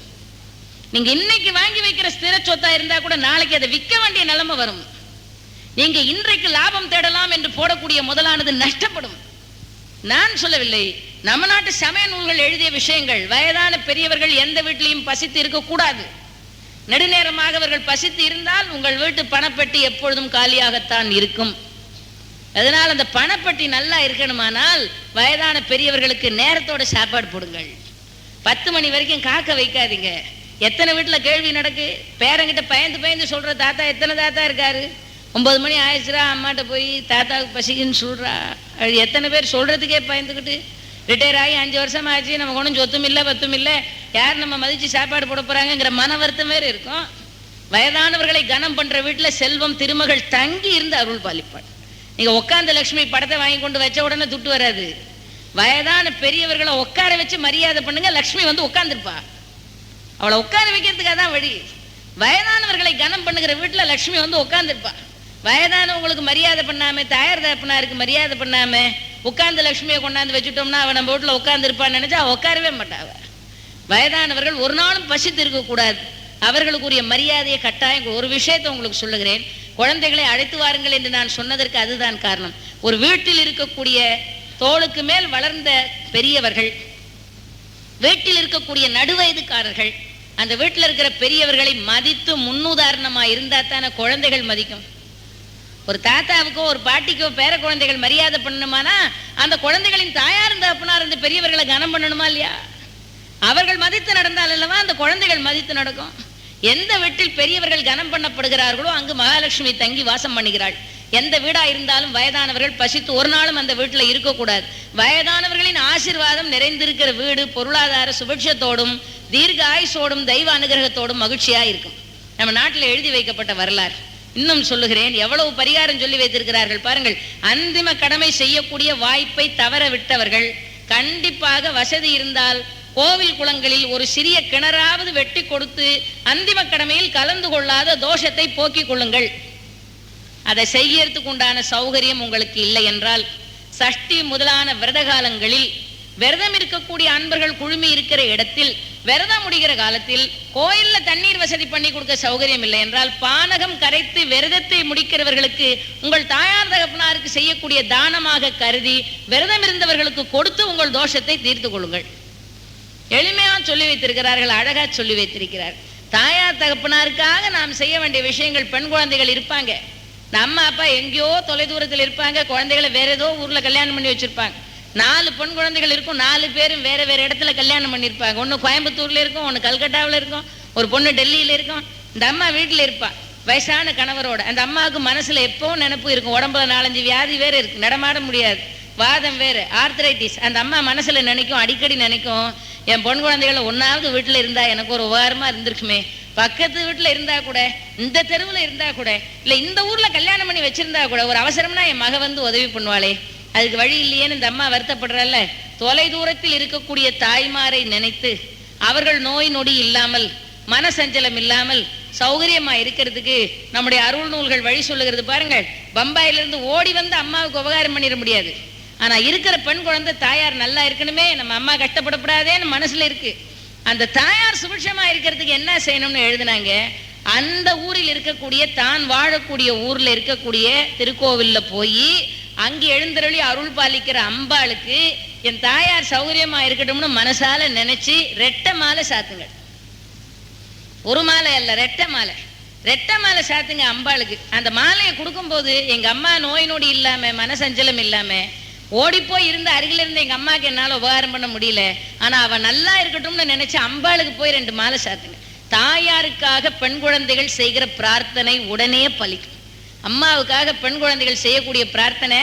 நீங்க இன்னைக்கு வாங்கி வைக்கிற ஸ்திர சொத்தா இருந்தா கூட நாளைக்கு அதை விற்க வேண்டிய நிலைமை வரும். நீங்க இன்றைக்கு லாபம் தேடலாம் என்று போடக்கூடிய முதலானது நஷ்டப்படும். நான் சொல்லவில்லை, நம்ம நாட்டு சமய நூல்கள் எழுதிய விஷயங்கள். வயதான பெரியவர்கள் எந்த வீட்டிலையும் பசித்து இருக்கக்கூடாது. நெடுநேரமாக அவர்கள் பசித்து இருந்தால் உங்கள் வீட்டு பணப்பெட்டி எப்பொழுதும் காலியாகத்தான் இருக்கும். அதனால் அந்த பணப்பெட்டி நல்லா இருக்கணுமானால் வயதான பெரியவர்களுக்கு நேரத்தோட சாப்பாடு போடுங்கள். 10 மணி வரைக்கும் காக்க வைக்காதீங்க. எத்தனை வீட்டில் கேள்வி நடக்கு. பேரங்கிட்ட பயந்து சொல்ற தாத்தா எத்தனை தாத்தா இருக்காரு. 9 மணி ஆயிடுச்சுரா, அம்மாட்ட போய் தாத்தாவுக்கு பசிக்குன்னு சொல்றா. எத்தனை பேர் சொல்றதுக்கே பயந்துக்கிட்டு ரிட்டையர் ஆகி 5 வருஷம் ஆச்சு, நமக்கு ஒன்றும் சொத்தும் இல்லை பத்தும் இல்லை, யார் நம்ம மதிச்சு சாப்பாடு போட போறாங்கிற மன வருத்தம் வேறு இருக்கும். வயதானவர்களை கனம் பண்ற வீட்டில் செல்வம் திருமகள் தங்கி இருந்து அருள் பாலிப்பாள். நீங்க உட்கார்ந்த லட்சுமி படத்தை வாங்கி கொண்டு வச்ச உடனே துட்டு வராது. வயதான பெரியவர்களை உட்கார வச்சு மரியாதை பண்ணுங்க. லட்சுமி வந்து உட்கார்ந்துருப்பா. அவளை உட்கார வைக்கிறதுக்காக தான் வழி. வயதானவர்களை கனம் பண்ணுகிற வீட்டில் லட்சுமி வந்து உட்கார்ந்துருப்பா. வயதானவங்களுக்கு மரியாதை பண்ணாம, தாயார் தகப்பனாருக்கு மரியாதை பண்ணாம உட்கார்ந்து லட்சுமியை கொண்டாந்து வச்சுட்டோம்னா அவன் நம்ம வீட்டில் உட்கார்ந்து இருப்பான்னு நினைச்சா உட்காரவே மாட்டாவ. வயதானவர்கள் ஒரு நாளும் பசித்து இருக்கக்கூடாது. அவர்களுக்குரிய மரியாதையை கட்டாயம். ஒரு விஷயத்தை உங்களுக்கு சொல்லுகிறேன், குழந்தைகளை அழைத்து வாருங்கள் என்று நான் சொன்னதற்கு அதுதான் காரணம். ஒரு வீட்டில் இருக்கக்கூடிய தோளுக்கு மேல் வளர்ந்த பெரியவர்கள், வீட்டில் இருக்கக்கூடிய நடுவயதுக்காரர்கள் அந்த வீட்டில் இருக்கிற பெரியவர்களை மதித்து முன்னுதாரணமா இருந்தா தானே குழந்தைகள் மதிக்கும். ஒரு தாத்தாவுக்கோ ஒரு பாட்டிக்கோ பேர குழந்தைகள் மரியாதை பண்ணணுமானா அந்த குழந்தைகளின் தாயார் தகப்பனார் அந்த பெரியவர்களை கனம் பண்ணணுமா இல்லையா? அவர்கள் மதித்து நடந்தால் அல்லவா அந்த குழந்தைகள் மதித்து நடக்கும். எந்த வீட்டில் பெரியவர்கள் கனம் பண்ணப்படுகிறார்களோ அங்கு மகாலட்சுமி தங்கி வாசம் பண்ணுகிறாள். எந்த வீடா இருந்தாலும் வயதானவர்கள் பசித்து ஒரு நாளும் அந்த வீட்டில் இருக்கக்கூடாது. வயதானவர்களின் ஆசீர்வாதம் நிறைந்திருக்கிற வீடு பொருளாதார சுபிட்சத்தோடும் தீர்க்க ஆயுசோடும் தெய்வ அனுகிரகத்தோடும் மகிழ்ச்சியா இருக்கும். நம்ம நாட்டில் எழுதி வைக்கப்பட்ட வரலாறு. இன்னும் சொல்லுகிறேன், எவ்வளவு பரிகாரம் சொல்லி வைத்திருக்கிறார்கள் பாருங்கள். அந்திம கடமை செய்யக்கூடிய வாய்ப்பை தவற விட்டவர்கள், கண்டிப்பாக வசதி இருந்தால் கோவில் குளங்களில் ஒரு சிறிய கிணறாவது வெட்டி கொடுத்து அந்திம கடமையில் கலந்து கொள்ளாத தோஷத்தை போக்கிக் கொள்ளுங்கள். அதை செய்யறதுக்கு உண்டான சௌகரியம் உங்களுக்கு இல்லை என்றால் சஷ்டி முதலான விரத காலங்களில் விரதம் இருக்கக்கூடிய அன்பர்கள் குழுமி இருக்கிற இடத்தில் விரதம் முடிகிற காலத்தில் கோயில்ல தண்ணீர் வசதி பண்ணி கொடுக்க சௌகரியம் இல்லை என்றால் பானகம் கரைத்து விரதத்தை முடிக்கிறவர்களுக்கு உங்கள் தாயார் தகப்பனாருக்கு செய்யக்கூடிய தானமாக கருதி விரதம் இருந்தவர்களுக்கு கொடுத்து உங்கள் தோஷத்தை தீர்த்து கொள்ளுங்கள். எளிமையா சொல்லி வைத்திருக்கிறார்கள், அழகா சொல்லி வைத்திருக்கிறார். தாயார் தகப்பனாருக்காக நாம் செய்ய வேண்டிய விஷயங்கள். பெண் குழந்தைகள் இருப்பாங்க, நம்ம அப்பா எங்கேயோ தொலை தூரத்தில் இருப்பாங்க, குழந்தைகளை வேற ஏதோ ஊர்ல கல்யாணம் பண்ணி வச்சிருப்பாங்க. 4 பெண் குழந்தைகள் இருக்கும், 4 பேரும் வேற வேற இடத்துல கல்யாணம் பண்ணியிருப்பாங்க. ஒன்று கோயம்புத்தூர்ல இருக்கும், ஒன்று கல்கட்டாவில் இருக்கும், ஒரு பொண்ணு டெல்லியில இருக்கும். இந்த அம்மா வீட்டில் இருப்பா வயசான கணவரோட. அந்த அம்மாவுக்கு மனசுல எப்பவும் நினைப்பு இருக்கும், உடம்புல 4-5 வியாதி வேற இருக்கு, நடமாட முடியாது, வாதம் வேற, ஆர்த்ரைட்டிஸ். அந்த அம்மா மனசுல நினைக்கும், அடிக்கடி நினைக்கும், என் பொன் குழந்தைகளை ஒன்னாவது வீட்டுல இருந்தா எனக்கு ஒரு உபகாரமா இருந்திருக்குமே, பக்கத்து வீட்டுல இருந்தா கூட, இந்த தெருவுல இருந்தா கூட, இல்ல இந்த ஊர்ல கல்யாணம் பண்ணி வச்சிருந்தா கூட, ஒரு அவசரம்னா என் மக வந்து உதவி பண்ணுவாளே, அதுக்கு வழி இல்லையேன்னு இந்த அம்மா வருத்தப்படுறல்ல. தொலை தூரத்தில் இருக்கக்கூடிய தாய்மாரை நினைத்து அவர்கள் நோய் நொடி இல்லாமல் மனசஞ்சலம் இல்லாமல் சௌகரியமா இருக்கிறதுக்கு நம்முடைய அருள் நூல்கள் வழி சொல்லுகிறது பாருங்கள். பம்பாயிலிருந்து ஓடி வந்து அம்மாவுக்கு உபகாரம் பண்ணிட முடியாது, ஆனா இருக்கிற பெண் குழந்தை தாயார் நல்லா இருக்கணுமே, நம்ம அம்மா கஷ்டப்படக்கூடாதேன்னு மனசுல இருக்கு. அந்த தாயார் சுபிட்சமா இருக்கிறதுக்கு என்ன செய்யணும்னு எழுதினாங்க. அந்த ஊரில் இருக்கக்கூடிய தான் வாழக்கூடிய ஊர்ல இருக்கக்கூடிய திருக்கோவில்ல போய் அங்கே எழுந்தருளி அருள் பாலிக்கிற அம்பாளுக்கு என் தாயார் சௌகரியமா இருக்கட்டும்னு மனசால நினைச்சு ரெட்டை மாலை சாத்துங்க. ஒரு மாலை அல்ல, ரெட்டை மாலை. ரெட்டை மாலை சாத்துங்க அம்பாளுக்கு. அந்த மாலையை கொடுக்கும் போது எங்க அம்மா நோய் நொடி இல்லாம மனசஞ்சலம் இல்லாம ஓடி போய் இருந்த அருகில இருந்து எங்க அம்மாவுக்கு என்னால உபகாரம் பண்ண முடியல, ஆனா அவ நல்லா இருக்கட்டும்னு நினைச்சு அம்பாளுக்கு போய் 2 மாலை சாத்துங்க. தாயாருக்காக பெண் குழந்தைகள் செய்கிற பிரார்த்தனை உடனே பலிக்கும். அம்மாவுக்காக பெண் குழந்தைகள் செய்யக்கூடிய பிரார்த்தனை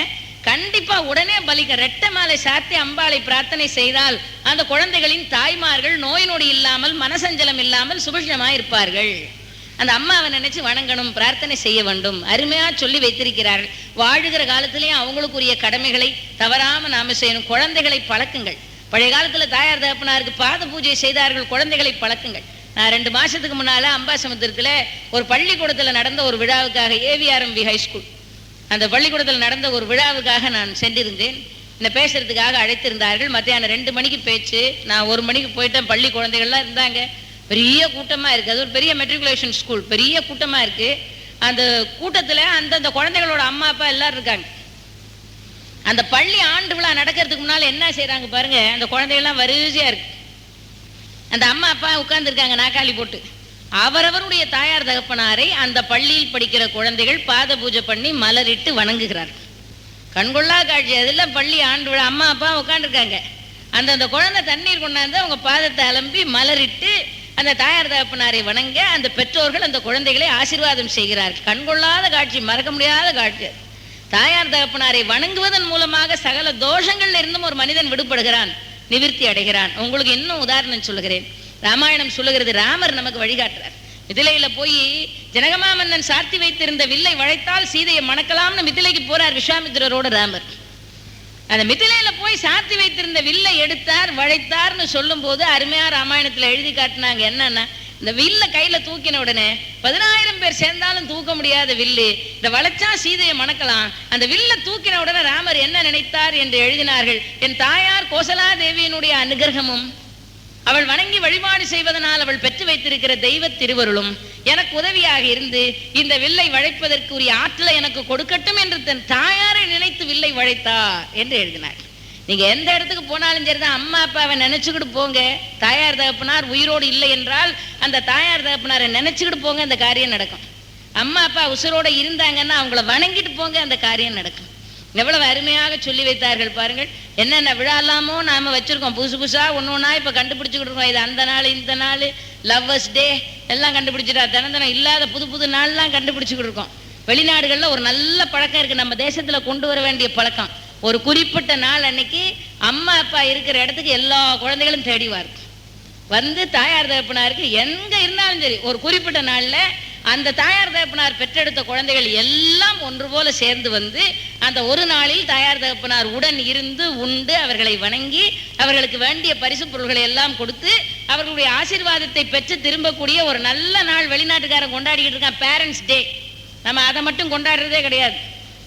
கண்டிப்பா உடனே பலிக்கும். ரெட்டை மாலை சாத்தி அம்பாளை பிரார்த்தனை செய்தால் அந்த குழந்தைகளின் தாய்மார்கள் நோய் நொடி இல்லாமல் மனசஞ்சலம் இல்லாமல் சுபிட்சமா இருப்பார்கள். அந்த அம்மாவை நினைச்சு வணங்கணும், பிரார்த்தனை செய்ய வேண்டும். அருமையா சொல்லி வைத்திருக்கிறார்கள். வாழுகிற காலத்திலேயும் அவங்களுக்குரிய கடமைகளை தவறாம நாம செய்யணும். குழந்தைகளை பழக்குங்கள். பழைய காலத்துல தாயார் தகப்பனாருக்கு பாத பூஜை செய்தார்கள், குழந்தைகளை பழக்குங்கள். நான் 2 மாசத்துக்கு முன்னால அம்பாசமுத்திரத்துல ஒரு பள்ளிக்கூடத்துல நடந்த ஒரு விழாவுக்காக, AVRMV ஹைஸ்கூல், அந்த பள்ளிக்கூடத்தில் நடந்த ஒரு விழாவுக்காக நான் சென்றிருந்தேன். என்னை பேசுறதுக்காக அழைத்திருந்தார்கள். மத்தியானம் 2 மணிக்கு பேச்சு. நான் 1 மணிக்கு போயிட்டேன். பள்ளி குழந்தைகள்லாம் இருந்தாங்க, பெரிய கூட்டமா இருக்கு. அது ஒரு பெரிய மெட்ரிகுலேஷன் ஸ்கூல், பெரிய கூட்டமா இருக்கு. அந்த கூட்டத்துல அந்தந்த குழந்தைகளோட அம்மா அப்பா எல்லாரும் இருக்காங்க. அந்த பள்ளி ஆண்டு விழா நடக்கிறதுக்கு முன்னால என்ன செய்யறாங்க பாருங்க, அந்த குழந்தைகள்லாம் வரிசையா இருக்கு. அந்த அம்மா அப்பா உட்கார்ந்து இருக்காங்க நாக்காளி போட்டு. அவரவருடைய தாயார் தகப்பனாரை அந்த பள்ளியில் படிக்கிற குழந்தைகள் பாத பூஜை பண்ணி மலரிட்டு வணங்குகிறார்கள். கண்கொள்ளா காட்சி. அதெல்லாம் பள்ளி ஆண்டு விழா. அம்மா அப்பா உட்காந்துருக்காங்க. அந்த குழந்தை தண்ணீர் கொண்டாந்து அவங்க பாதத்தை அலம்பி மலரிட்டு அந்த தாயார் தகப்பனாரை வணங்க அந்த பெற்றோர்கள் அந்த குழந்தைகளை ஆசீர்வாதம் செய்கிறார்கள். கண்கொள்ளாத காட்சி, மறக்க முடியாத காட்சி. தாயார் தகப்பனாரை வணங்குவதன் மூலமாக சகல தோஷங்கள்ல இருந்தும் ஒரு மனிதன் விடுபடுகிறான், நிவிர்த்தி அடைகிறான். உங்களுக்கு இன்னும் உதாரணம் சொல்லுகிறேன். ராமாயணம் சொல்லுகிறது, ராமர் நமக்கு வழிகாட்டுறார். மிதிலையில போய் ஜனகமா மன்னன் சார்த்தி வைத்திருந்த வில்லை வளைத்தால் சீதையை மணக்கலாம்னு மிதிலைக்கு போறார் விஸ்வாமித்திரரோட ராமர். அந்த மிதிலையில போய் சார்த்தி வைத்திருந்த வில்லை எடுத்தார், வளைத்தார்னு சொல்லும் போது அருமையா ராமாயணத்துல எழுதி காட்டினாங்க. என்னன்னா, இந்த வில்ல கையில தூக்கின உடனே 10,000 பேர் சேர்ந்தாலும் தூக்க முடியாத வில்லு, இந்த வளைச்சா சீதையை மணக்கலாம். அந்த வில்ல தூக்கின உடனே ராமர் என்ன நினைத்தார் என்று எழுதினார்கள். என் தாயார் கோசலா தேவியினுடைய அனுகிரகமும் அவள் வணங்கி வழிபாடு செய்வதனால் அவள் பெற்று வைத்திருக்கிற தெய்வ திருவருளும் எனக்கு உதவியாக இருந்து இந்த வில்லை வளைப்பதற்குரிய ஆற்றலை எனக்கு கொடுக்கட்டும் என்று தன் தாயாரை நினைத்து வில்லை வளைத்தார் என்று எழுதினார். நீங்க எந்த இடத்துக்கு போனாலும் சரிதான், அம்மா அப்பாவை நினைச்சுக்கிட்டு போங்க. தாயார் தகப்பனார் உயிரோடு இல்லை என்றால் அந்த தாயார் தகப்பனாரை நினைச்சுக்கிட்டு போங்க, அந்த காரியம் நடக்கும். அம்மா அப்பா உசுரோட இருந்தாங்கன்னா அவங்கள வணங்கிட்டு போங்க, அந்த காரியம் நடக்கும். எவ்வளவு அருமையாக சொல்லி வைத்தார்கள் பாருங்கள். என்னென்ன விழா இல்லாமோ நாம வச்சிருக்கோம், புதுசு புதுசா ஒன்னொன்னா இப்ப கண்டுபிடிச்சுக்கிட்டு இருக்கோம். இது அந்த நாள், இந்த நாள், லவ்வர்ஸ் டே எல்லாம் கண்டுபிடிச்சிட்டா, தினம் இல்லாத புது புது நாள்லாம் கண்டுபிடிச்சுக்கிட்டு இருக்கோம். வெளிநாடுகள்ல ஒரு நல்ல பழக்கம் இருக்கு, நம்ம தேசத்துல கொண்டு வர வேண்டிய பழக்கம். ஒரு குறிப்பிட்ட நாள் அன்னைக்கு அம்மா அப்பா இருக்கிற இடத்துக்கு எல்லா குழந்தைகளும் தேடிவார் வந்து தாயார் தகப்பனாருக்கு எங்க இருந்தாலும் சரி ஒரு குறிப்பிட்ட நாள்ல அந்த தாயார் தகப்பனார் பெற்றெடுத்த குழந்தைகள் எல்லாம் ஒன்று போல சேர்ந்து வந்து அந்த ஒரு நாளில் தாயார் தகப்பனார் உடன் இருந்து உண்டு அவர்களை வணங்கி அவர்களுக்கு வேண்டிய பரிசு பொருள்களை எல்லாம் கொடுத்து அவர்களுடைய ஆசீர்வாதத்தை பெற்று திரும்பக்கூடிய ஒரு நல்ல நாள் வெளிநாட்டுக்காரன் கொண்டாடிக்கிட்டு இருக்கான். பேரண்ட்ஸ் டே. நம்ம அதை மட்டும் கொண்டாடுறதே கிடையாது.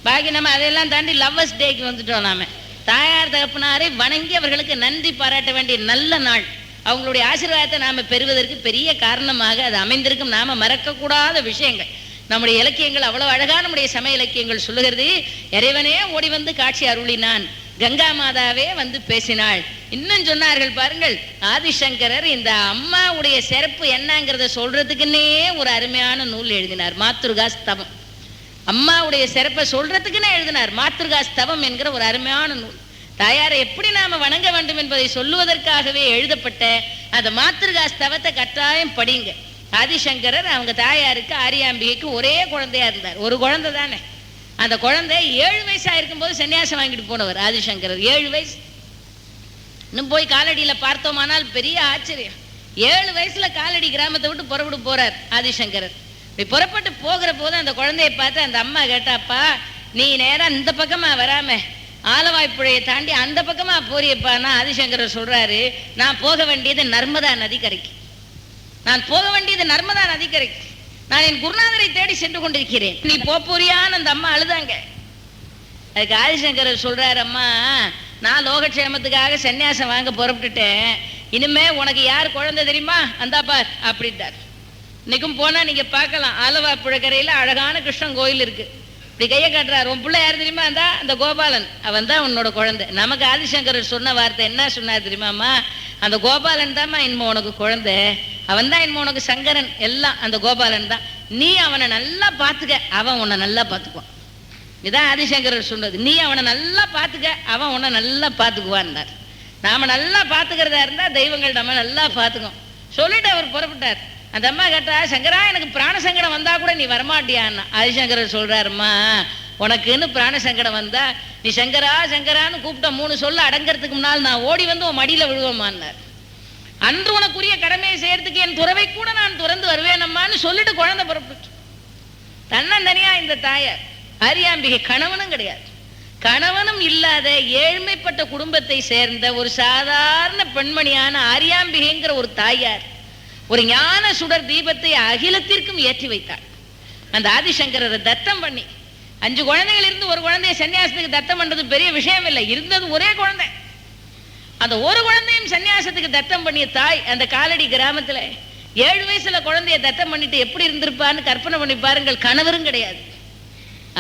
பாக்கி நம்ம அதையெல்லாம் தாண்டி லவ்வர்ஸ் டேக்கு வந்துட்டோம். நாம தாயார் தகப்பனாரை வணங்கி அவர்களுக்கு நன்றி பாராட்ட வேண்டிய நல்ல நாள். அவங்களுடைய ஆசீர்வாதத்தை நாம பெறுவதற்கு பெரிய காரணமாக அது அமைந்திருக்கும். நாம மறக்கக்கூடாத விஷயங்கள். நம்முடைய இலக்கியங்கள் அவ்வளவு அழகா நம்முடைய சமய இலக்கியங்கள் சொல்லுகிறது. இறைவனே ஓடி வந்து காட்சி அருளினான், கங்கா மாதாவே வந்து பேசினாள். இன்னும் சொன்னார்கள் பாருங்கள், ஆதிசங்கரர் இந்த அம்மாவுடைய சிறப்பு என்னங்கிறத சொல்றதுக்குன்னே ஒரு அருமையான நூல் எழுதினார், மாத்ருகாஸ்தவம். அம்மாவுடைய சிறப்பை சொல்றதுக்குன்னே எழுதினார் மாத்ருகாஸ்தவம் என்கிற ஒரு அருமையான நூல். தாயாரை எப்படி நாம வணங்க வேண்டும் என்பதை சொல்லுவதற்காகவே எழுதப்பட்ட அந்த மாத்ருகாஸ்தவத்தை கட்டாயம் படிங்க. ஆதிசங்கரர் அவங்க தாயாருக்கு ஆரியாம்பிகைக்கு ஒரே குழந்தையா இருந்தார். ஒரு குழந்தை தானே. அந்த குழந்தை 7 வயசா இருக்கும்போது சன்னியாசம் வாங்கிட்டு போனவர் ஆதிசங்கரர். 7 வயசு. இன்னும் போய் காலடியில பார்த்தோமானால் பெரிய ஆச்சரியம். 7 வயசுல காலடி கிராமத்தை விட்டு புறப்பட்டு போறார் ஆதிசங்கரர். புறப்பட்டு போகிற போது அந்த குழந்தையை பார்த்து அந்த அம்மா கேட்டாப்பா, நீ நேரா இந்த பக்கமா வராம ஆலவாய்ப்புழையை தாண்டி அந்த பக்கமா போறியப்பான்னா ஆதிசங்கரர் சொல்றாரு, நான் போக வேண்டியது நர்மதா நதிக்கரைக்கு. நான் போக வேண்டியது நர்மதா நதிக்கரைக்கு. நான் என் குருநாதரை தேடி சென்று கொண்டிருக்கிறேன். நீ போறியான்னு அந்த அம்மா அழுதாங்க. அதுக்கு ஆதிசங்கரர் சொல்றாரு, அம்மா நான் லோகக்ஷேமத்துக்காக சன்னியாசம் வாங்க புறப்பட்டுட்டேன். இனிமே உனக்கு யார் குழந்தை தெரியுமா? அந்தா பார் அப்படின்ட்டார். இன்னைக்கும் போனா நீங்க பார்க்கலாம், ஆலவாய்ப்புழக்கரையில அழகான கிருஷ்ணன் கோயில் இருக்கு. இப்படி கையை காட்டுறாரு, உன் பிள்ளை யார் தெரியுமா? அந்த கோபாலன், அவன் தான் உன்னோட குழந்தை. நமக்கு ஆதிசங்கரர் சொன்ன வார்த்தை என்ன சொன்னார் தெரியுமாம்மா? அந்த கோபாலன் தான்மா இனிமே உனக்கு குழந்தை, அவன் தான் இனிமே உனக்கு சங்கரன், எல்லாம் அந்த கோபாலன் தான். நீ அவனை நல்லா பார்த்துக்க, அவன் உன்னை நல்லா பார்த்துக்குவான். இதுதான் ஆதிசங்கரர் சொன்னது. நீ அவனை நல்லா பார்த்துக்க, அவன் உன்னை நல்லா பார்த்துக்குவான்னார். நாம நல்லா பார்த்துக்கிறதா இருந்தா தெய்வங்கள் நம்ம நல்லா பார்த்துக்கும் சொல்லிட்டு அவர் புறப்பட்டார். அந்த அம்மா கேட்டா, சங்கரா எனக்கு பிராண சங்கடம் வந்தா கூட நீ வரமாட்டியான்னா. ஆதிசங்கரர் சொல்றாருமா, உனக்குன்னு பிராண சங்கடம் வந்தா நீ சங்கரா சங்கரான்னு கூப்பிட்ட 3 சொல்ல அடங்கிறதுக்கு முன்னால் நான் ஓடி வந்து உன் மடியில விழுவோமான்னார். அன்று உனக்குரிய கடமையை செய்யறதுக்கு என் துறவை கூட நான் துறந்து வருவேனம்மான்னு சொல்லிட்டு குழந்தை புறப்பட்டு தன்னந்தனியா இந்த தாயார் ஆரியாம்பிகை. கணவனும் கிடையாது, கணவனும் இல்லாத ஏழ்மைப்பட்ட குடும்பத்தை சேர்ந்த ஒரு சாதாரண பெண்மணியான ஆரியாம்பிகைங்கிற ஒரு தாயார் ஒரு ஞான சுடர் தீபத்தை அகிலத்திற்கும் ஏற்றி வைத்தாள். அந்த ஆதிசங்கரரை தத்தம் பண்ணி 5 குழந்தைகள் இருந்து ஒரு குழந்தைய சன்னியாசத்துக்கு தத்தம் பண்றது பெரிய விஷயம் இல்லை. இருந்தது ஒரே குழந்தை. அந்த ஒரு குழந்தையும் சன்னியாசத்துக்கு தத்தம் பண்ணிய தாய் அந்த காலடி கிராமத்துல 7 வயசுல குழந்தைய தத்தம் பண்ணிட்டு எப்படி இருந்திருப்பான்னு கற்பனை பண்ணி பாருங்கள். கணவரும் கிடையாது.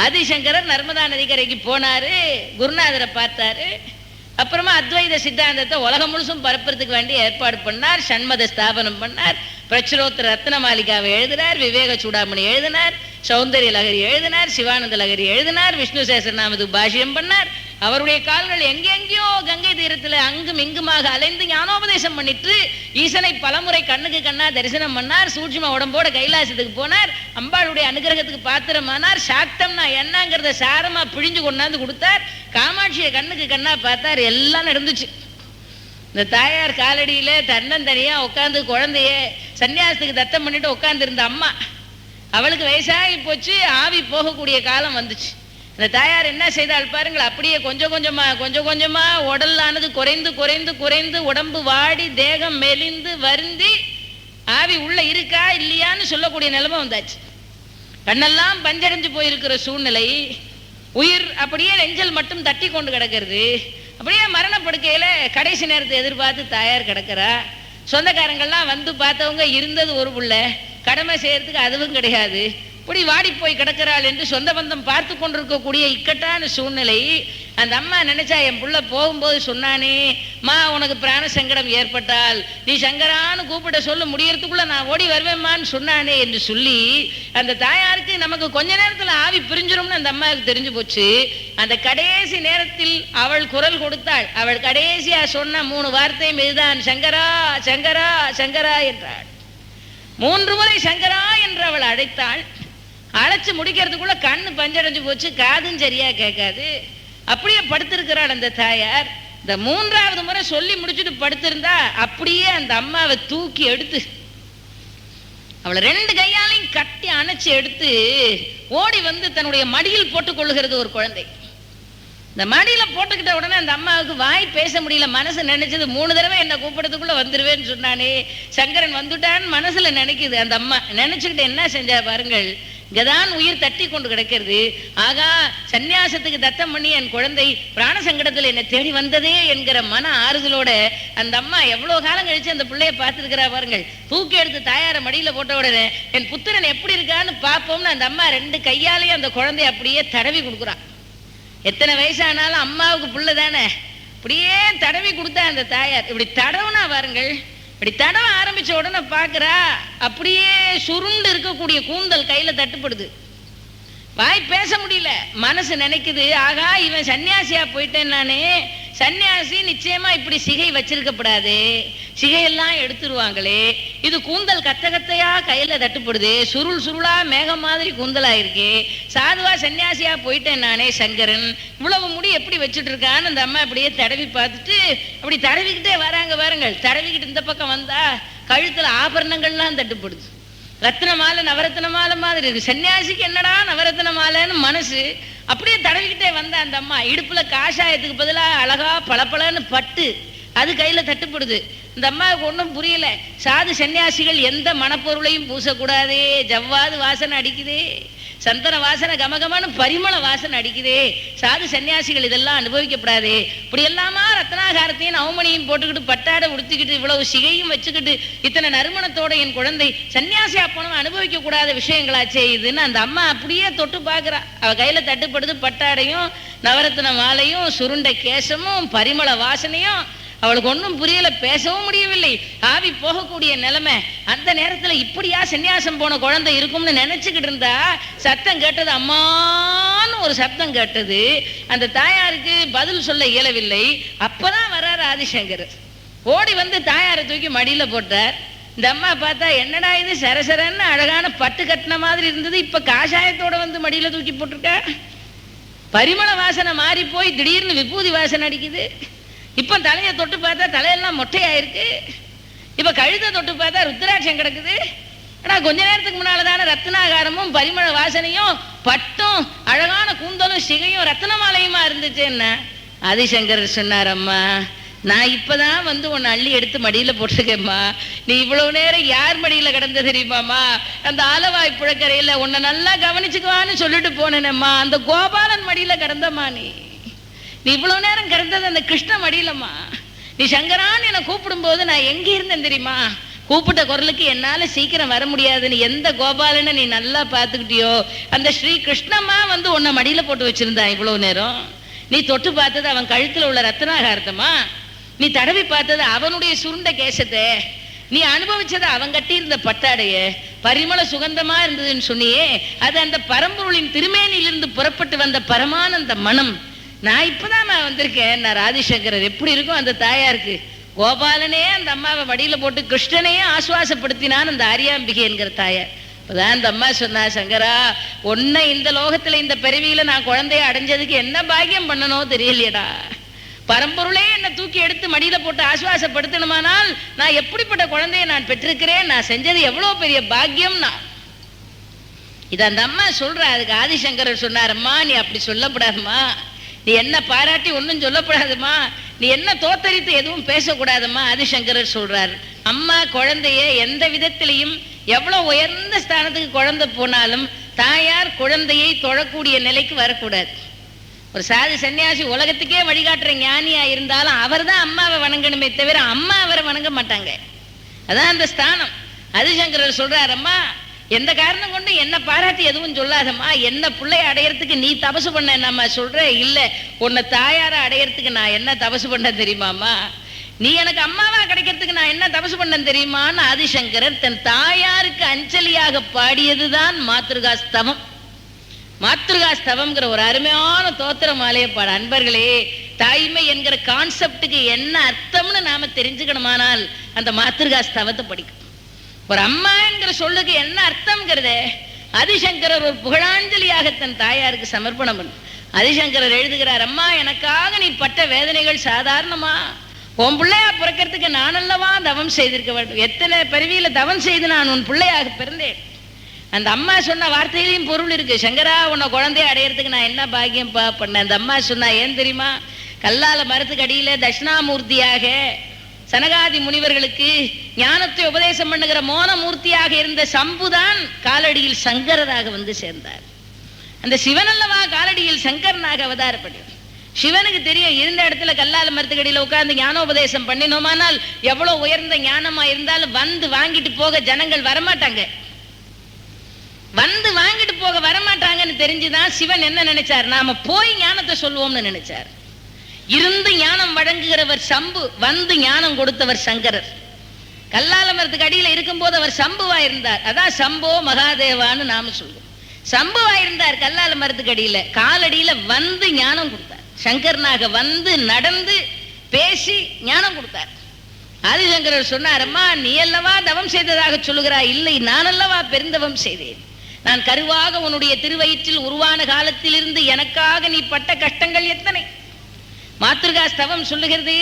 ஆதிசங்கரர் நர்மதா நதிக்கரைக்கு போனாரு, குருநாதரை பார்த்தாரு. அப்புறமா அத்வைத சித்தாந்தத்தை உலகம் முழுசும் பரப்புறதுக்கு வேண்டி ஏற்பாடு பண்ணார். சண்மத ஸ்தாபனம் பண்ணார். பிரச்சுரோத்தர ரத்ன மாளிகாவை எழுதினார், விவேக சூடாமணி எழுதினார், சௌந்தரிய லகரி எழுதினார், சிவானந்த லகரி எழுதினார், விஷ்ணு சேசரநாமத்துக்கு பாஷ்யம் பண்ணார். அவருடைய கால்கள் எங்கெங்கயோ கங்கை தீரத்துல அங்கும் இங்குமாக அலைந்து ஞானோபதேசம் பண்ணிட்டு ஈசனை பலமுறை கண்ணுக்கு கண்ணா தரிசனம் பண்ணார். சூட்சும உடம்போட கைலாசத்துக்கு போனார். அம்பாளுடைய அனுகிரகத்துக்கு பாத்திரமானார். சாக்தம்னா என்னங்கிறத சாரமா பிழிஞ்சு கொண்டாந்து கொடுத்தார். காமாட்சியை கண்ணுக்கு கண்ணா பார்த்தார். எல்லாம் நடந்துச்சு. இந்த தாயார் காலடியில தன்னந்தனியா உட்காந்து குழந்தைய சன்னியாசத்துக்கு தத்தம் பண்ணிட்டு உட்கார்ந்து இருந்த அம்மா, அவளுக்கு வயசாகி போச்சு, ஆவி போகக்கூடிய காலம் வந்துச்சு. இந்த தாயார் என்ன செய்தால் பாருங்கள், அப்படியே கொஞ்சம் கொஞ்சமா உடலானது குறைந்து குறைந்து குறைந்து உடம்பு வாடி தேகம் மெலிந்து வருந்தி ஆவி உள்ள இருக்கா இல்லையான்னு சொல்லக்கூடிய நிலைமை வந்தாச்சு. கண்ணெல்லாம் பஞ்சடைஞ்சு போயிருக்கிற சூழ்நிலை. உயிர் அப்படியே நெஞ்சல் மட்டும் தட்டி கொண்டு கிடக்கிறது. அப்படியே மரணப்படுக்கையில கடைசி நேரத்தை எதிர்பார்த்து தாயார் கிடக்கிறா. சொந்தக்காரங்கள்லாம் வந்து பார்த்தவங்க இருந்தது ஒரு புள்ள, கடமை செய்யறதுக்கு அதுவும் கிடையாது, இப்படி வாடி போய் கிடக்கிறாள் என்று சொந்த பந்தம் பார்த்து கொண்டிருக்கக்கூடிய இக்கட்டான சூழ்நிலை. அந்த அம்மா நினைச்சா, என் புள்ள போகும்போது சொன்னானே, மா உனக்கு பிராண சங்கடம் ஏற்பட்டால் நீ சங்கரான்னு கூப்பிட சொல்ல முடியறதுக்குள்ள நான் ஓடி வருவேம்மான்னு சொன்னானே என்று சொல்லி அந்த தாயாருக்கு நமக்கு கொஞ்ச நேரத்தில் ஆவி பிரிஞ்சிரும்னு அந்த அம்மாவுக்கு தெரிஞ்சு போச்சு. அந்த கடைசி நேரத்தில் அவள் குரல் கொடுத்தாள். அவள் கடைசியா சொன்ன 3 வார்த்தையும் இதுதான், சங்கரா சங்கரா சங்கரா என்றாள். 3 முறை சங்கரா என்று அவள் அழைத்தாள். அழைச்சு முடிக்கிறதுக்குள்ள கண்ணு பஞ்சடைஞ்சு போச்சு, காதும் சரியா கேட்காது. அப்படியே படுத்திருக்கிறாள் அந்த தாயார். இந்த 3வது முறை சொல்லி முடிச்சுட்டு படுத்திருந்தா அப்படியே அந்த அம்மாவை தூக்கி எடுத்து அவளை 2 கையாலையும் கட்டி அணைச்சு எடுத்து ஓடி வந்து தன்னுடைய மடியில் போட்டுக் கொள்ளுகிறது ஒரு குழந்தை. இந்த மடியில போட்டுக்கிட்ட உடனே அந்த அம்மாவுக்கு வாய் பேச முடியல. மனசு நினைச்சது 3 தடவை என்ன கூப்பிடத்துக்குள்ள வந்துருவேன்னு சொன்னானே, சங்கரன் வந்துட்டான்னு மனசுல நினைக்குது. அந்த அம்மா நினைச்சுக்கிட்டு என்ன செஞ்சா பாருங்கள், இங்கதான் உயிர் தட்டி கொண்டு கிடக்கிறது. ஆகா, சன்னியாசத்துக்கு தத்தம் பண்ணி என் குழந்தை பிராண சங்கடத்தில் என்னை தேடி வந்ததே என்கிற மன ஆறுதலோட அந்த அம்மா எவ்வளவு காலம் கழிச்சு அந்த பிள்ளைய பார்த்துருக்கிறா பாருங்கள். தூக்கி எடுத்து தாயார மடியில போட்ட உடனே என் புத்திரன் எப்படி இருக்கான்னு பார்ப்போம்னு அந்த அம்மா 2 கையாலேயும் அந்த குழந்தைய அப்படியே தடவி கொடுக்குறான். எத்தனை வயசானாலும் அம்மாவுக்கு புள்ள தானே, அப்படியே தடவி கொடுத்தா அந்த தாயார். இப்படி தடவுனா பாருங்கள், இப்படி தடவ ஆரம்பிச்ச உடனே பார்க்குறா, அப்படியே சுருண்டு இருக்கக்கூடிய கூந்தல் கையில தட்டுப்படுது. வாய் பேச முடியல. மனசு நினைக்குது, ஆகா இவன் சன்னியாசியா போயிட்டேன் நானே, சன்னியாசி நிச்சயமா இப்படி சிகை வச்சிருக்கப்படாது, சிகையெல்லாம் எடுத்துருவாங்களே, இது கூந்தல் கத்த கத்தையா கையில தட்டுப்படுது, சுருள் சுருளா மேகம் மாதிரி கூந்தலா இருக்கு, சாதுவா சன்னியாசியா போயிட்டேன் நானே சங்கரன், இவ்வளவு முடி எப்படி வச்சுட்டு இருக்கான்னு அந்த அம்மா அப்படியே தடவி பார்த்துட்டு அப்படி தடவிக்கிட்டே வராங்க பாருங்கள். தடவிக்கிட்டு இந்த பக்கம் வந்தா கழுத்துல ஆபரணங்கள்லாம் தட்டுப்படுது. ரத்ன மாலை நவரத்ன மாலை மாதிரி இருக்கு. சன்னியாசிக்கு என்னடா நவரத்ன மாலைன்னு மனசு அப்படியே தடவிக்கிட்டே வந்த அந்த அம்மா இடுப்புல காஷாயத்துக்கு பதிலாக அழகா பளபளன்னு பட்டு அது கையில தட்டுப்படுது. இந்த அம்மாவுக்கு ஒன்றும் புரியல. சாது சன்னியாசிகள் எந்த மணப்பொருளையும் பூசக்கூடாதே, ஜவ்வாது வாசனை அடிக்குதே, சந்தன வாசனை கமகமான பரிமள வாசனை அடிக்குதே, சாது சன்னியாசிகள் இதெல்லாம் அனுபவிக்கப்படாதே, இப்படி எல்லாமா ரத்னாகாரத்தையும் நவமணியும் போட்டுக்கிட்டு பட்டாடை உடுத்திக்கிட்டு இவ்வளவு சிகையும் வச்சுக்கிட்டு இத்தனை நறுமணத்தோட என் குழந்தை சன்னியாசியா போனவன் அனுபவிக்க கூடாத விஷயங்களாச்சே இதுன்னு அந்த அம்மா அப்படியே தொட்டு பார்க்குறா. அவ கையில தட்டுப்படுது பட்டாடையும் நவரத்ன மாலையும் சுருண்ட கேசமும் பரிமள வாசனையும். அவளுக்கு ஒன்றும் புரியல, பேசவும் முடியவில்லை, ஆவி போகக்கூடிய நிலைமை. அந்த நேரத்துல இப்படியா சன்னியாசம் போன குழந்தை இருக்கும்னு நினைச்சுக்கிட்டு இருந்தா சத்தம் கேட்டது, அம்மான்னு ஒரு சத்தம் கேட்டது. அந்த தாயாருக்கு பதில் சொல்ல இயலவில்லை. அப்பதான் வர்றாரு ஆதிசங்கர். ஓடி வந்து தாயாரை தூக்கி மடியில போட்டார். இந்த அம்மா பார்த்தா, என்னடா இது சரசரன்னு அழகான பட்டு கட்டின மாதிரி இருந்தது, இப்ப காஷாயத்தோட வந்து மடியில தூக்கி போட்டிருக்க, பரிமள வாசனை மாறி போய் திடீர்னு விபூதி வாசனை அடிக்குது. இப்ப தலையை தொட்டு பார்த்தா தலையெல்லாம் மொட்டையாயிருக்கு. இப்ப கழுத்தை தொட்டு பார்த்தா ருத்ராட்சம் கிடக்குது. ஆனா கொஞ்ச நேரத்துக்கு முன்னாலதான ரத்னாகாரமும் பரிமள வாசனையும் பட்டும் அழகான கூந்தலும் சிகையும் ரத்ன மாலையுமா இருந்துச்சு. என்ன ஆதிசங்கர் சொன்னார், அம்மா நான் இப்பதான் வந்து உன்னை அள்ளி எடுத்து மடியில போட்டிருக்கேம்மா, நீ இவ்வளவு நேரம் யார் மடியில கிடந்த தெரியுமாமா, அந்த ஆலவாய் புழக்கரையில உன்னை நல்லா கவனிச்சுக்குவான்னு சொல்லிட்டு போனேனம்மா, அந்த கோபாலன் மடியில கிடந்தம்மா, நீ இவ்வளவு நேரம் கிடந்தது அந்த கிருஷ்ண மடியிலம்மா, நீ சங்கரான்னு என்னை கூப்பிடும் போது நான் எங்க இருந்தேன் தெரியுமா, கூப்பிட்ட குரலுக்கு என்னால சீக்கிரம் வர முடியாது, நீ எந்த கோபாலன்னு நீ நல்லா பார்த்துக்கிட்டியோ அந்த ஸ்ரீ கிருஷ்ணம்மா வந்து உன்னை மடியில போட்டு வச்சிருந்தான் இவ்வளவு நேரம். நீ தொட்டு பார்த்தது அவன் கழுத்துல உள்ள ரத்னாகாரத்தமா, நீ தடவி பார்த்தது அவனுடைய சுருண்ட கேசத்தை, நீ அனுபவிச்சது அவன் கட்டியிருந்த பட்டாடைய பரிமள சுகந்தமா இருந்ததுன்னு சொன்னியே, அது அந்த பரம்பொருளின் திருமேனியிலிருந்து புறப்பட்டு வந்த பரமானந்த மனம். நான் இப்பதான் வந்திருக்கேன். நான் ஆதிசங்கரர் எப்படி இருக்கும் அந்த தாயாருக்கு, கோபாலனே அந்த அம்மாவை மடியில போட்டு கிருஷ்ணனையே ஆசுவாசப்படுத்தினான் அந்த ஆரியாம்பிகை என்கிற தாயார். இப்பதான் அந்த அம்மா சொன்னா, சங்கரா உன்னை இந்த லோகத்துல இந்த பிறவியில நான் குழந்தைய அடைஞ்சதுக்கு என்ன பாக்கியம் பண்ணணும் தெரியலையடா, பரம்பொருளே என்னை தூக்கி எடுத்து மடியில போட்டு ஆசுவாசப்படுத்தணுமானால் நான் எப்படிப்பட்ட குழந்தைய நான் பெற்றிருக்கிறேன், நான் செஞ்சது எவ்வளவு பெரிய பாக்கியம்னா. இது அந்த அம்மா சொல்ற. அதுக்கு ஆதிசங்கரர் சொன்னார், அம்மா நீ அப்படி சொல்லப்படாதுமா, நீ என்ன பாராட்டி ஒன்றும் சொல்லப்படாதுமா, நீ என்ன தோத்தரித்து எதுவும் பேசக்கூடாதுமா. ஆதிசங்கரர் சொல்றார், அம்மா குழந்தைய எந்த விதத்திலையும் எவ்வளவு உயர்ந்த ஸ்தானத்துக்கு குழந்தை போனாலும் தாயார் குழந்தையை தொழக்கூடிய நிலைக்கு வரக்கூடாது. ஒரு சாதி சன்னியாசி உலகத்துக்கே வழிகாட்டுற ஞானியா இருந்தாலும் அவர் தான் அம்மாவை வணங்கணுமே தவிர அம்மா அவரை வணங்க மாட்டாங்க. அதான் அந்த ஸ்தானம். ஆதிசங்கரர் சொல்றார், அம்மா எந்த காரணம் கொண்டு என்ன பாராட்டி எதுவும் சொல்லாதம்மா, என்ன பிள்ளைய அடையறதுக்கு நீ தபசு பண்ண நம்ம சொல்ற இல்ல, உன்னை தாயார அடையறதுக்கு நான் என்ன தபசு பண்ண தெரியுமாமா, நீ எனக்கு அம்மாவா கிடைக்கிறதுக்கு நான் என்ன தபசு பண்ண தெரியுமான்னு ஆதிசங்கரர் தன் தாயாருக்கு அஞ்சலியாக பாடியதுதான் மாத்ருகாஸ்தவம். மாத்ருகாஸ்தவம்ங்கிற ஒரு அருமையான தோத்திர மாலையை பாட. அன்பர்களே, தாய்மை என்கிற கான்செப்டுக்கு என்ன அர்த்தம்னு நாம தெரிஞ்சுக்கணுமானால் அந்த மாத்ருகாஸ்தவத்தை படிக்கும். ஒரு அம்மா என்கிற சொல்லுக்கு என்ன அர்த்தம்ங்கிறத ஆதிசங்கரர் ஒரு புகழாஞ்சலியாக தன் தாயாருக்கு சமர்ப்பணம் பண்ணு. ஆதிசங்கரர் எழுதுகிறார், அம்மா எனக்காக நீ பட்ட வேதனைகள் சாதாரணமா, உன் பிள்ளையா பிறக்கிறதுக்கு நான் அல்லவா தவம் செய்திருக்க வேண்டும். எத்தனை பிறவியில தவம் செய்து நான் உன் பிள்ளையாக பிறந்தேன். அந்த அம்மா சொன்ன வார்த்தையிலையும் பொருள் இருக்கு. சங்கரா, உன்னை குழந்தைய அடையிறதுக்கு நான் என்ன பாக்கியம் பண்ணேன். அந்த அம்மா சொன்னா ஏன் தெரியுமா? கல்லால மரத்துக்கு அடியில தட்சிணாமூர்த்தியாக சனகாதி முனிவர்களுக்கு ஞானத்தை உபதேசம் பண்ணுகிற மோனமூர்த்தியாக இருந்த சம்புதான் காலடியில் சங்கரராக வந்து சேர்ந்தார். அந்த சிவன் அல்லவா காலடியில் சங்கரனாக அவதாரப்பட்டார். சிவனுக்கு தெரியும், இருந்த இடத்துல கல்லால மரத்துக்கு அடியில உட்கார்ந்து ஞானோபதேசம் பண்ணினோமானால் எவ்வளவு உயர்ந்த ஞானமா இருந்தாலும் வந்து வாங்கிட்டு போக ஜனங்கள் வரமாட்டாங்க. வந்து வாங்கிட்டு போக வரமாட்டாங்கன்னு தெரிஞ்சுதான் சிவன் என்ன நினைச்சார், நாம போய் ஞானத்தை சொல்லுவோம்னு நினைச்சார். இருந்து ஞானம் வழங்குகிறவர் சம்பு, வந்து ஞானம் கொடுத்தவர் சங்கரர். கல்லால மரத்துக்கு அடியில இருக்கும் போது அவர் சம்புவா இருந்தார். அதான் சம்போ மகாதேவான்னு நாம சொல்லுவோம். சம்புவா இருந்தார் கல்லால மரத்துக்கு அடியில. காலடியில வந்து ஞானம் கொடுத்தார். சங்கரனாக வந்து நடந்து பேசி ஞானம் கொடுத்தார். ஆதிசங்கரர் சொன்னார், அம்மா நீ அல்லவா தவம் செய்ததாக சொல்லுகிறாய். இல்லை, நான் அல்லவா பெருந்தவம் செய்தேன். நான் கருவாக உன்னுடைய திருவயிற்றில் உருவான காலத்திலிருந்து எனக்காக நீ பட்ட கஷ்டங்கள் எத்தனை. மாத்ருகா ஸ்தவம் சொல்லுகிறது,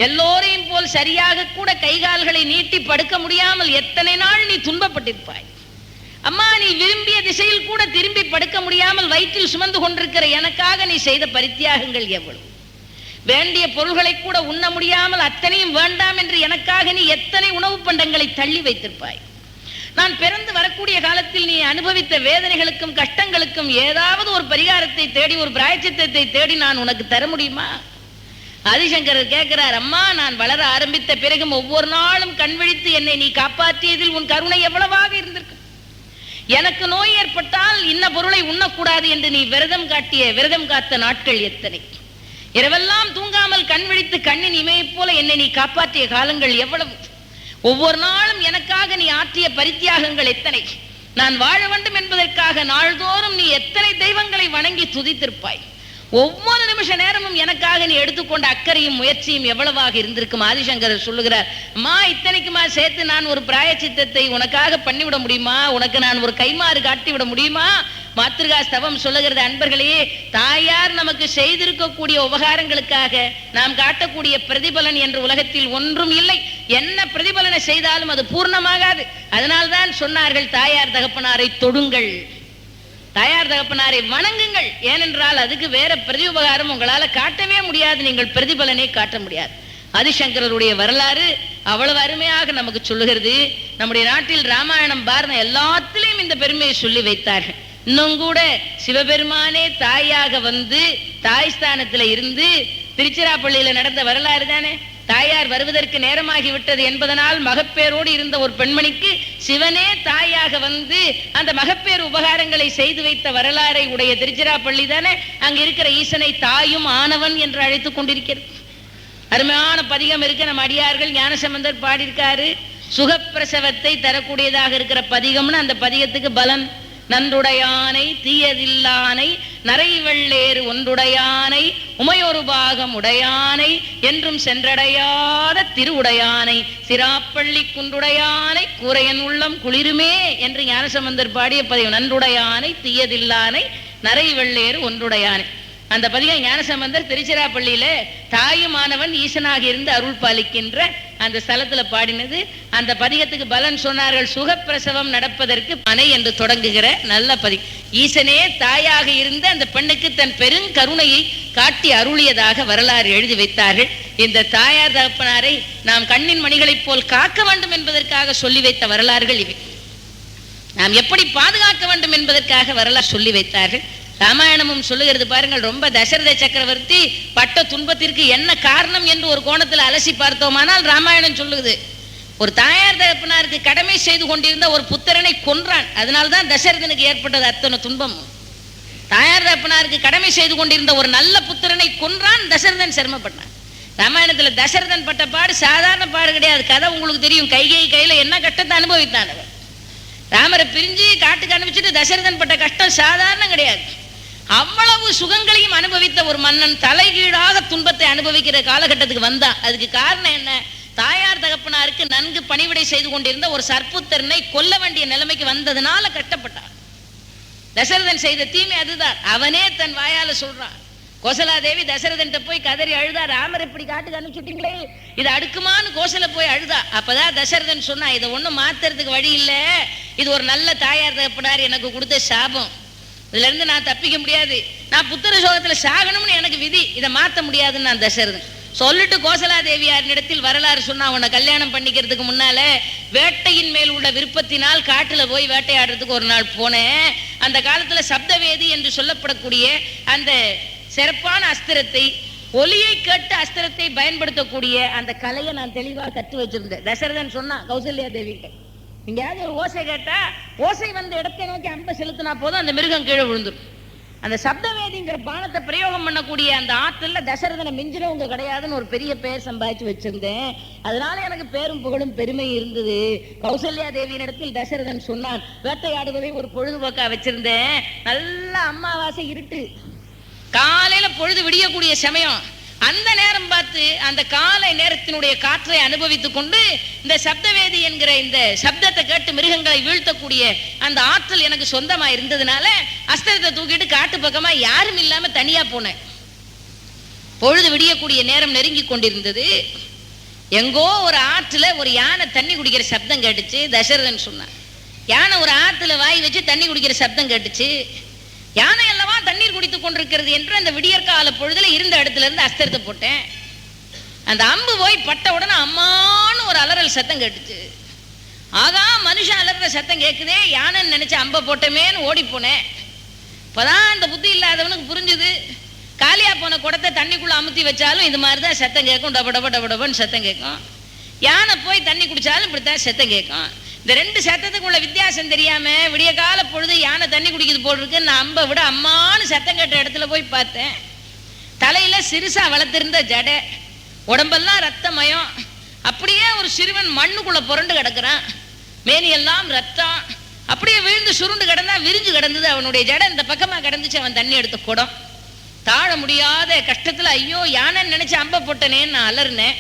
எல்லோரையும் போல் சரியாக கூட கைகால்களை நீட்டி படுக்க முடியாமல் எத்தனை நாள் நீ துன்பப்பட்டிருப்பாய். அம்மா, நீ விரும்பிய திசையில் கூட திரும்பி படுக்க முடியாமல் வயிற்றில் சுமந்து கொண்டிருக்கிற எனக்காக நீ செய்த பரித்தியாகங்கள் எவ்வளவு. வேண்டிய பொருள்களை கூட உண்ண முடியாமல் அத்தனையும் வேண்டாம் என்று எனக்காக நீ எத்தனை உணவு பண்டங்களை தள்ளி வைத்திருப்பாய். நான் பிறந்து வரக்கூடிய காலத்தில் நீ அனுபவித்த வேதனைகளுக்கும் கஷ்டங்களுக்கும் ஏதாவது ஒரு பரிகாரத்தை தேடி, ஒரு பிராயச்சித்தத்தை தேடி நான் உனக்கு தர முடியுமா? ஆதிசங்கரர் கேட்கிறார், அம்மா நான் வளர ஆரம்பித்த பிறகும் ஒவ்வொரு நாளும் கண் விழித்து என்னை நீ காப்பாற்றியதில் உன் கருணை எவ்வளவாக இருந்திருக்கு. எனக்கு நோய் ஏற்பட்டால் இன்ன பொருளை உண்ணக்கூடாது என்று நீ விரதம் காத்த நாட்கள் எத்தனை. இரவெல்லாம் தூங்காமல் கண் விழித்து கண்ணின் இமையை போல என்னை நீ காப்பாற்றிய காலங்கள் எவ்வளவு. ஒவ்வொரு நாளும் எனக்காக நீ ஆற்றிய பரித்தியாகங்கள் எத்தனை. நான் வாழ வேண்டும் என்பதற்காக நாள்தோறும் நீ எத்தனை தெய்வங்களை வணங்கி துதித்திருப்பாய். ஒவ்வொரு நிமிஷ நேரமும் எனக்காக நீ எடுத்துக்கொண்ட அக்கறையும் முயற்சியும் எவ்வளவாக இருந்திருக்கும். ஆதிசங்கரர் சொல்லுகிறார், அம்மா இத்தனைக்குமா சேர்த்து நான் ஒரு பிராயச்சித்தத்தை உனக்காக பண்ணிவிட முடியுமா? உனக்கு நான் ஒரு கைமாறு காட்டிவிட முடியுமா? மாத்ருகா ஸ்தவம் சொல்லுகிறது, அன்பர்களே, தாயார் நமக்கு செய்திருக்கக்கூடிய உபகாரங்களுக்காக நாம் காட்டக்கூடிய பிரதிபலன் என்று உலகத்தில் ஒன்றும் இல்லை. என்ன பிரதிபலனை செய்தாலும் அது பூர்ணமாகாது. அதனால்தான் சொன்னார்கள், தாயார் தகப்பனாரை தொடுங்கள், தாயார் தகப்பனாரை வணங்குங்கள். ஏனென்றால் அதுக்கு வேற பிரதி உபகாரம் உங்களால காட்டவே முடியாது, நீங்கள் பிரதிபலனை காட்ட முடியாது. ஆதிசங்கரருடைய வரலாறு அவ்வளவு அருமையாக நமக்கு சொல்லுகிறது. நம்முடைய நாட்டில் ராமாயணம் பாரதம் எல்லாத்திலையும் இந்த பெருமையை சொல்லி வைத்தார்கள். இன்னும் கூட சிவபெருமானே தாயாக வந்து தாய் ஸ்தானத்துல இருந்து திருச்சிராப்பள்ளியில நடந்த வரலாறு தானே. தாயார் வருவதற்கு நேரமாகி விட்டது என்பதனால் மகப்பேரோடு இருந்த ஒரு பெண்மணிக்கு சிவனே தாயாக வந்து அந்த மகப்பேறு உபகாரங்களை செய்து வைத்த வரலாறை உடைய திருச்சிராப்பள்ளி தானே அங்க இருக்கிற ஈசனை தாயும் ஆனவன் என்று அழைத்துக் கொண்டிருக்கிறது. அருமையான பதிகம் இருக்கு, நம்ம அடியார்கள் ஞானசம்பந்தர் பாடியிருக்காரு. சுகப்பிரசவத்தை தரக்கூடியதாக இருக்கிற பதிகம்னு அந்த பதிகத்துக்கு பலன். நன்றுடையானை தீயதில்லானை நரை வெள்ளேறு ஒன்றுடையானை உமையொரு பாகம் உடையானை என்றும் சென்றடையாத திருவுடையானை சிராப்பள்ளி குன்றுடையானை கூரையன் உள்ளம் குளிருமே என்று ஞானசம்பந்தர் பாடிய பதிவு. நன்றுடையானை தீயதில்லானை நரை வெள்ளேறு ஒன்றுடையானை. அந்த பதிகம் ஞானசம்பந்தர் திருச்சிராப்பள்ளியில தாயுமானவன் ஈசனாக இருந்து அருள் பாலிக்கின்ற அந்த ஸ்தலத்துல பாடினது. அந்த பதிகத்துக்கு பலன் சொன்னார்கள், சுகப்பிரசவம் நடப்பதற்கு மனை என்று தொடங்குகிற நல்ல பதிகம். ஈசனே தாயாக இருந்த அந்த பெண்ணுக்கு தன் பெருங்கருணையை காட்டி அருளியதாக வரலாறு எழுதி வைத்தார்கள். இந்த தாயார் தகப்பனாரை நாம் கண்ணின் மணிகளைப் போல் காக்க வேண்டும் என்பதற்காக சொல்லி வைத்த வரலாறுகள் இவை. நாம் எப்படி பாதுகாக்க வேண்டும் என்பதற்காக வரலாறு சொல்லி வைத்தார்கள். ராமாயணமும் சொல்லுகிறது பாருங்கள். ரொம்ப தசரத சக்கரவர்த்தி பட்ட துன்பத்திற்கு என்ன காரணம் என்று ஒரு கோணத்தில் அலசி பார்த்தோமானால் ராமாயணம் சொல்லுது, ஒரு தாயார் தகப்பனாருக்கு கடமை செய்து கொண்டிருந்த ஒரு புத்திரனை கொன்றான். அதனால்தான் தசரதனுக்கு ஏற்பட்டது அத்தனை துன்பம். தாயார் தகப்பனாருக்கு கடமை செய்து கொண்டிருந்த ஒரு நல்ல புத்திரனை கொன்றான், தசரதன் சிரமப்பட்டான். ராமாயணத்துல தசரதன் பட்ட பாடு சாதாரண பாடு கிடையாது. கதை உங்களுக்கு தெரியும். கையில என்ன கஷ்டத்தை அனுபவித்தான் அவர். ராமரை பிரிஞ்சு காட்டுக்கு அனுப்பிச்சுட்டு தசரதன் பட்ட கஷ்டம் சாதாரணம் கிடையாது. அவ்வளவு சுகங்களையும் அனுபவித்த ஒரு மன்னன் தலைகீழாக துன்பத்தை அனுபவிக்கிற காலகட்டத்துக்கு வந்தான். அதுக்கு காரணம் என்ன? தாயார் தகப்பனாருக்கு நன்கு பணிவிடை செய்து கொண்டிருந்த ஒரு சற்புத்திரனை கொல்ல வேண்டிய நிலைமைக்கு வந்ததுனால கஷ்டப்பட்டான். தசரதன் செய்த தீமை அதுதான். அவனே தன் வாயால சொல்றான், கோசலாதேவி தசரதன்ட்ட போய் கதறி அழுதா, ராமர் இப்படி காட்டுக்கு அனுப்பிச்சுட்டீங்களே, இது அடுக்குமான்னு கோசல போய் அழுதா. அப்பதான் தசரதன் சொன்னா, இதை ஒண்ணும் மாத்துறதுக்கு வழி இல்லை, இது ஒரு நல்ல தாயார் தகப்பனார் எனக்கு கொடுத்த சாபம், இதுல இருந்து நான் தப்பிக்க முடியாது, நான் புத்திர சோகத்துல சாகணும்னு எனக்கு விதி, இதை மாத்த முடியாதுன்னு நான் தசரதன் சொல்லிட்டு கோசலாதேவியாரிடத்தில் வரலாறு சொன்னா, உன்னை கல்யாணம் பண்ணிக்கிறதுக்கு முன்னால வேட்டையின் மேல் உள்ள விருப்பத்தினால் காட்டுல போய் வேட்டையாடுறதுக்கு ஒரு நாள் போனேன். அந்த காலத்துல சப்தவேதி என்று சொல்லப்படக்கூடிய அந்த சிறப்பான அஸ்திரத்தை, ஒலியை கேட்டு அஸ்திரத்தை பயன்படுத்தக்கூடிய அந்த கலையை நான் தெளிவாக கற்று வச்சிருந்தேன். தசரதன் சொன்னா கௌசல்யா தேவிகிட்ட, எங்கேயாவது ஒரு ஓசை கேட்டா ஓசை வந்த இடத்தை நோக்கி அம்பை செலுத்தினா போதும் அந்த மிருகம் கீழே விழுந்துடும். அந்த சப்தவேதிங்கிற பானத்தை பிரயோகம் பண்ணக்கூடிய அந்த ஆற்றல்ல தசரதனை மிஞ்சினவங்க கிடையாதுன்னு ஒரு பெரிய பெயர் சம்பாதிச்சு வச்சிருந்தேன். அதனால எனக்கு பேரும் புகழும் பெருமை இருந்தது. கௌசல்யா தேவியின் இடத்தில் தசரதன் சொன்னான், வேட்டையாடுவதை ஒரு பொழுதுபோக்கா வச்சிருந்தேன். நல்ல அமாவாசை இருட்டு, காலையில பொழுது விடியக்கூடிய சமயம், அந்த நேரம் பார்த்து அந்த காலை நேரத்தினுடைய காற்றை அனுபவித்துக் கொண்டு இந்த சப்தவேதி என்கிற இந்த சப்தத்தை கேட்டு மிருகங்களை வீழ்த்தக்கூடிய அந்த ஆற்றல் எனக்கு சொந்தமா இருந்ததுனால அஸ்திரத்தை தூக்கிட்டு காட்டு பக்கமா யாரும் இல்லாம தனியா போனேன். பொழுது விடியக்கூடிய நேரம் நெருங்கி கொண்டிருந்தது. எங்கோ ஒரு ஆற்றுல ஒரு யானை தண்ணி குடிக்கிற சப்தம் கேட்டுச்சு. தசரதன் சொன்னான், யானை ஒரு ஆற்றுல வாய் வச்சு தண்ணி குடிக்கிற சப்தம் கேட்டுச்சு, யானை அல்லவா தண்ணீர் குடித்துக் கொண்டிருக்கிறது என்று அந்த விடியற்கால பொழுதுல இருந்த இடத்துல இருந்து அஸ்திரத்தை போட்டேன். அந்த அம்பு போய் பட்ட உடனே அம்மான்னு ஒரு அலறல் சத்தம் கேட்டுச்சு. ஆகா, மனுஷன் அலற சத்தம் கேட்குதே, யானைன்னு நினைச்ச அம்பை போட்டமேன்னு ஓடி போனேன். இப்பதான் அந்த புத்தி இல்லாதவனுக்கு புரிஞ்சுது, காலியா போன குடத்தை தண்ணிக்குள்ள அமுத்தி வச்சாலும் இது மாதிரிதான் சத்தம் கேட்கும், டப டப டப டபன்னு சத்தம் கேட்கும். யானை போய் தண்ணி குடிச்சாலும் இப்படித்தான் சத்தம் கேட்கும். இந்த ரெண்டு சத்தத்துக்கு உள்ள வித்தியாசம் தெரியாம விடிய கால பொழுது யானை தண்ணி குடிக்குது போல் இருக்கு, நான் அம்பை விட அம்மானு சத்தம் கேட்ட இடத்துல போய் பார்த்தேன். தலையில சிறுசா வளர்த்திருந்த ஜடை, உடம்பெல்லாம் ரத்தமயம், அப்படியே ஒரு சிறுவன் மண்ணுக்குள்ள புரண்டு கிடக்குறான், மேனியெல்லாம் ரத்தம், அப்படியே விழுந்து சுருண்டு கிடந்தா விரிஞ்சு கிடந்தது அவனுடைய ஜடை. இந்த பக்கமா கிடந்துச்சு அவன் தண்ணி எடுத்த குடம். தாழ முடியாத கஷ்டத்துல ஐயோ யானைன்னு நினைச்சு அம்பை போட்டனேன்னு நான் அலர்னேன்.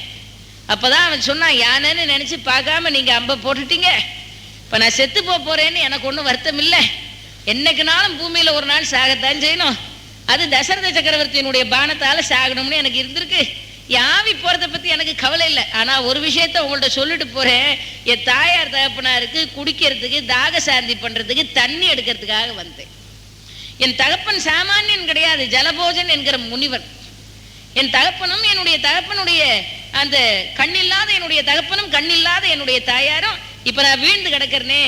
அப்பதான் அவன் சொன்னான், யானைன்னு நினைச்சு பார்க்காம நீங்க அம்பை போட்டுட்டீங்க, இப்ப நான் செத்து போறேன்னு எனக்கு ஒன்றும் வருத்தம் இல்லை, என்னைக்குனாலும் பூமியில ஒரு நாள் சாகத்தான் செய்யணும், அது தசரத சக்கரவர்த்தியினுடைய பானத்தால சாகணும்னு எனக்கு இருந்திருக்கு, யாவி போறதை பத்தி எனக்கு கவலை இல்லை. ஆனா ஒரு விஷயத்த உங்கள்ட்ட சொல்லிட்டு போறேன், என் தாயார் தகப்பனாருக்கு குடிக்கிறதுக்கு தாக சாந்தி பண்றதுக்கு தண்ணி எடுக்கிறதுக்காக வந்தேன். என் தகப்பன் சாமானியன் கிடையாது, ஜலபோஜன் என்கிற முனிவர். என் தகப்பனும் என்னுடைய தகப்பனுடைய அந்த கண்ணில்லாத என்னுடைய தகப்பனும் கண்ணில்லாத என்னுடைய தாயாரும் இப்ப நான் வீழ்ந்து கிடக்கிறனே,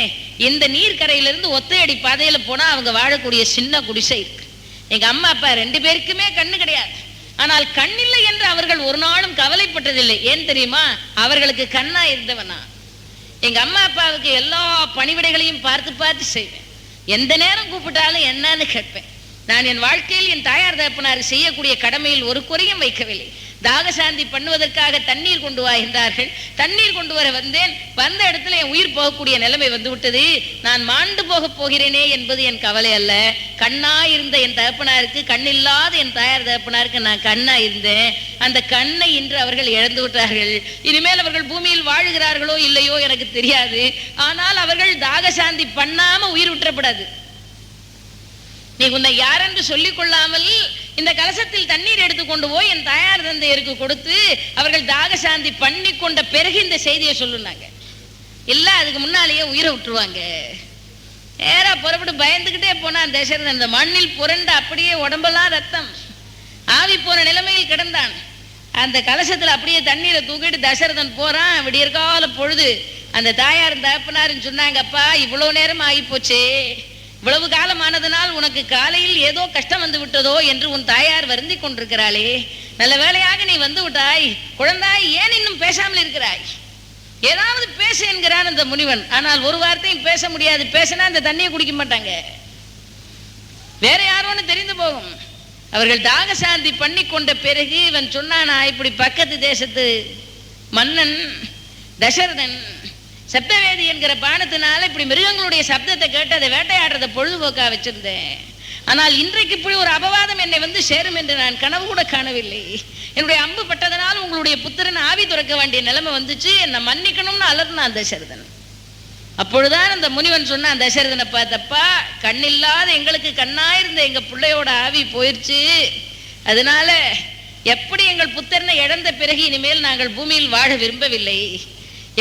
இந்த நீர்க்கரையிலிருந்து ஒத்தையடி பாதையில போனா அவங்க வாழக்கூடிய சின்ன குடிசை இருக்கு. எங்க அம்மா அப்பா ரெண்டு பேருக்குமே கண்ணு கிடையாது, ஆனால் கண்ணில்லை என்று அவர்கள் ஒரு நாளும் கவலைப்பட்டதில்லை. ஏன் தெரியுமா? அவர்களுக்கு கண்ணா இருந்தவனா. எங்க அம்மா அப்பாவுக்கு எல்லா பணிவிடைகளையும் பார்த்து பார்த்து செய்வேன், எந்த நேரம் கூப்பிட்டாலும் என்னன்னு கேட்பேன். நான் என் வாழ்க்கையில் என் தாயார் தகப்பனார் செய்யக்கூடிய கடமையில் ஒரு குறையும் வைக்கவில்லை. தாகசாந்தி பண்ணுவதற்காக தண்ணீர் கொண்டு வா என்றார்கள், தண்ணீர் கொண்டு வர வந்தேன். வந்த இடத்துல என் உயிர் போகக்கூடிய நிலைமை வந்து விட்டது. நான் மாண்டு போக போகிறேனே என்பது என் கவலை அல்ல. கண்ணா இருந்த என் தகப்பனாருக்கு, கண்ணில்லாத என் தாயார் தகப்பனாருக்கு நான் கண்ணா இருந்தேன். அந்த கண்ணை இன்று அவர்கள் இழந்து விட்டார்கள். இனிமேல் அவர்கள் பூமியில் வாழுகிறார்களோ இல்லையோ எனக்கு தெரியாது. ஆனால் அவர்கள் தாகசாந்தி பண்ணாம உயிர் விட்டுறப்படாது. நீ உன்னை யாரென்று சொல்லிக் கொள்ளாமல் இந்த கலசத்தில் தண்ணீர் எடுத்துக்கொண்டு போய் என் தாயார் தந்தையருக்கு கொடுத்து அவர்கள் தாகசாந்தி பண்ணி கொண்ட பிறகு இந்த செய்தியை சொல்லுனாங்க. இல்ல அதுக்கு முன்னாலேயே உயிரை விட்டுருவாங்க. நேரா புறப்பட்டு பயந்துகிட்டே போனான் தசரதன். அந்த மண்ணில் புரண்டு அப்படியே உடம்பெல்லாம் ரத்தம் ஆவி போன நிலைமையில் கிடந்தான். அந்த கலசத்துல அப்படியே தண்ணீரை தூக்கிட்டு தசரதன் போறான். விடியற்கால பொழுது அந்த தாயார் தகப்பனாருன்னு சொன்னாங்க, அப்பா இவ்வளவு நேரம் ஆகி போச்சே, இவ்வளவு காலம் ஆனதனால் உனக்கு காலையில் ஏதோ கஷ்டம் வந்து விட்டதோ என்று உன் தாயார் வருந்தி கொண்டிருக்கிறாளே, நல்ல வேளையாக நீ வந்து விட்டாய். குழந்தாய், ஏன் இன்னும் பேசாமல் இருக்கிறாய்? ஏதாவது பேச என்கிறான் அந்த முனிவன். ஆனால் ஒரு வார்த்தையும் பேச முடியாது. பேசினா அந்த தண்ணியை குடிக்க மாட்டாங்க, வேற யாரோன்னு தெரிந்து போகும். அவர்கள் தாகசாந்தி பண்ணி கொண்ட பிறகு இவன் சொன்னானா, இப்படி பக்கத்து தேசத்து மன்னன் தசரதன் சப்தவேதி என்கிற பானத்தினால இப்படி மிருகங்களுடைய சப்தத்தை கேட்டு அதை வேட்டையாடுறத பொழுதுபோக்கா வச்சிருந்தேன். ஆனால் இன்றைக்கு இப்படி ஒரு அபவாதம் என்னை வந்து சேரும் என்று நான் கனவு கூட காணவில்லை. என்னுடைய அம்பு பட்டதனால் உங்களுடைய புத்திரன் ஆவி துறக்க வேண்டிய நிலைமை வந்துச்சு, என்னை மன்னிக்கணும்னு அலர்னான் தசரதன். அப்பொழுதுதான் அந்த முனிவன் சொன்னான் தசரதனை பார்த்தப்பா, கண்ணில்லாத எங்களுக்கு கண்ணாயிருந்த எங்க பிள்ளையோட ஆவி போயிடுச்சு, அதனால எப்படி எங்கள் புத்திரனை இழந்த பிறகு இனிமேல் நாங்கள் பூமியில் வாழ விரும்பவில்லை.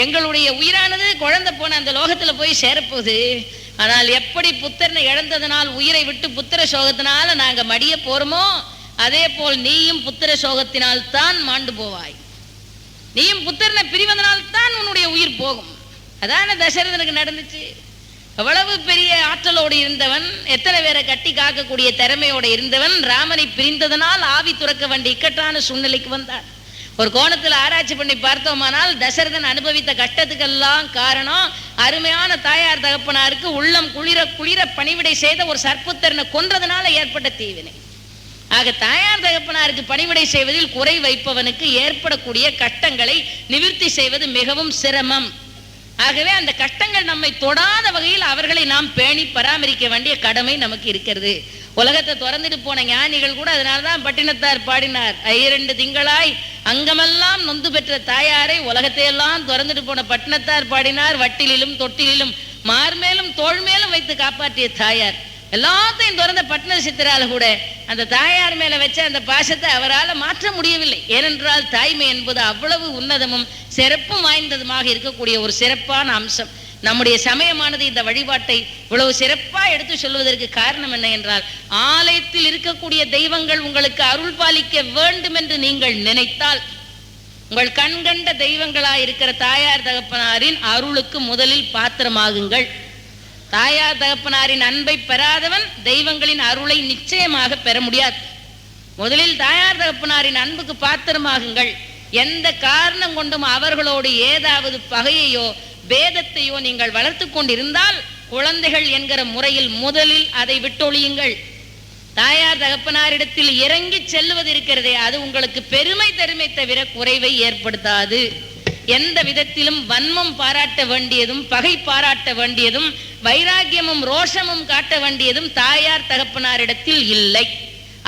எங்களுடைய உயிரானது குழந்தை போன அந்த லோகத்துல போய் சேரப்போகுது. ஆனால் எப்படி புத்திரனை இழந்ததனால் உயிரை விட்டு புத்திர சோகத்தினால நாங்க மடிய போறோமோ அதே போல் நீயும் புத்திர சோகத்தினால் தான் மாண்டு போவாய். நீயும் புத்திரனை பிரிவதனால் தான் உன்னுடைய உயிர் போகும். அதான தசரதனுக்கு நடந்துச்சு. எவ்வளவு பெரிய ஆற்றலோடு இருந்தவன், எத்தனை பேரை கட்டி காக்கக்கூடிய திறமையோடு இருந்தவன், ராமனை பிரிந்ததனால் ஆவி துறக்க வேண்டிய இக்கட்டான சூழ்நிலைக்கு வந்தான். ஒரு கோணத்தில் ஆராய்ச்சி பண்ணி பார்த்தோமானால் தசரதன் அனுபவித்த கஷ்டத்துக்கெல்லாம் காரணம் அருமையான தாயார் தகப்பனாருக்கு உள்ளம் குளிர குளிர பணிவிடை செய்த ஒரு சற்புத்திரனை கொன்றதுனால ஏற்பட்ட தீவினை. ஆக தாயார் தகப்பனாருக்கு பணிவிடை செய்வதில் குறை வைப்பவனுக்கு ஏற்படக்கூடிய கஷ்டங்களை நிவர்த்தி செய்வது மிகவும் சிரமம். ஆகவே அந்த கஷ்டங்கள் நம்மை தொடாத வகையில் அவர்களை நாம் பேணி பராமரிக்க வேண்டிய கடமை நமக்கு இருக்கிறது. உலகத்தை திறந்துட்டு போன ஞானிகள் கூட அதனால்தான் பட்டினத்தார் பாடினார், 2 திங்களாய் அங்கமெல்லாம் நொந்து பெற்ற தாயாரை உலகத்தை எல்லாம் திறந்துட்டு போன பட்டினத்தார் பாடினார், வட்டிலும் தொட்டிலும் மார்மேலும் தோள் மேலும் வைத்து காப்பாற்றிய தாயார். எல்லாத்தையும் திறந்த பட்டின சித்திரால கூட அந்த தாயார் மேல வச்ச அந்த பாசத்தை அவரால் மாற்ற முடியவில்லை. ஏனென்றால் தாய்மை என்பது அவ்வளவு உன்னதமும் சிறப்பும் வாய்ந்ததுமாக இருக்கக்கூடிய ஒரு சிறப்பான அம்சம். நம்முடைய சமயமானது இந்த வழிபாட்டை இவ்வளவு சிறப்பா எடுத்து சொல்வதற்கு காரணம் என்ன என்றால், ஆலயத்தில் இருக்கக்கூடிய தெய்வங்கள் உங்களுக்கு அருள் பாலிக்க வேண்டும் என்று நீங்கள் நினைத்தால் உங்கள் கண்கண்ட தெய்வங்களாய் இருக்கிற தாயார் தகப்பனாரின் அருளுக்கு முதலில் பாத்திரமாகுங்கள். தாயார் தகப்பனாரின் அன்பை பெறாதவன் தெய்வங்களின் அருளை நிச்சயமாக பெற முடியாது. முதலில் தாயார் தகப்பனாரின் அன்புக்கு பாத்திரமாகுங்கள். எந்த காரணம் கொண்டும் அவர்களோடு ஏதாவது பகையையோ பேதத்தையோ நீங்கள் வளர்த்து கொண்டிருந்தால் குழந்தைகள் என்கிற முறையில் முதலில் அதை விட்டொழியுங்கள். தாயார் தகப்பனாரிடத்தில் இறங்கி செல்வது இருக்கிறதே அது உங்களுக்கு பெருமை தருமை தவிர குறைவை ஏற்படுத்தாது. எந்த விதத்திலும் வன்மம் பாராட்ட வேண்டியதும் பகை பாராட்ட வேண்டியதும் வைராக்கியமும் ரோஷமும் காட்ட வேண்டியதும் தாயார் தகப்பனாரிடத்தில் இல்லை.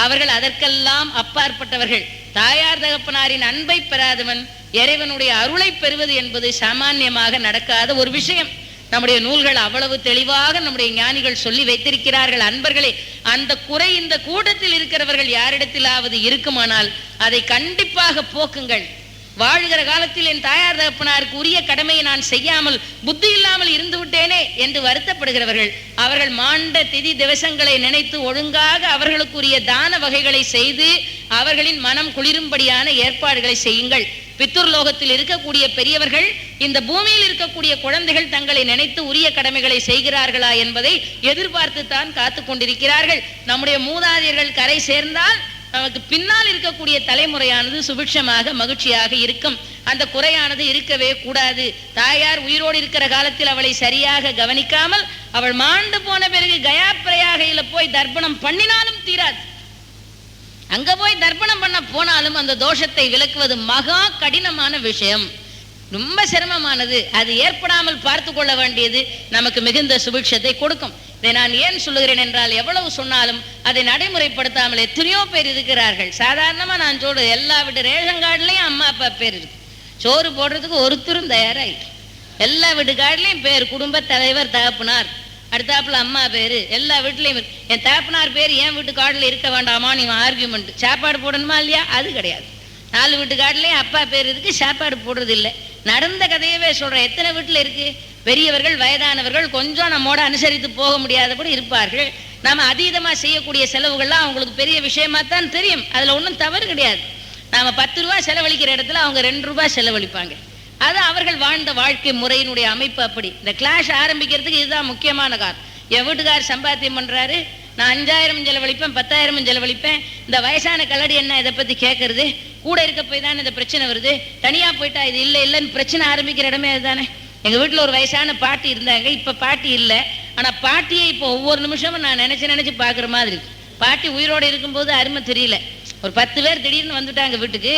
அவர்கள் அதற்கெல்லாம் அப்பாற்பட்டவர்கள். தாயார் தகப்பனாரின் அன்பை பெறாதவன் இறைவனுடைய அருளை பெறுவது என்பது சாமான்யமாக நடக்காத ஒரு விஷயம். நம்முடைய நூல்கள் அவ்வளவு தெளிவாக நம்முடைய ஞானிகள் சொல்லி வைத்திருக்கிறார்கள். அன்பர்களே, அந்த குறை இந்த கூட்டத்தில் இருக்கிறவர்கள் யாரிடத்திலாவது இருக்குமானால் அதை கண்டிப்பாக போக்குங்கள். வாழ்கிற காலத்தில் என் தாயார் தகப்பனாருக்கு உரிய கடமையை நான் செய்யாமல் புத்தி இல்லாமல் இருந்து விட்டேனே என்று வருத்தப்படுகிறவர்கள் அவர்கள் மாண்ட திதி திவசங்களை நினைத்து ஒழுங்காக அவர்களுக்குரிய தான வகைகளை செய்து அவர்களின் மனம் குளிரும்படியான ஏற்பாடுகளை செய்யுங்கள். பித்தூர் லோகத்தில் இருக்கக்கூடிய பெரியவர்கள் இந்த பூமியில் இருக்கக்கூடிய குழந்தைகள் தங்களை நினைத்து உரிய கடமைகளை செய்கிறார்களா என்பதை எதிர்பார்த்து தான் காத்து கொண்டிருக்கிறார்கள். நம்முடைய மூதாதையர்கள் கரை சேர்ந்தால் நமக்கு பின்னால் இருக்கக்கூடிய தலைமுறையானது சுபிட்சமாக மகிழ்ச்சியாக இருக்கும். அந்த குறையானது இருக்கவே கூடாது. தாயார் உயிரோடு இருக்கிற காலத்தில் அவளை சரியாக கவனிக்காமல் அவள் மாண்டு போன பிறகு கயா பிரயாகையில போய் தர்ப்பணம் பண்ணினாலும் தீராது. அங்க போய் தர்ப்பணம் பண்ண போனாலும் அந்த தோஷத்தை விலக்குவது மகா கடினமான விஷயம், ரொம்ப சிரமமானது. அது ஏற்படாமல் பார்த்து கொள்ள வேண்டியது நமக்கு மிகுந்த சுபிட்சத்தை கொடுக்கும். இதை நான் ஏன் சொல்லுகிறேன் என்றால், எவ்வளவு சொன்னாலும் அதை நடைமுறைப்படுத்தாமல் எத்தனையோ பேர் இருக்கிறார்கள். சாதாரணமா நான் சொல்றது, எல்லா வீட்டு ரேஷன் கார்டுலயும் அம்மா அப்பா பேர் இருக்கு. சோறு போடுறதுக்கு ஒருத்தரும் தயாரா இல்லை. எல்லா வீட்டு கார்டுலயும் பேர், குடும்ப தலைவர் தகப்பனார், அடுத்தாப்புல அம்மா பேரு, எல்லா வீட்லயும் இருக்கு. என் தகப்பனார் பேர் என் வீட்டு கார்டுல இருக்க வேண்டாமா நீ ஆர்கியூமெண்ட். சாப்பாடு போடணுமா இல்லையா? அது கிடையாது. 4 வீட்டு கார்டுலயும் அப்பா பேர் இருக்கு, சாப்பாடு போடுறது இல்லை. நடந்த கதையவே சொல்றேன். எத்தனை வீட்டுல இருக்கு? பெரியவர்கள் வயதானவர்கள் கொஞ்சம் நம்மோட அனுசரித்து போக முடியாதபடி இருப்பார்கள். நாம அதீதமா செய்யக்கூடிய செலவுகள்லாம் அவங்களுக்கு பெரிய விஷயமா தான் தெரியும். அதுல ஒன்றும் தவறு கிடையாது. நாம 10 ரூபாய் செலவழிக்கிற இடத்துல அவங்க 2 ரூபாய் செலவழிப்பாங்க. அது அவர்கள் வாழ்ந்த வாழ்க்கை முறையினுடைய அமைப்பு அப்படி. இந்த கிளாஷ் ஆரம்பிக்கிறதுக்கு இதுதான் முக்கியமான காரணம். என் வீட்டுக்கார் சம்பாத்தியம் பண்றாரு, நான் 5000 செலவழிப்பேன், 10,000 செலவழிப்பேன். இந்த வயசான கல்லடி என்ன இதை பத்தி கேட்கறது? கூட இருக்க போய் தானே இந்த பிரச்சனை வருது. தனியா போயிட்டா இது இல்லை இல்லைன்னு பிரச்சனை ஆரம்பிக்கிற இடமே அதுதானே. எங்க வீட்டுல ஒரு வயசான பாட்டி இருந்தாங்க, இப்ப பாட்டி இல்லை. ஆனா பாட்டியை இப்போ ஒவ்வொரு நிமிஷமும் நான் நினைச்சு பாக்குற மாதிரி இருக்கு. பாட்டி உயிரோடு இருக்கும்போது அருமை தெரியல. ஒரு 10 பேர் திடீர்னு வந்துட்டாங்க வீட்டுக்கு.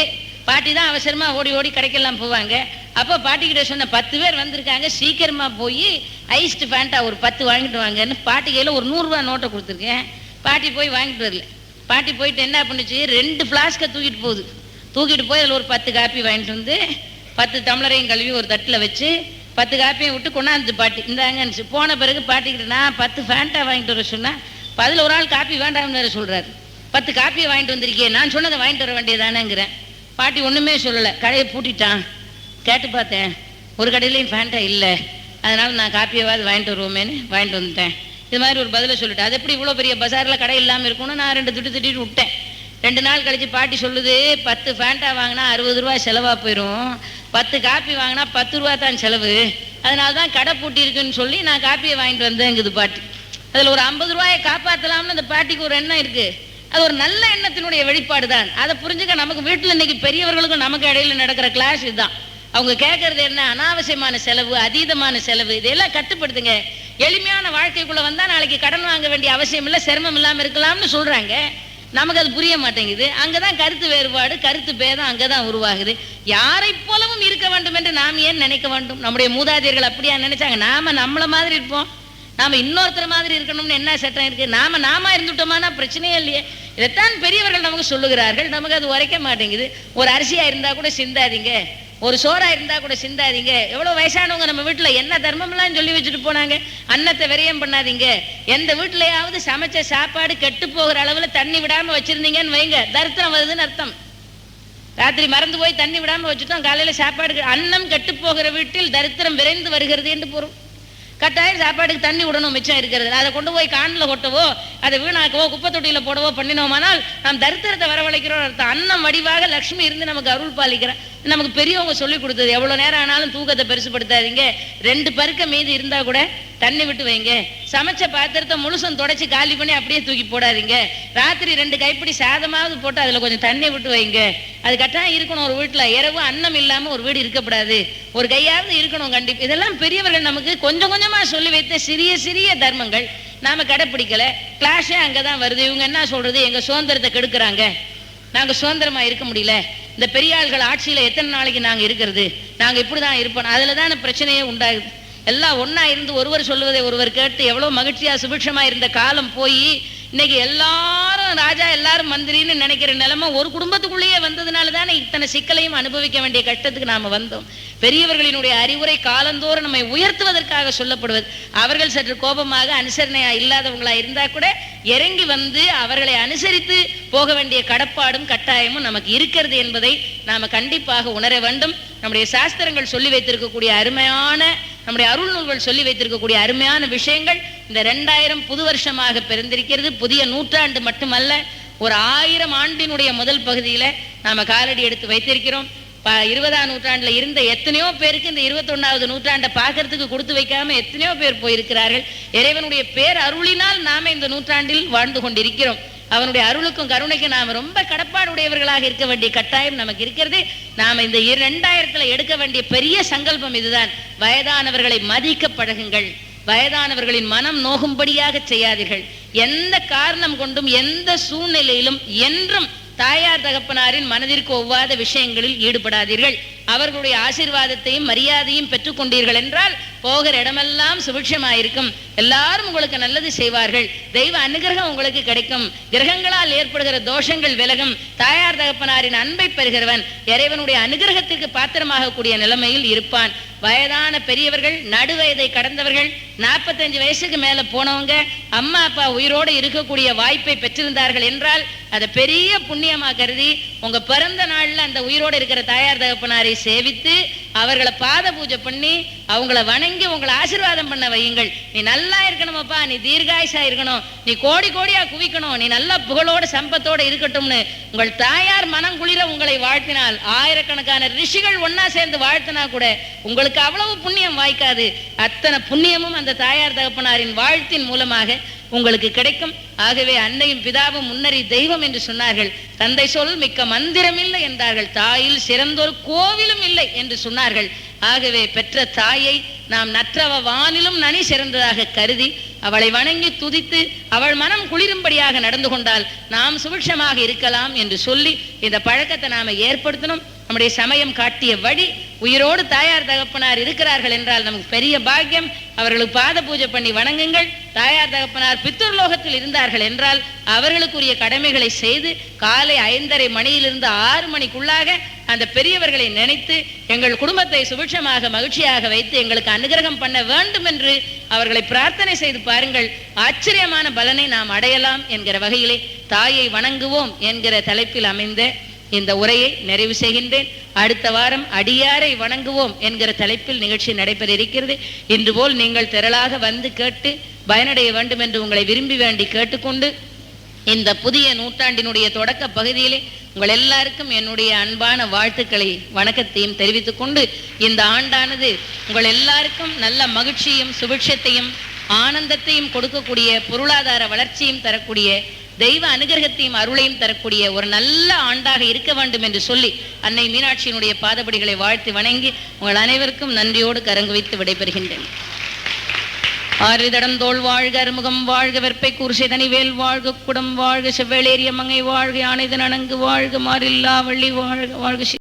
பாட்டி தான் அவசரமா ஓடி ஓடி கடைக்கெல்லாம் போவாங்க. அப்போ பாட்டி கிட்ட சொன்ன, 10 பேர் வந்திருக்காங்க, சீக்கிரமா போய் ஐஸ்டு ஃபேண்டா ஒரு 10 வாங்கிட்டு வாங்கன்னு பாட்டி கையில ஒரு 100 ரூபாய் நோட்டை கொடுத்துருக்கேன். பாட்டி போய் வாங்கிட்டு வரல. பாட்டி போயிட்டு என்ன பண்ணுச்சு, 2 பிளாஸ்கை தூக்கிட்டு போகுது. தூக்கிட்டு போய் அதில் ஒரு 10 காப்பி வாங்கிட்டு வந்து 10 டம்ளரையும் கழுவி ஒரு தட்டில் வச்சு 10 காப்பியும் விட்டு கொண்டாந்து பாட்டி இந்தாங்கன்னு போன பிறகு பாட்டிக்கிட்ட நான் 10 ஃபேண்டா வாங்கிட்டு வர சொன்னா, அதில் ஒரு ஆள் காப்பி வேண்டாம்னு வேற சொல்றாரு. 10 காப்பியை வாங்கிட்டு வந்திருக்கே, நான் சொன்னதை வாங்கிட்டு வர வேண்டியதானேங்கிறேன். பாட்டி ஒன்றுமே சொல்லலை, கடையை பூட்டிட்டான். கேட்டு பார்த்தேன், ஒரு கடையிலையும் ஃபேண்டா இல்லை, அதனால் நான் காப்பியாவது வாங்கிட்டு வருவோமேன்னு வாங்கிட்டு வந்துட்டேன். இது மாதிரி ஒரு பதிலை சொல்லிட்டேன். அது எப்படி இவ்வளோ பெரிய பஜாரில் கடை இல்லாமல் இருக்கும்னு நான் 2 திட்டிட்டு விட்டேன். 2 நாள் கழிச்சு பாட்டி சொல்லுது, 10 ஃபேண்டா வாங்கினா 60 ரூபா செலவாக போயிடும், 10 காப்பி வாங்கினா 10 ரூபா தான் செலவு, அதனால தான் கடை பூட்டி இருக்குன்னு சொல்லி நான் காப்பியை வாங்கிட்டு வந்தேங்குது பாட்டி. அதில் ஒரு 50 ரூபாயை காப்பாற்றலாம்னு அந்த பாட்டிக்கு ஒரு எண்ணம் இருக்குது. அது ஒரு நல்ல எண்ணத்தினுடைய வெளிப்பாடு தான். அதை புரிஞ்சுக்க நமக்கு வீட்டில் இன்னைக்கு பெரியவர்களுக்கும் நமக்கு இடையில நடக்கிற கிளாஸ் இதுதான். அவங்க கேட்கறது என்ன, அனாவசியமான செலவு, அதீதமான செலவு, இதெல்லாம் கட்டுப்படுத்துங்க. எளிமையான வாழ்க்கைக்குள்ள வந்தா நாளைக்கு கடன் வாங்க வேண்டிய அவசியம் இல்லை, சிரமம் இல்லாமல் இருக்கலாம்னு சொல்றாங்க. நமக்கு அது புரிய மாட்டேங்குது. அங்கதான் கருத்து வேறுபாடு, கருத்து பேதம் அங்கதான் உருவாகுது. யாரை போலவும் இருக்க வேண்டும் என்று நாம் ஏன் நினைக்க வேண்டும்? நம்முடைய மூதாதையர்கள் அப்படியா நினைச்சாங்க? நாம நம்மள மாதிரி இருப்போம், நாம இன்னொருத்தர் மாதிரி இருக்கணும்னு என்ன சட்டம் இருக்கு? நாம இருந்துட்டோமானா பிரச்சனையே இல்லையே. இதைத்தான் பெரியவர்கள் நமக்கு சொல்லுகிறார்கள். நமக்கு அது உரைக்க மாட்டேங்குது. ஒரு அரிசியா இருந்தா கூட சிந்தாதீங்க, ஒரு சோறா இருந்தா கூட சிந்தாதீங்க. எவ்வளவு வயசானவங்க நம்ம வீட்டுல என்ன தர்மம்லாம் சொல்லி வச்சுட்டு போனாங்க. அன்னத்தை விரயம் பண்ணாதீங்க. எந்த வீட்டுலயாவது சமைச்ச சாப்பாடு கெட்டு போகிற அளவுல தண்ணி விடாம வச்சிருந்தீங்கன்னு வைங்க, தரித்திரம் வருதுன்னு அர்த்தம். ராத்திரி மறந்து போய் தண்ணி விடாம வச்சுட்டோம், காலையில சாப்பாடு, அன்னம் கெட்டு போகிற வீட்டில் தரித்திரம் விரைந்து வருகிறது என்று பொருள். கட்டாயம் சாப்பாடுக்கு தண்ணி விடணும், மிச்சம் இருக்கிறது. அதை கொண்டு போய் காணில் கொட்டவோ, அதை வீணாக்கவோ, குப்பை தொட்டியில போடவோ பண்ணினோமானால் நாம் தரித்திரத்தை வரவழைக்கிறோம் அர்த்தம். அன்னம் வடிவாக லட்சுமி இருந்து நமக்கு அருள் பாலிக்கிறேன். நமக்கு பெரியவங்க சொல்லி கொடுத்தது. எவ்வளவு நேரம் ஆனாலும் தூக்கத்தை பெருசுப்படுத்தாதீங்க, 2 பருக்க மீதி இருந்தா கூட தண்ணி விட்டு வைங்க. சமைச்ச பாத்திரத்தை முழுசும் தொடச்சி காலி பண்ணி அப்படியே தூக்கி போடாதீங்க. ராத்திரி 2 கைப்பிடி சாதமாவது போட்டு அதுல கொஞ்சம் தண்ணி விட்டு வைங்க. அது கட்டாயம் இருக்கணும் ஒரு வீட்டுல. இரவு அன்னம் இல்லாம ஒரு வீடு இருக்கப்படாது, ஒரு கையாவது இருக்கணும் கண்டிப்பா. இதெல்லாம் பெரியவர்கள் நமக்கு கொஞ்சம் கொஞ்சமா சொல்லி வைத்த சிறிய சிறிய தர்மங்கள். நாம கடைப்பிடிக்கல. கிளாஸே அங்கதான் வருது. இவங்க என்ன சொல்றது, எங்க சுதந்திரத்தை கெடுக்கிறாங்க, நாங்க சுதந்திரமா இருக்க முடியல, இந்த பெரிய ஆள்கள் ஆட்சியில எத்தனை நாளைக்கு நாங்க இருக்கிறது, நாங்க இப்படிதான் இருப்போம். அதுலதான் பிரச்சனையே உண்டாகுது. எல்லாம் ஒன்னா இருந்து ஒருவர் சொல்லுவதை ஒருவர் கேட்டு எவ்வளவு மகிழ்ச்சியா சுபிட்சமா இருந்த காலம் போய் இன்னைக்கு எல்லாரும் ராஜா எல்லாரும் மந்திரின்னு நினைக்கிற நிலைமை ஒரு குடும்பத்துக்குள்ளேயே வந்ததுனால தானே இத்தனை சிக்கலையும் அனுபவிக்க வேண்டிய கட்டத்துக்கு நாம வந்தோம். பெரியவர்களினுடைய அறிவுரை காலந்தோறும் நம்மை உயர்த்துவதற்காக சொல்லப்படுவது. அவர்கள் சற்று கோபமாக அனுசரணையா இல்லாதவங்களா இருந்தா கூட இறங்கி வந்து அவர்களை அனுசரித்து போக வேண்டிய கடப்பாடும் கட்டாயமும் நமக்கு இருக்கிறது என்பதை நாம கண்டிப்பாக உணர வேண்டும். நம்முடைய சாஸ்திரங்கள் சொல்லி வைத்திருக்கக்கூடிய அருமையான, நம்முடைய அருள் நூல்கள் சொல்லி வைத்திருக்கக்கூடிய அருமையான விஷயங்கள் இந்த 2000 புது வருஷமாக பிறந்திருக்கிறது. புதிய நூற்றாண்டு மட்டுமல்ல, ஒரு 1000 ஆண்டினுடைய முதல் பகுதியில நாம காலடி எடுத்து வைத்திருக்கிறோம். 20ஆம் நூற்றாண்டுல இருந்த எத்தனையோ பேருக்கு இந்த 21வது நூற்றாண்டை பார்க்கறதுக்கு கொடுத்து வைக்காம எத்தனையோ பேர் போயிருக்கிறார்கள். இறைவனுடைய பேர் அருளினால் நாம இந்த நூற்றாண்டில் வாழ்ந்து கொண்டிருக்கிறோம். அவனுடைய அருளுக்கும் கருணைக்கும் நாம ரொம்ப கடப்பாடுடையவர்களாக இருக்க வேண்டிய கட்டாயம் நமக்கு இருக்கிறது. நாம இந்த 2000 எடுக்க வேண்டிய பெரிய சங்கல்பம் இதுதான். வயதானவர்களை மதிக்க பழகுங்கள், வயதானவர்களின் மனம் நோகும்படியாக செய்யாதீர்கள். எந்த காரணம் கொண்டும் எந்த சூழ்நிலையிலும் என்றும் தாயார் தகப்பனாரின் மனதிற்கு ஒவ்வாத விஷயங்களில் ஈடுபடாதீர்கள். அவர்களுடைய ஆசீர்வாதத்தையும் மரியாதையும் பெற்றுக் கொண்டீர்கள் என்றால் போகிற இடமெல்லாம் சுபிட்சமாயிருக்கும். எல்லாரும் உங்களுக்கு நல்லது செய்வார்கள். தெய்வ அனுகிரகம் உங்களுக்கு கிடைக்கும். கிரகங்களால் ஏற்படுகிற தோஷங்கள் விலகும். தாயார் தகப்பனாரின் அன்பை பெறுகிறவன் இறைவனுடைய அனுகிரகத்திற்கு பாத்திரமாக கூடிய நிலைமையில் இருப்பான். வயதான பெரியவர்கள், நடுவயதை கடந்தவர்கள், 45 வயசுக்கு மேல போனவங்க அம்மா அப்பா உயிரோடு இருக்கக்கூடிய வாய்ப்பை பெற்றிருந்தார்கள் என்றால் அதை பெரிய புண்ணியமா கருதி உங்க பிறந்த நாள்ல அந்த உயிரோடு இருக்கிற தாயார் தகப்பனாரை சேவித்து அவர்களை பாத பூஜை பண்ணி அவங்கள வணங்கி உங்களை ஆசீர்வாதம் பண்ண வையுங்கள். நீ நல்லா இருக்கணுமப்பா, நீ தீர்காயுசா இருக்கணும், நீ கோடி கோடியா குவிக்கணும், நீ நல்ல புகழோடு சம்பத்தோட இருக்கட்டும்னு உங்கள் தாயார் மனம் குளிர உங்களை வாழ்த்தினால், ஆயிரக்கணக்கான ரிஷிகள் ஒன்னா சேர்ந்து வாழ்த்தினா கூட உங்களுக்கு அவ்வளவு புண்ணியம் வாய்க்காது. அத்தனை புண்ணியமும் அந்த தாயார் தகப்பனாரின் வாழ்த்தின் மூலமாக உங்களுக்கு கிடைக்கும். ஆகவே அன்னையும் பிதாவும் முன்னறி தெய்வம் என்று சொன்னார்கள். தந்தை சொல் மிக்க மந்திரம் இல்லை என்றார்கள். தாயில் சிறந்தொரு கோவிலும் இல்லை என்று சொன்னார்கள். ஆகவே பெற்ற தாயை நாம் நற்றவ வானிலும் நனி சிறந்ததாக கருதி அவளை வணங்கி துதித்து அவள் மனம் குளிரும்படியாக நடந்து கொண்டால் நாம் சுபிட்சமாக இருக்கலாம் என்று சொல்லி இந்த பழக்கத்தை நாம ஏற்படுத்தணும். நம்முடைய சமயம் காட்டிய வழி உயிரோடு தாயார் தகப்பனார் இருக்கிறார்கள் என்றால் நமக்கு பெரிய பாக்கியம். அவர்களுக்கு பாத பூஜை பண்ணி வணங்குங்கள். தாயார் தகப்பனார் பித்ருலோகத்தில் இருந்தார்கள் என்றால் அவர்களுக்குரிய கடமைகளை செய்து காலை 5:30 மணியிலிருந்து 6 மணிக்குள்ளாக அந்த பெரியவர்களை நினைத்து எங்கள் குடும்பத்தை சுபிட்சமாக மகிழ்ச்சியாக வைத்து எங்களுக்கு அனுகிரகம் பண்ண வேண்டும் என்று அவர்களை பிரார்த்தனை செய்து பாருங்கள். ஆச்சரியமான பலனை நாம் அடையலாம் என்கிற வகையிலே தாயை வணங்குவோம் என்கிற தலைப்பில் அமைந்த இந்த உரையை நிறைவு செய்கின்றேன். அடுத்த வாரம் அடியாரை வணங்குவோம் என்கிற தலைப்பில் நிகழ்ச்சி நடைபெற இருக்கிறது. இன்று போல் நீங்கள் திரளாக வந்து கேட்டு பயனடைய வேண்டும் என்று உங்களை விரும்பி வேண்டி கேட்டுக்கொண்டு இந்த புதிய நூற்றாண்டினுடைய தொடக்க பகுதியிலே உங்கள் எல்லாருக்கும் என்னுடைய அன்பான வாழ்த்துக்களை வணக்கத்தையும் தெரிவித்துக் கொண்டு இந்த ஆண்டானது உங்கள் எல்லாருக்கும் நல்ல மகிழ்ச்சியும் சுபிட்சத்தையும் ஆனந்தத்தையும் கொடுக்கக்கூடிய பொருளாதார வளர்ச்சியும் தரக்கூடிய தெய்வ அனுகிரகத்தையும் அருளையும் தரக்கூடிய ஒரு நல்ல ஆண்டாக இருக்க வேண்டும் என்று சொல்லி அன்னை மீனாட்சியினுடைய பாதபடிகளை வாழ்த்து வணங்கி உங்கள் அனைவருக்கும் நன்றியோடு கரங்குவித்து விடைபெறுகின்றேன். ஆறுதடம் தோல் வாழ்க, அறுமுகம் வாழ்க, வெற்பை கூர்சை தனிவேல் வாழ்க, குடம் வாழ்க, செவ்வேளேறிய மங்கை வாழ்க, ஆனைதன் அணங்கு வாழ்க, மாறில்லா வள்ளி வாழ்க, வாழ்க.